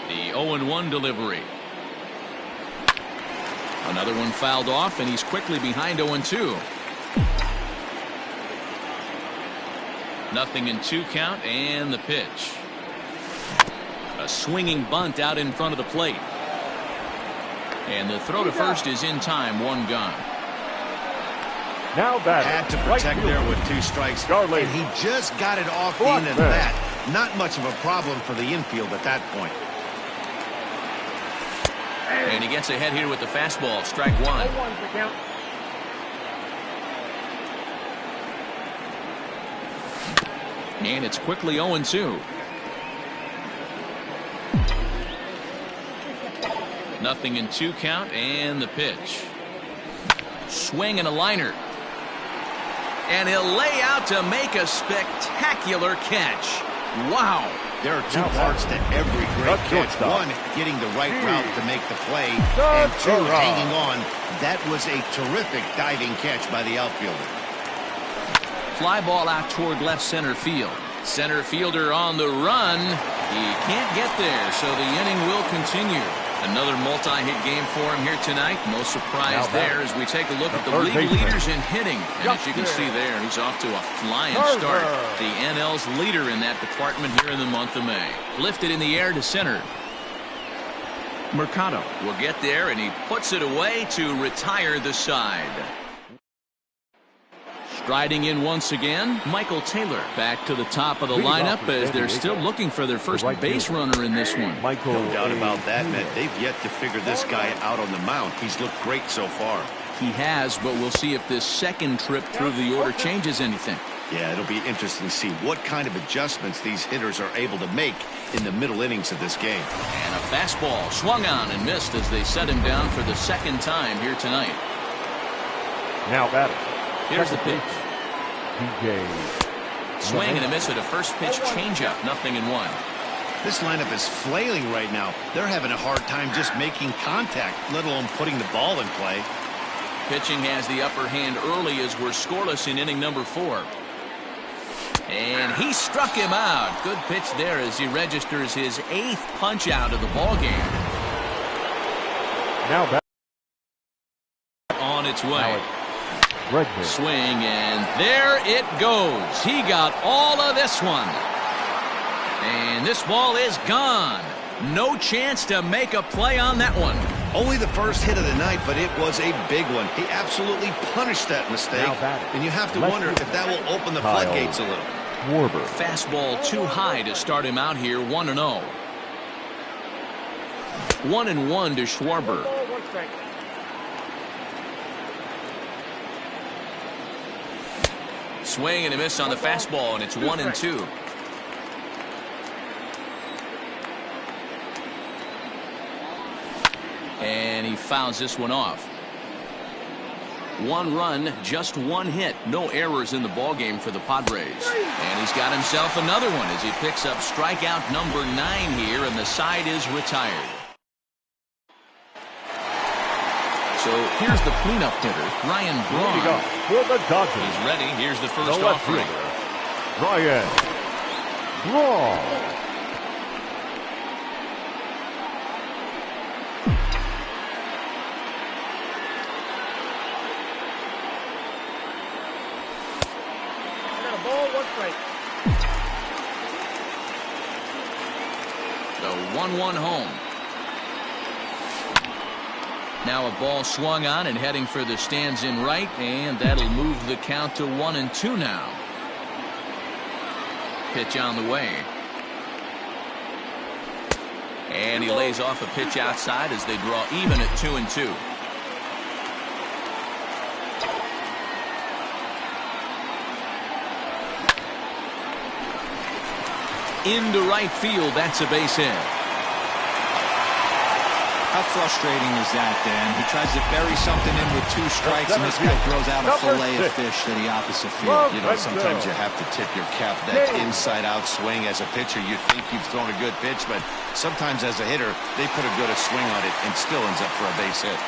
The 0-1 delivery. Another one fouled off, and he's quickly behind 0-2. Nothing in 2 count, and the pitch. A swinging bunt out in front of the plate. And the throw to first is in time. 1 gone. Now batter. Had to protect there with 2 strikes. And he just got it off the end of the bat. Not much of a problem for the infield at that point. And he gets ahead here with the fastball. Strike 1. And it's quickly 0-2. Nothing in 2 count, and the pitch. Swing and a liner. And he'll lay out to make a spectacular catch. Wow. There are 2 parts to every great catch. 1, getting the right route to make the play. And 2, hanging on. That was a terrific diving catch by the outfielder. Fly ball out toward left center field. Center fielder on the run. He can't get there, so the inning will continue. Another multi-hit game for him here tonight. No surprise there as we take a look at the league leaders in hitting. And as you can see there, he's off to a flying start. The NL's leader in that department here in the month of May. Lifted in the air to center. Mercado will get there, and he puts it away to retire the side. Striding in once again, Michael Taylor back to the top of the lineup as they're still looking for their first base runner in this one. No doubt about that, man. They've yet to figure this guy out on the mound. He's looked great so far. He has, but we'll see if this second trip through the order changes anything. Yeah, it'll be interesting to see what kind of adjustments these hitters are able to make in the middle innings of this game. And a fastball swung on and missed as they set him down for the second time here tonight. Now batting. Here's the pitch. TJ. Swing and a miss at a first pitch changeup. 0-1. This lineup is flailing right now. They're having a hard time just making contact, let alone putting the ball in play. Pitching has the upper hand early as we're scoreless in inning number 4. And he struck him out. Good pitch there as he registers his 8th punch out of the ball game. Now back. On its way. Redmond. Swing, and there it goes. He got all of this one. And this ball is gone. No chance to make a play on that one. Only the first hit of the night, but it was a big one. He absolutely punished that mistake. And you have to wonder if that will open the floodgates a little. Schwarber. Fastball too high to start him out here, 1-0. 1-1 to Schwarber. Swing and a miss on the fastball, and it's 1-2. And he fouls this one off. 1 run, just 1 hit. No errors in the ballgame for the Padres. And he's got himself another one as he picks up strikeout number 9 here, and the side is retired. So here's the cleanup hitter, Ryan Braun. For the Dodgers. He's ready. Here's the first offering. Ryan Braun. The 1-1 home. Now a ball swung on and heading for the stands in right, and that'll move the count to 1-2 now. Pitch on the way. And he lays off a pitch outside as they draw even at 2-2. Into right field, that's a base hit. How frustrating is that, Dan? He tries to bury something in with 2 strikes, and this guy throws out a fillet of fish to the opposite field. You know, sometimes you have to tip your cap. That inside-out swing as a pitcher, you think you've thrown a good pitch, but sometimes as a hitter, they put a good swing on it and still ends up for a base hit.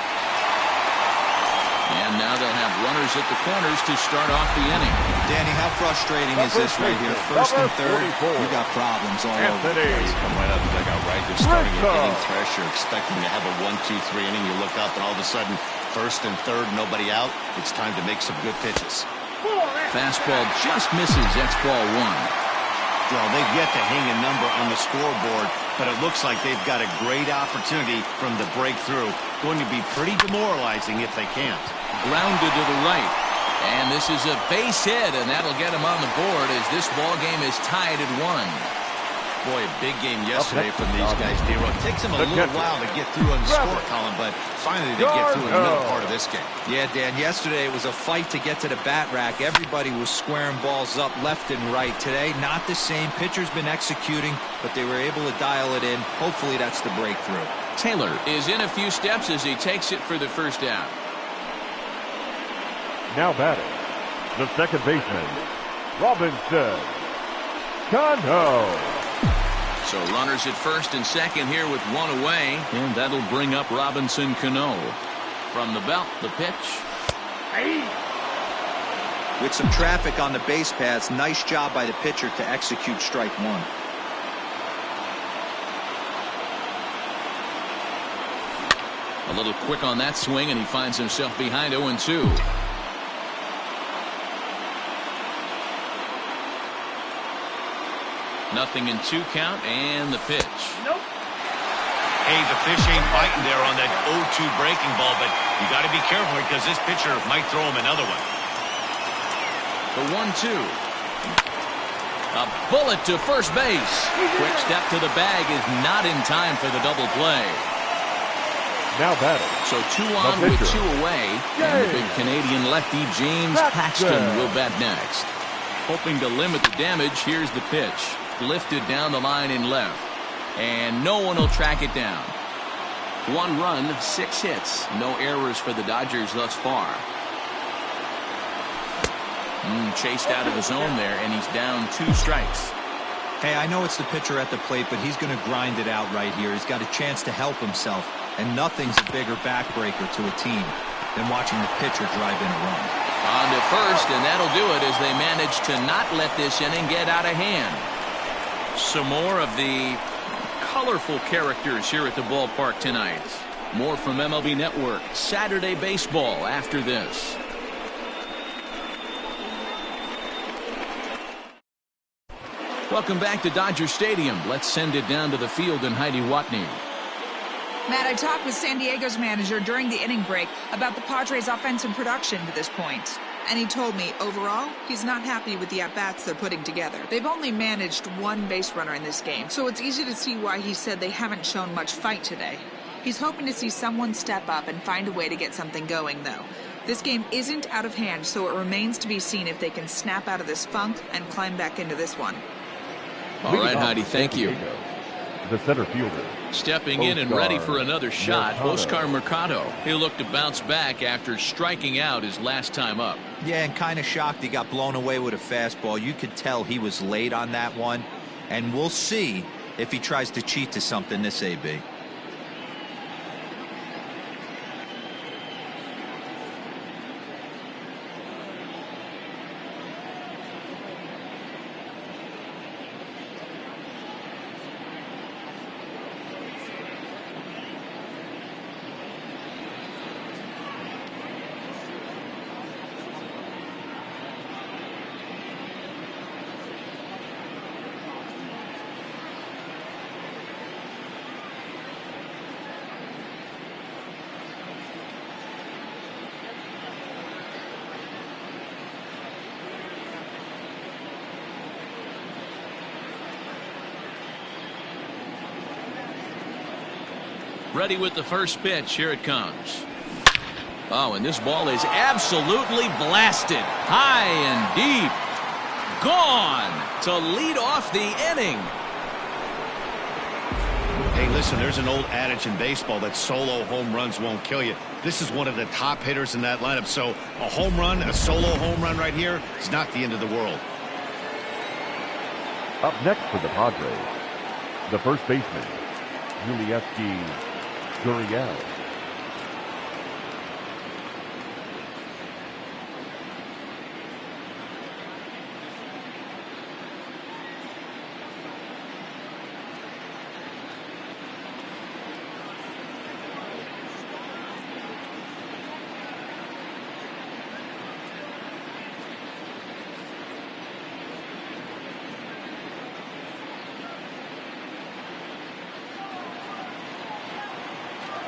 And now they'll have runners at the corners to start off the inning. Danny, how frustrating is this right here? First and third, you got problems all over the place. Come right out the dugout, right? They're starting an inning fresh. You're expecting to have a 1-2-3 inning. You look up, and all of a sudden, first and third, nobody out. It's time to make some good pitches. Fastball just misses. That's ball 1. Well, they've yet to hang a number on the scoreboard, but it looks like they've got a great opportunity from the breakthrough. Going to be pretty demoralizing if they can't. Grounded to the right. And this is a base hit, and that'll get him on the board as this ball game is tied at 1. Boy, a big game yesterday from these guys, D-Roy. It takes them a little while to get through on the score column, but finally they get through in the middle part of this game. Yeah, Dan, yesterday it was a fight to get to the bat rack. Everybody was squaring balls up left and right. Today, not the same. Pitcher's been executing, but they were able to dial it in. Hopefully that's the breakthrough. Taylor is in a few steps as he takes it for the first out. Now batting, the second baseman, Robinson Cano. So runners at first and second here with 1 away, and that'll bring up Robinson Cano. From the belt, the pitch. With some traffic on the base paths, nice job by the pitcher to execute strike 1. A little quick on that swing, and he finds himself behind 0-2. Nothing in 2 count, and the pitch. Nope. Hey, the fish ain't biting there on that 0-2 breaking ball, but you got to be careful because this pitcher might throw him another one. The 1-2. A bullet to first base. Quick step to the bag is not in time for the double play. Now batting. So 2 on with 2 away. And the big Canadian lefty James Paxton will bat next. Hoping to limit the damage, here's the pitch. Lifted down the line in left. And no one will track it down. 1 run, 6 hits. No errors for the Dodgers thus far. Chased out of the zone there, and he's down 2 strikes. Hey, I know it's the pitcher at the plate, but he's going to grind it out right here. He's got a chance to help himself, and nothing's a bigger backbreaker to a team than watching the pitcher drive in a run. On to first, and that'll do it as they manage to not let this inning get out of hand. Some more of the colorful characters here at the ballpark tonight. More from MLB Network Saturday Baseball after this. Welcome back to Dodger Stadium. Let's send it down to the field and Heidi Watney. Matt, I talked with San Diego's manager during the inning break about the Padres' offensive production to this point. And he told me, overall, he's not happy with the at-bats they're putting together. They've only managed 1 base runner in this game, so it's easy to see why he said they haven't shown much fight today. He's hoping to see someone step up and find a way to get something going, though. This game isn't out of hand, so it remains to be seen if they can snap out of this funk and climb back into this one. All right, Heidi, thank you. The center fielder. Stepping in and ready for another shot, Oscar Mercado. He'll look to bounce back after striking out his last time up. Yeah, and kind of shocked he got blown away with a fastball. You could tell he was late on that one. And we'll see if he tries to cheat to something this AB. Ready with the first pitch. Here it comes. Oh, and this ball is absolutely blasted. High and deep. Gone to lead off the inning. Hey, listen, there's an old adage in baseball that solo home runs won't kill you. This is one of the top hitters in that lineup, so a home run, a solo home run right here is not the end of the world. Up next for the Padres, the first baseman, Gurriel.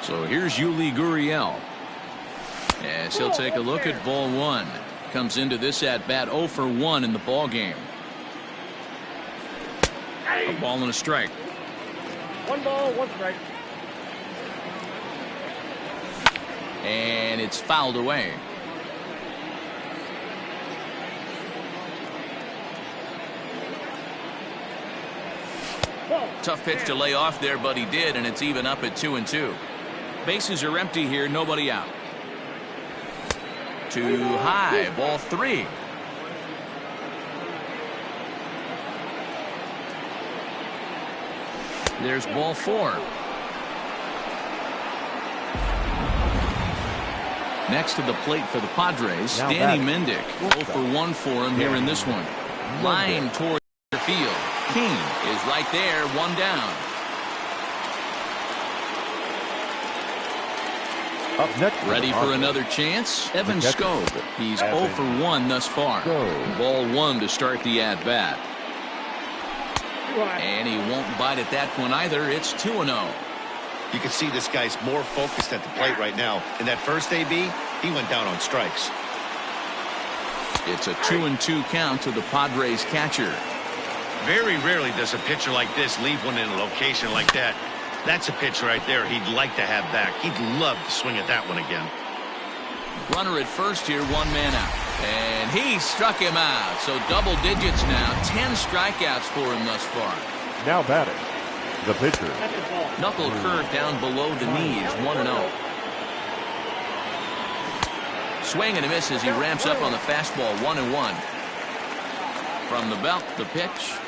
So here's Yuli Gurriel. As he'll take a look at ball 1. Comes into this at bat 0 for 1 in the ball game. A ball and a strike. 1 ball, 1 strike. And it's fouled away. Tough pitch to lay off there, but he did, and it's even up at 2-2. Bases are empty here, nobody out. Too high, ball 3. There's ball 4. Next to the plate for the Padres, Danny Mendick. 0 for 1 for him here in this one. Line toward the field. King is right there, 1 down. Up next, ready for another chance. Evan Skog. He's 0 for 1 thus far. Ball 1 to start the at bat. And he won't bite at that one either. It's 2-0. You can see this guy's more focused at the plate right now. In that first AB, he went down on strikes. It's a 2-2 count to the Padres catcher. Very rarely does a pitcher like this leave one in a location like that. That's a pitch right there he'd like to have back. He'd love to swing at that one again. Runner at first here, 1 man out. And he struck him out. So double digits now. 10 strikeouts for him thus far. Now batting, the pitcher. Knuckle curve down below the knees, 1-0. Swing and a miss as he ramps up on the fastball, 1-1. From the belt, the pitch.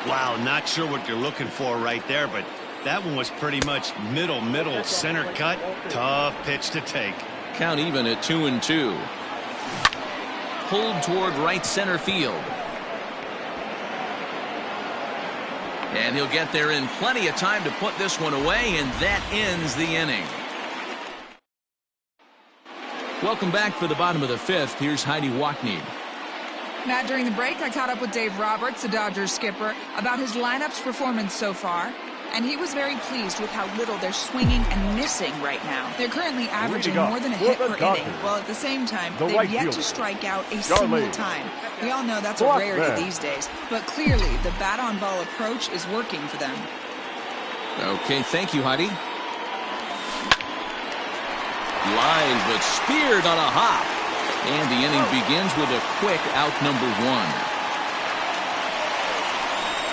Wow, not sure what you're looking for right there, but that one was pretty much middle, center cut. Tough pitch to take. Count even at 2-2. Pulled toward right center field. And he'll get there in plenty of time to put this one away, and that ends the inning. Welcome back for the bottom of the 5th. Here's Heidi Wackney. Matt, during the break, I caught up with Dave Roberts, the Dodgers skipper, about his lineup's performance so far. And he was very pleased with how little they're swinging and missing right now. They're currently averaging more than a hit per inning, while at the same time, they've yet to strike out a single time. We all know that's a rarity these days, but clearly the bat-on-ball approach is working for them. Okay, thank you, Heidi. Line, but speared on a hop. And the inning begins with a quick out, number 1.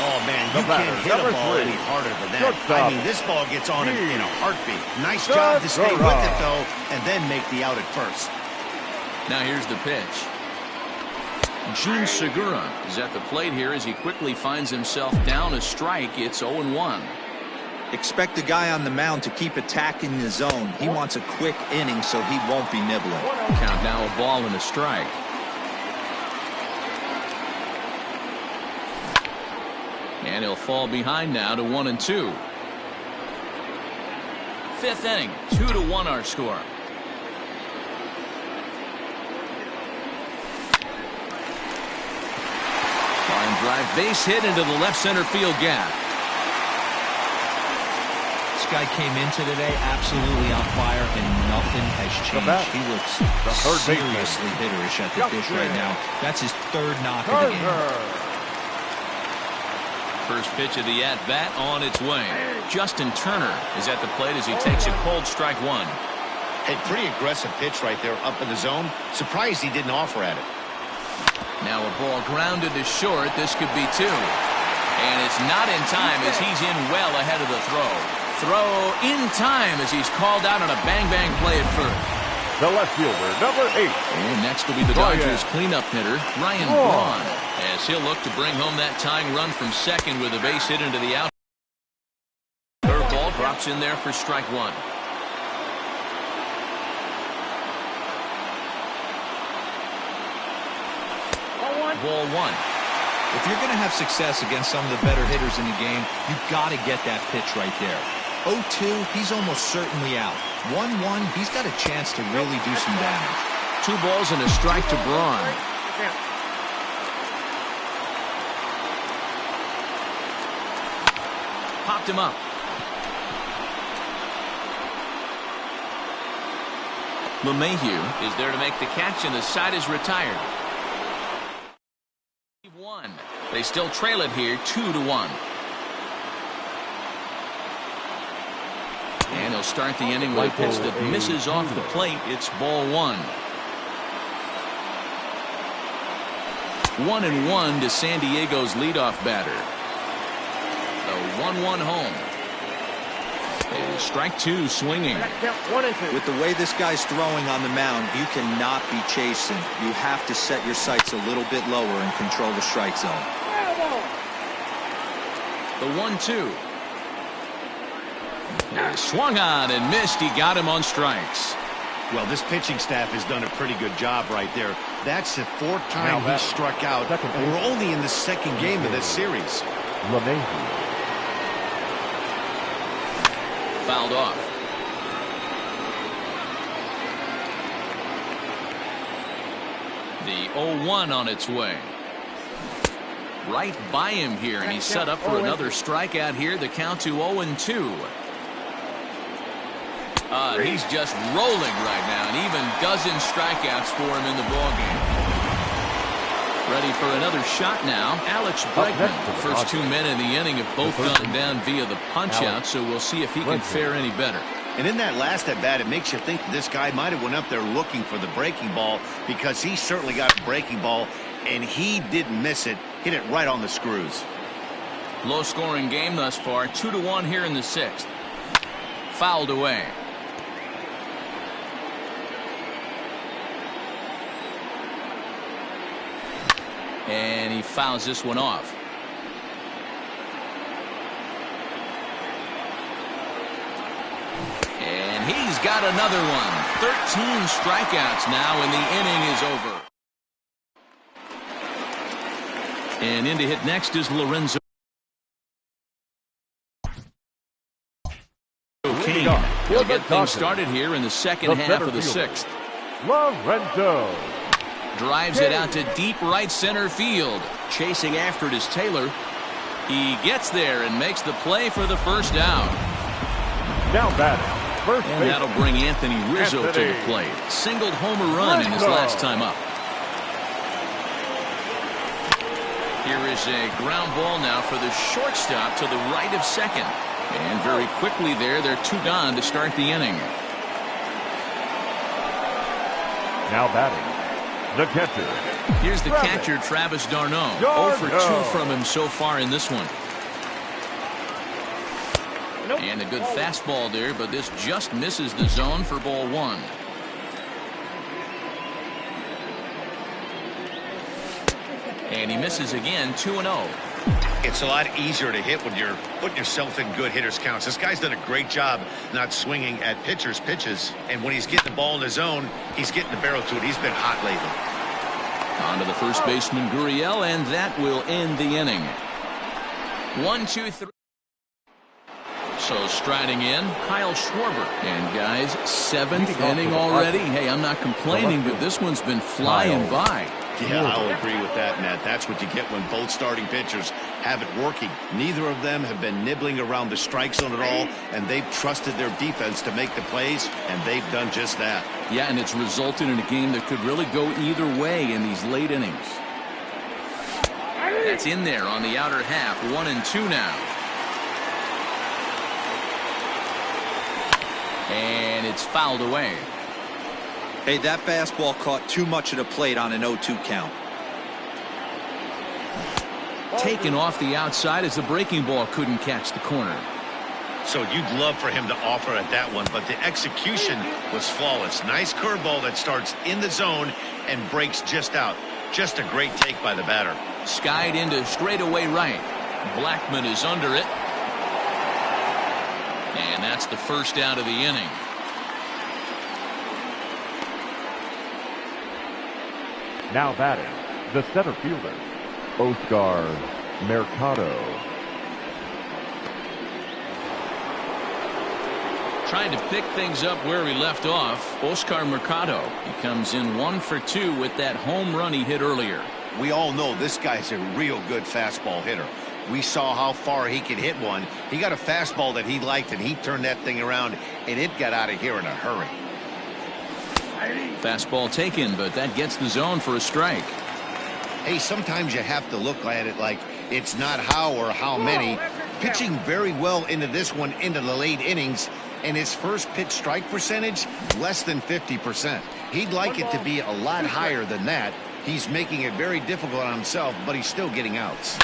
Oh, man, you can't hit a ball any harder than that. I mean, this ball gets on in a heartbeat. Nice job to stay with it, though, and then make the out at first. Now here's the pitch. Gene Segura is at the plate here as he quickly finds himself down a strike. It's 0-1. Expect the guy on the mound to keep attacking the zone. He wants a quick inning so he won't be nibbling. Count now, a ball and a strike. And he'll fall behind now to 1-2. 5th inning, 2-1 our score. Line drive, base hit into the left center field gap. This guy came into today absolutely on fire, and nothing has changed. He looks seriously hitterish at the dish right now. That's his 3rd knock of the game. First pitch of the at-bat on its way. Justin Turner is at the plate as he takes a cold strike 1. Hey, pretty aggressive pitch right there up in the zone. Surprised he didn't offer at it. Now a ball grounded to short. This could be 2. And it's not in time as he's in well ahead of the throw. Throw in time as he's called out on a bang-bang play at first. The left fielder, number 8. And next will be the Dodgers cleanup hitter, Ryan Braun, as he'll look to bring home that tying run from second with a base hit into the out. Curveball drops in there for strike 1. Ball 1. If you're going to have success against some of the better hitters in the game, you've got to get that pitch right there. 0-2, he's almost certainly out. 1-1, he's got a chance to really do some damage. 2 balls and a strike to Braun. Popped him up. LeMahieu is there to make the catch, and the side is retired. They still trail it here, 2-1. And he'll start the inning with a pitch that misses off the plate. It's ball 1. 1-1 to San Diego's leadoff batter. The 1-1 home. And strike 2 swinging. With the way this guy's throwing on the mound, you cannot be chasing. You have to set your sights a little bit lower and control the strike zone. The 1-2. Swung on and missed. He got him on strikes. Well, this pitching staff has done a pretty good job right there. That's the 4th time he struck out. And we're only in the 2nd game of this series. Fouled off. The 0-1 on its way. right by him here, and he's set up for another strikeout here. The count to 0-2. He's just rolling right now, and even dozen strikeouts for him in the ballgame. Ready for another shot now. Alex Bregman. The first 2 men in the inning have both gone down via the punch-out, so we'll see if he can fare any better. And in that last at-bat, it makes you think that this guy might have went up there looking for the breaking ball, because he certainly got a breaking ball, and he didn't miss it. Hit it right on the screws. Low-scoring game thus far. 2-1 here in the 6th. Fouled away. And he fouls this one off. And he's got another one. 13 strikeouts now, and the inning is over. And in to hit next is Lorenzo King. He'll get things started here in the second half of the 6th. Lorenzo drives it out to deep right center field. Chasing after it is Taylor. He gets there and makes the play for the first down. Now batting, first and that'll bring Anthony Rizzo to the plate. Singled homer run in his last time up. Here is a ground ball now for the shortstop to the right of second. And very quickly there, they're 2 gone to start the inning. Now batting, the catcher. Here's the catcher, Travis d'Arnaud. 0 for 2 from him so far in this one. And a good fastball there, but this just misses the zone for ball 1. And he misses again, 2-0. It's a lot easier to hit when you're putting yourself in good hitters' counts. This guy's done a great job not swinging at pitchers' pitches. And when he's getting the ball in the zone, he's getting the barrel to it. He's been hot lately. On to the first baseman, Gurriel, and that will end the inning. 1, 2, 3. So striding in, Kyle Schwarber. And guys, 7th inning already. Hey, I'm not complaining, but this one's been flying by. Yeah, I'll agree with that, Matt. That's what you get when both starting pitchers have it working. Neither of them have been nibbling around the strike zone at all, and they've trusted their defense to make the plays, and they've done just that. Yeah, and it's resulted in a game that could really go either way in these late innings. That's in there on the outer half. 1-2 now. And it's fouled away. Hey, that fastball caught too much of the plate on an 0-2 count. Taken off the outside as the breaking ball couldn't catch the corner. So you'd love for him to offer at that one, but the execution was flawless. Nice curveball that starts in the zone and breaks just out. Just a great take by the batter. Skied into straightaway right. Blackman is under it. And that's the first out of the inning. Now batting, the center fielder, Oscar Mercado. Trying to pick things up where we left off, Oscar Mercado. He comes in 1 for 2 with that home run he hit earlier. We all know this guy's a real good fastball hitter. We saw how far he could hit one. He got a fastball that he liked, and he turned that thing around, and it got out of here in a hurry. Fastball taken, but that gets the zone for a strike. Hey, sometimes you have to look at it like it's not how or how many. Pitching very well into this one into the late innings, and his first pitch strike percentage, less than 50%. He'd like it to be a lot higher than that. He's making it very difficult on himself, but he's still getting outs.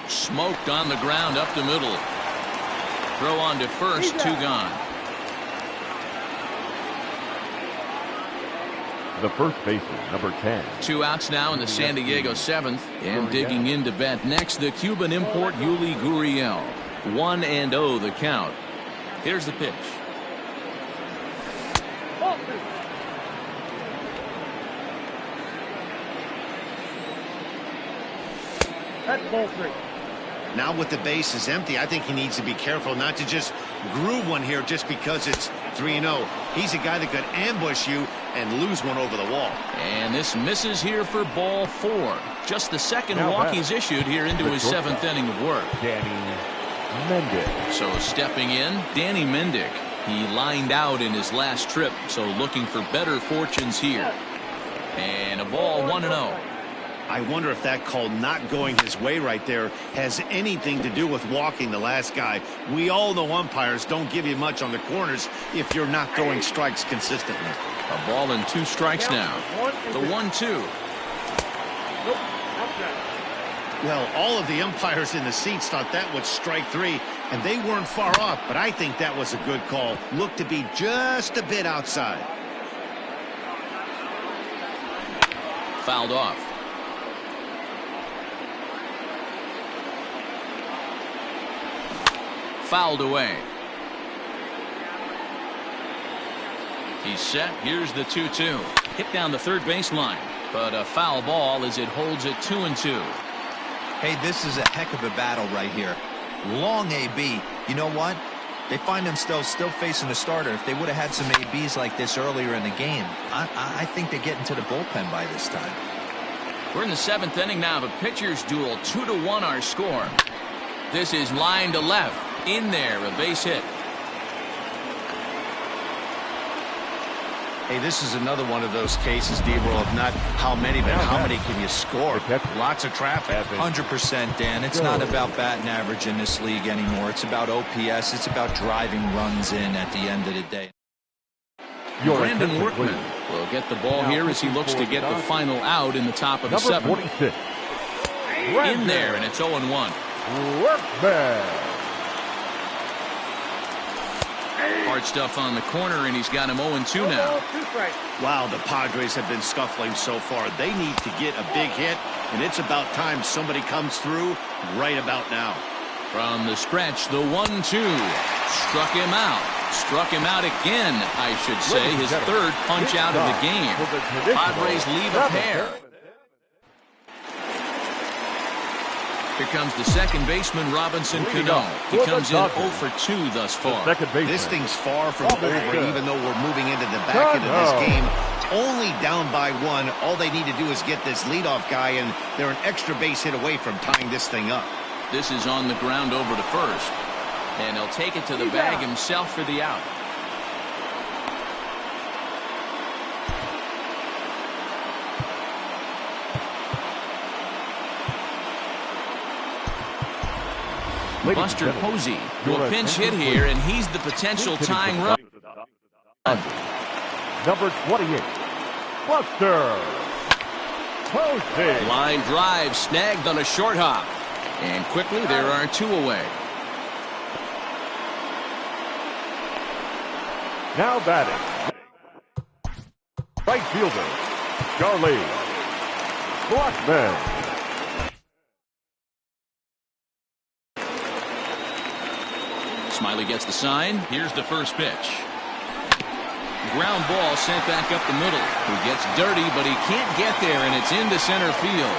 Smoked on the ground up the middle. Throw on to first, 2 gone. The first baseman, number 10. 2 outs now in the San Diego 7th. And digging in to bat next, the Cuban import, Yuli Gurriel. 1-0 the count. Here's the pitch. That's ball 3. Now with the base is empty, I think he needs to be careful not to just groove one here just because it's 3-0. He's a guy that could ambush you and lose one over the wall. And this misses here for ball 4. Just the second walk he's issued here into his 7th inning of work. Danny Mendick. So stepping in, Danny Mendick. He lined out in his last trip, so looking for better fortunes here. And a ball 1-0. I wonder if that call not going his way right there has anything to do with walking the last guy. We all know umpires don't give you much on the corners if you're not throwing strikes consistently. A ball and 2 strikes now. The 1-2. Well, all of the umpires in the seats thought that was strike 3, and they weren't far off, but I think that was a good call. Looked to be just a bit outside. Fouled off. Fouled away. He's set. Here's the 2-2. Hit down the third baseline, but a foul ball as it holds it 2-2. Hey, this is a heck of a battle right here. Long AB. You know what? They find themselves still facing the starter. If they would have had some ABs like this earlier in the game, I think they get into the bullpen by this time. We're in the 7th inning now of a pitcher's duel. 2-1 our score. This is line to left. In there, a base hit. Hey, this is another one of those cases, Debro, of not how many, but how many can you score? Lots of traffic. 100%, Dan. It's not about batting average in this league anymore. It's about OPS. It's about driving runs in at the end of the day. Brandon Workman will get the ball here as he looks to get the final out in the top of the 7th. 46. In there, and it's 0-1. Workman. Hard stuff on the corner, and he's got him 0-2 now. Wow, the Padres have been scuffling so far. They need to get a big hit, and it's about time somebody comes through right about now. From the stretch, the 1-2. Struck him out. Struck him out again, I should say. His 3rd punch out of the game. Padres leave a pair. Here comes the second baseman, Robinson Cano. He comes in 0 for 2 thus far. This thing's far from over, even though we're moving into the back end of this game. Only down by 1. All they need to do is get this leadoff guy, and they're an extra base hit away from tying this thing up. This is on the ground over to first. And he'll take it to the bag himself for the out. Buster Posey will pinch hit here, and he's the potential tying run. Number 28, Buster Posey. Line drive snagged on a short hop. And quickly there are 2 away. Now batting, right fielder, Charlie Blackmon. Smiley gets the sign. Here's the first pitch. Ground ball sent back up the middle. He gets dirty, but he can't get there, and it's into center field.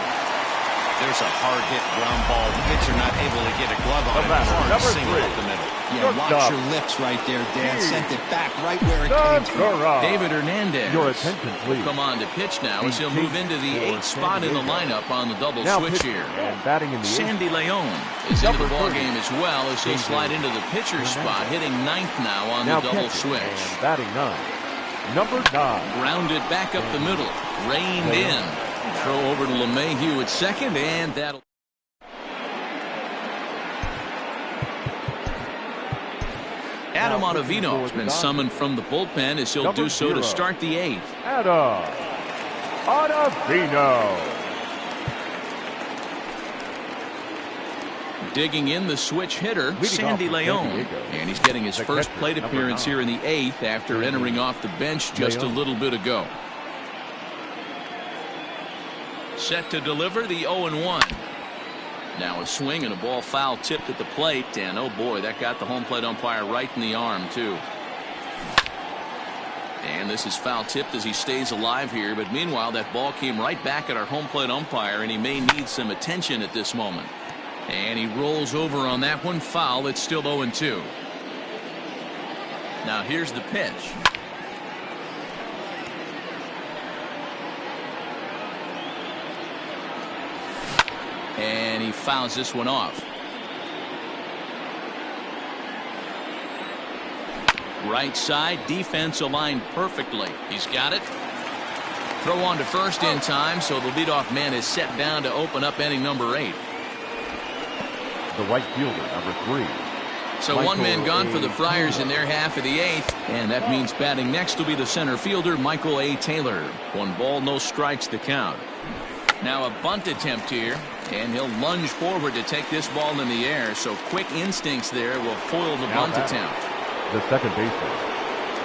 There's a hard-hit ground ball. The pitcher not able to get a glove on it. Number 3. Up the middle. Yeah, watch your lips right there, Dan. Sent it back right where it came from. David Hernandez Your attention, please. come on to pitch now as he'll move into the 8th spot in the lineup on the double switch here. And batting in the Sandy Leon is into the ballgame as well as he'll slide into the pitcher's spot, hitting 9th now on the double switch. And batting 9, number 9. Grounded back up the middle, reined in. Throw over to LeMahieu at second, and that'll. Adam Ottavino has been summoned from the bullpen as he'll do so to start the 8th. Adam Ottavino. Digging in the switch hitter, Sandy Leon. And he's getting his first plate appearance here in the 8th after entering off the bench just a little bit ago. Set to deliver the 0-1. Now a swing and a ball foul tipped at the plate, and oh boy, that got the home plate umpire right in the arm too. And this is foul tipped as he stays alive here, but meanwhile that ball came right back at our home plate umpire, and he may need some attention at this moment. And he rolls over on that one, foul. It's still 0-2. Now here's the pitch. And he fouls this one off. Right side, defense aligned perfectly. He's got it. Throw on to first in time, so the leadoff man is set down to open up inning number 8. The right fielder, number 3. So one man gone for the Friars in their half of the 8th, and that means batting next will be the center fielder, Michael A. Taylor. 1 ball, no strikes the count. Now a bunt attempt here, and he'll lunge forward to take this ball in the air, so quick instincts there will foil the bunt attempt. The second baseman,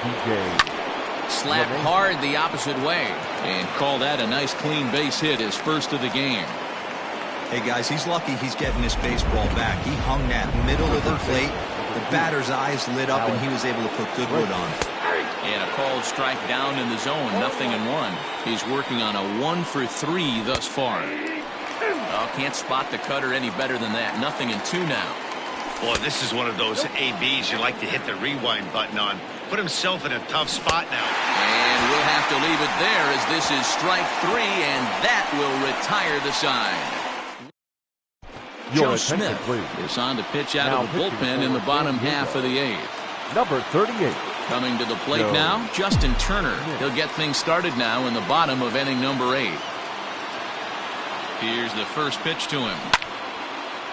DJ. Slapped hard the opposite way, and call that a nice clean base hit, his first of the game. Hey guys, he's lucky he's getting this baseball back. He hung that middle of the plate. The batter's eyes lit up, and he was able to put good wood on it. And a called strike down in the zone, 0-1. He's working on a 1 for 3 thus far. Oh, can't spot the cutter any better than that. 0-2 now. Boy, this is one of those ABs you like to hit the rewind button on. Put himself in a tough spot now. And we'll have to leave it there as this is strike 3, and that will retire the side. Joe Smith is on to pitch out of the bullpen in the bottom half of the 8th. Number 38. Coming to the plate now, Justin Turner. He'll get things started now in the bottom of inning number 8. Here's the first pitch to him.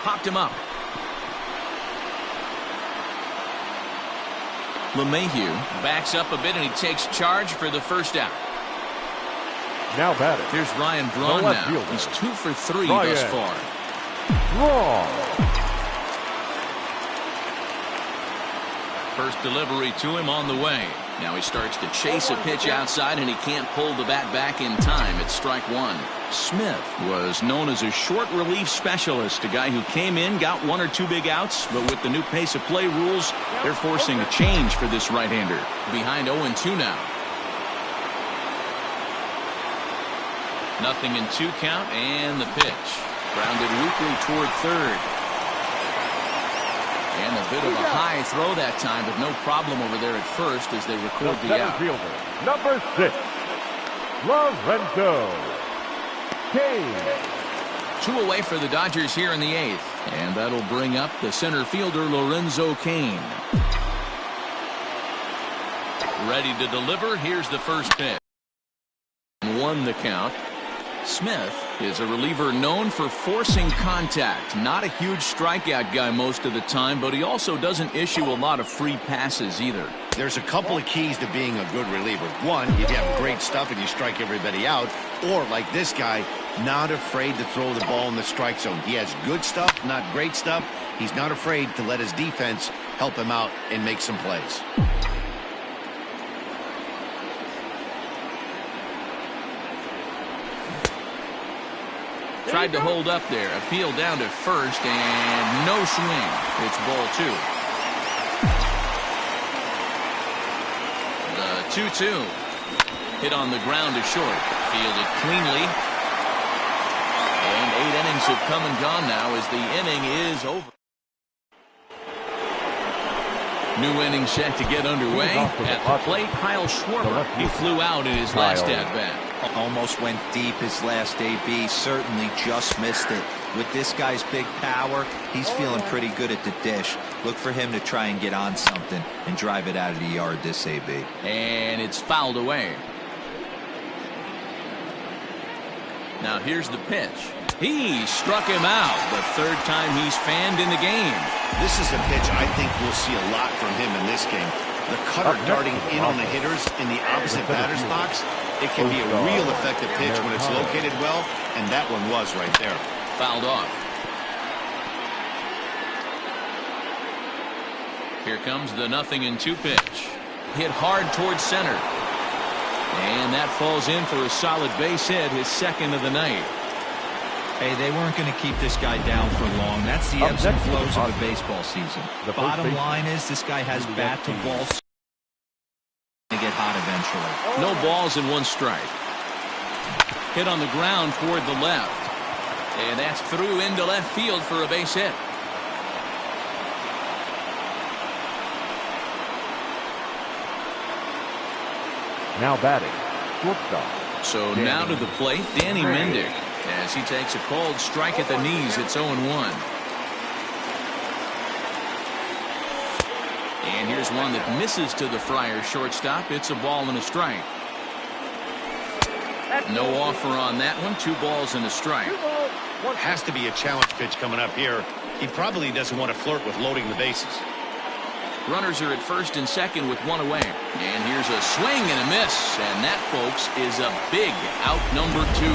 Popped him up. LeMahieu backs up a bit, and he takes charge for the first out. Now batting. Here's Ryan Braun now. He's 2 for 3 thus far. First delivery to him on the way. Now he starts to chase a pitch outside, and he can't pull the bat back in time. It's strike 1. Smith was known as a short relief specialist, a guy who came in, got 1 or 2 big outs, but with the new pace of play rules, they're forcing a change for this right-hander. Behind 0-2 now. 0-2 count, and the pitch. Grounded weakly toward third. And a bit of a high throw that time, but no problem over there at first as they record the out. Fielder, number 6, Lorenzo Cain. 2 away for the Dodgers here in the 8th. And that'll bring up the center fielder, Lorenzo Cain. Ready to deliver. Here's the first pitch. 1 the count. Smith is a reliever known for forcing contact. Not a huge strikeout guy most of the time, but he also doesn't issue a lot of free passes either. There's a couple of keys to being a good reliever. One, you have great stuff and you strike everybody out. Or, like this guy, not afraid to throw the ball in the strike zone. He has good stuff, not great stuff. He's not afraid to let his defense help him out and make some plays. Tried to hold up there. Appeal down to first, and no swing. It's ball 2. The 2-2. Hit on the ground to short. Fielded cleanly. And 8 innings have come and gone now as the inning is over. New inning set to get underway. At the plate, Kyle Schwarber. He flew out in his last at-bat. Almost went deep his last AB. Certainly just missed it. With this guy's big power, he's feeling pretty good at the dish. Look for him to try and get on something and drive it out of the yard this AB. And it's fouled away. Now here's the pitch. He struck him out the 3rd time he's fanned in the game. This is a pitch I think we'll see a lot from him in this game. The cutter darting in on the hitters in the opposite batter's box. It can be a real effective pitch when it's located well, and that one was right there. Fouled off. Here comes the 0-2 pitch. Hit hard towards center. And that falls in for a solid base hit, his 2nd of the night. Hey, they weren't going to keep this guy down for long. That's the ebbs and flows of a baseball season. The bottom line is this guy has bat to ball to get hot eventually. No balls and 1 strike. Hit on the ground toward the left. And that's through into left field for a base hit. Now batting, shortstop. So now to the plate, Danny Mendick. As he takes a cold strike at the knees, it's 0-1. And here's one that misses to the Friars shortstop. It's a ball and a strike. No offer on that one. 2 balls and a strike. Has to be a challenge pitch coming up here. He probably doesn't want to flirt with loading the bases. Runners are at first and second with 1 away. And here's a swing and a miss. And that, folks, is a big out number 2.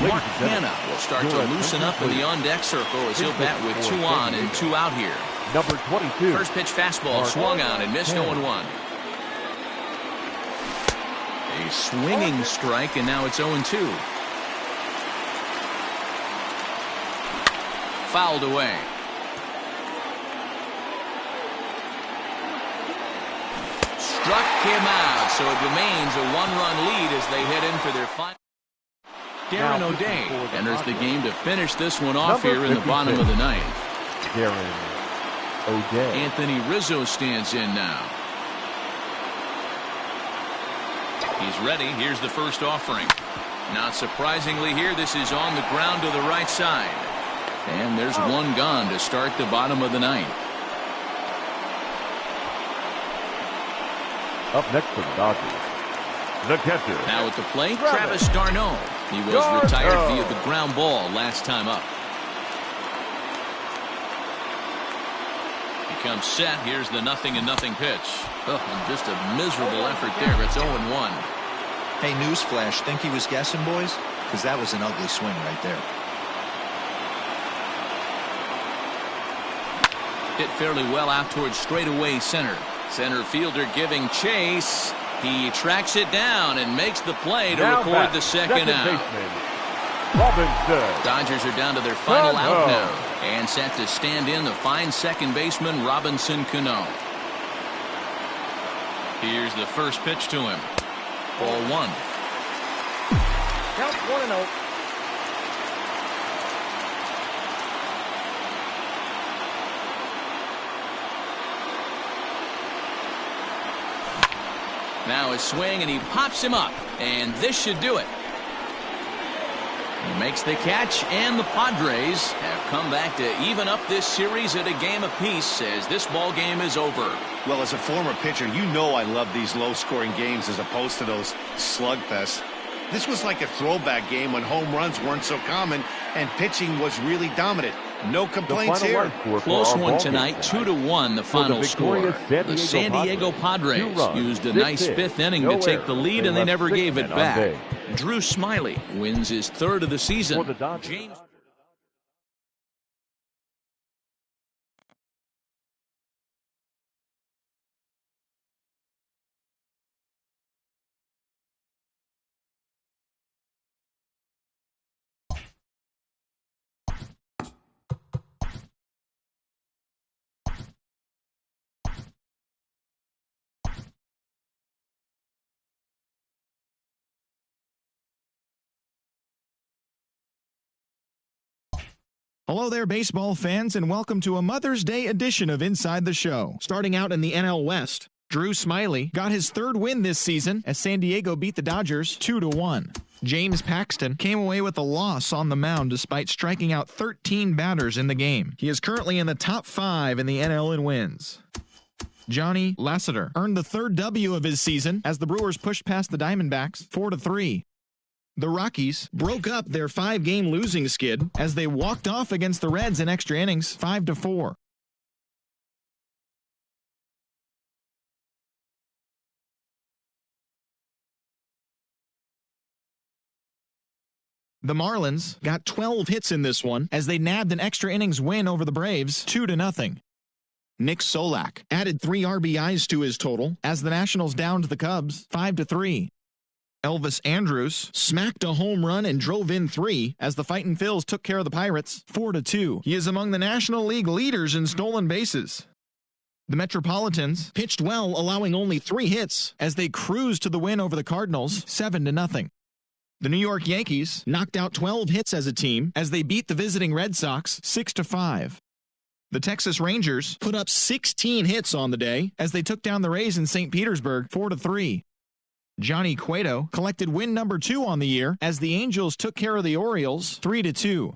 Mark Hanna will start to loosen up in the on-deck circle as he'll bat with 2 on and 2 out here. Number 22. First pitch fastball swung on and missed 0-1. A swinging strike, and now it's 0-2. Fouled away. Struck him out, so it remains a 1-run lead as they head in for their final. Darren O'Day enters the game to finish this one off here in the bottom of the ninth. Darren O'Day. Anthony Rizzo stands in now. He's ready. Here's the first offering. Not surprisingly here, this is on the ground to the right side. And there's 1 gone to start the bottom of the ninth. Up next for the Dodgers, the catcher. Now at the plate, Travis d'Arnaud. He was retired via the ground ball last time up. He comes set. Here's the 0-0 pitch. Oh, and just a miserable effort there. It's 0-1. Hey, newsflash, think he was guessing, boys? Because that was an ugly swing right there. Hit fairly well out towards straightaway center. Center fielder giving chase. He tracks it down and makes the play to record the second out. Robinson. Dodgers are down to their final out now and set to stand in the fine second baseman Robinson Cano. Here's the first pitch to him. Ball 1. Count 1-0. Now a swing, and he pops him up, and this should do it. He makes the catch, and the Padres have come back to even up this series at a game apiece as this ball game is over. Well, as a former pitcher, you know I love these low-scoring games as opposed to those slugfests. This was like a throwback game when home runs weren't so common and pitching was really dominant. No complaints here. Close one tonight, 2-1 the final score. The San Diego Padres used a nice 5th inning to take the lead, and they never gave it back. Drew Smyly wins his 3rd of the season. James Hello there, baseball fans, and welcome to a Mother's Day edition of Inside the Show. Starting out in the NL West, Drew Smyly got his 3rd win this season as San Diego beat the Dodgers 2-1. James Paxton came away with a loss on the mound despite striking out 13 batters in the game. He is currently in the top 5 in the NL in wins. Johnny Lasseter earned the 3rd W of his season as the Brewers pushed past the Diamondbacks 4-3. The Rockies broke up their 5-game losing skid as they walked off against the Reds in extra innings 5-4. The Marlins got 12 hits in this one as they nabbed an extra innings win over the Braves 2-0. Nick Solak added 3 RBIs to his total as the Nationals downed the Cubs 5-3. Elvis Andrus smacked a home run and drove in 3 as the Fightin' Phils took care of the Pirates 4-2. He is among the National League leaders in stolen bases. The Metropolitans pitched well, allowing only 3 hits as they cruised to the win over the Cardinals 7-0. The New York Yankees knocked out 12 hits as a team as they beat the visiting Red Sox 6-5. The Texas Rangers put up 16 hits on the day as they took down the Rays in St. Petersburg 4-3. Johnny Cueto collected win number 2 on the year as the Angels took care of the Orioles 3-2.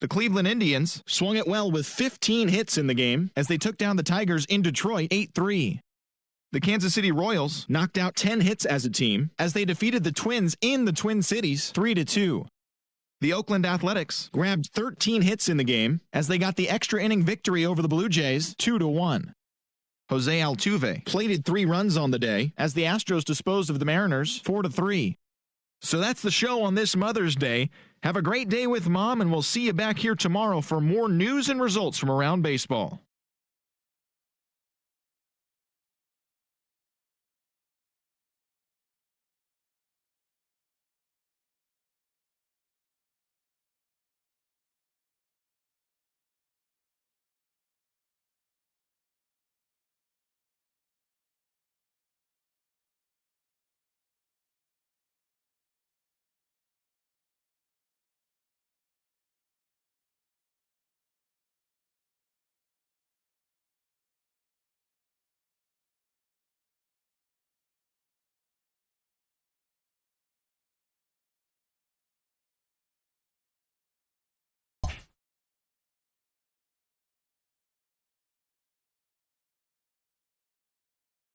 The Cleveland Indians swung it well with 15 hits in the game as they took down the Tigers in Detroit 8-3. The Kansas City Royals knocked out 10 hits as a team as they defeated the Twins in the Twin Cities 3-2. The Oakland Athletics grabbed 13 hits in the game as they got the extra inning victory over the Blue Jays 2-1. Jose Altuve plated 3 runs on the day as the Astros disposed of the Mariners 4-3. So that's the show on this Mother's Day. Have a great day with Mom, and we'll see you back here tomorrow for more news and results from around baseball.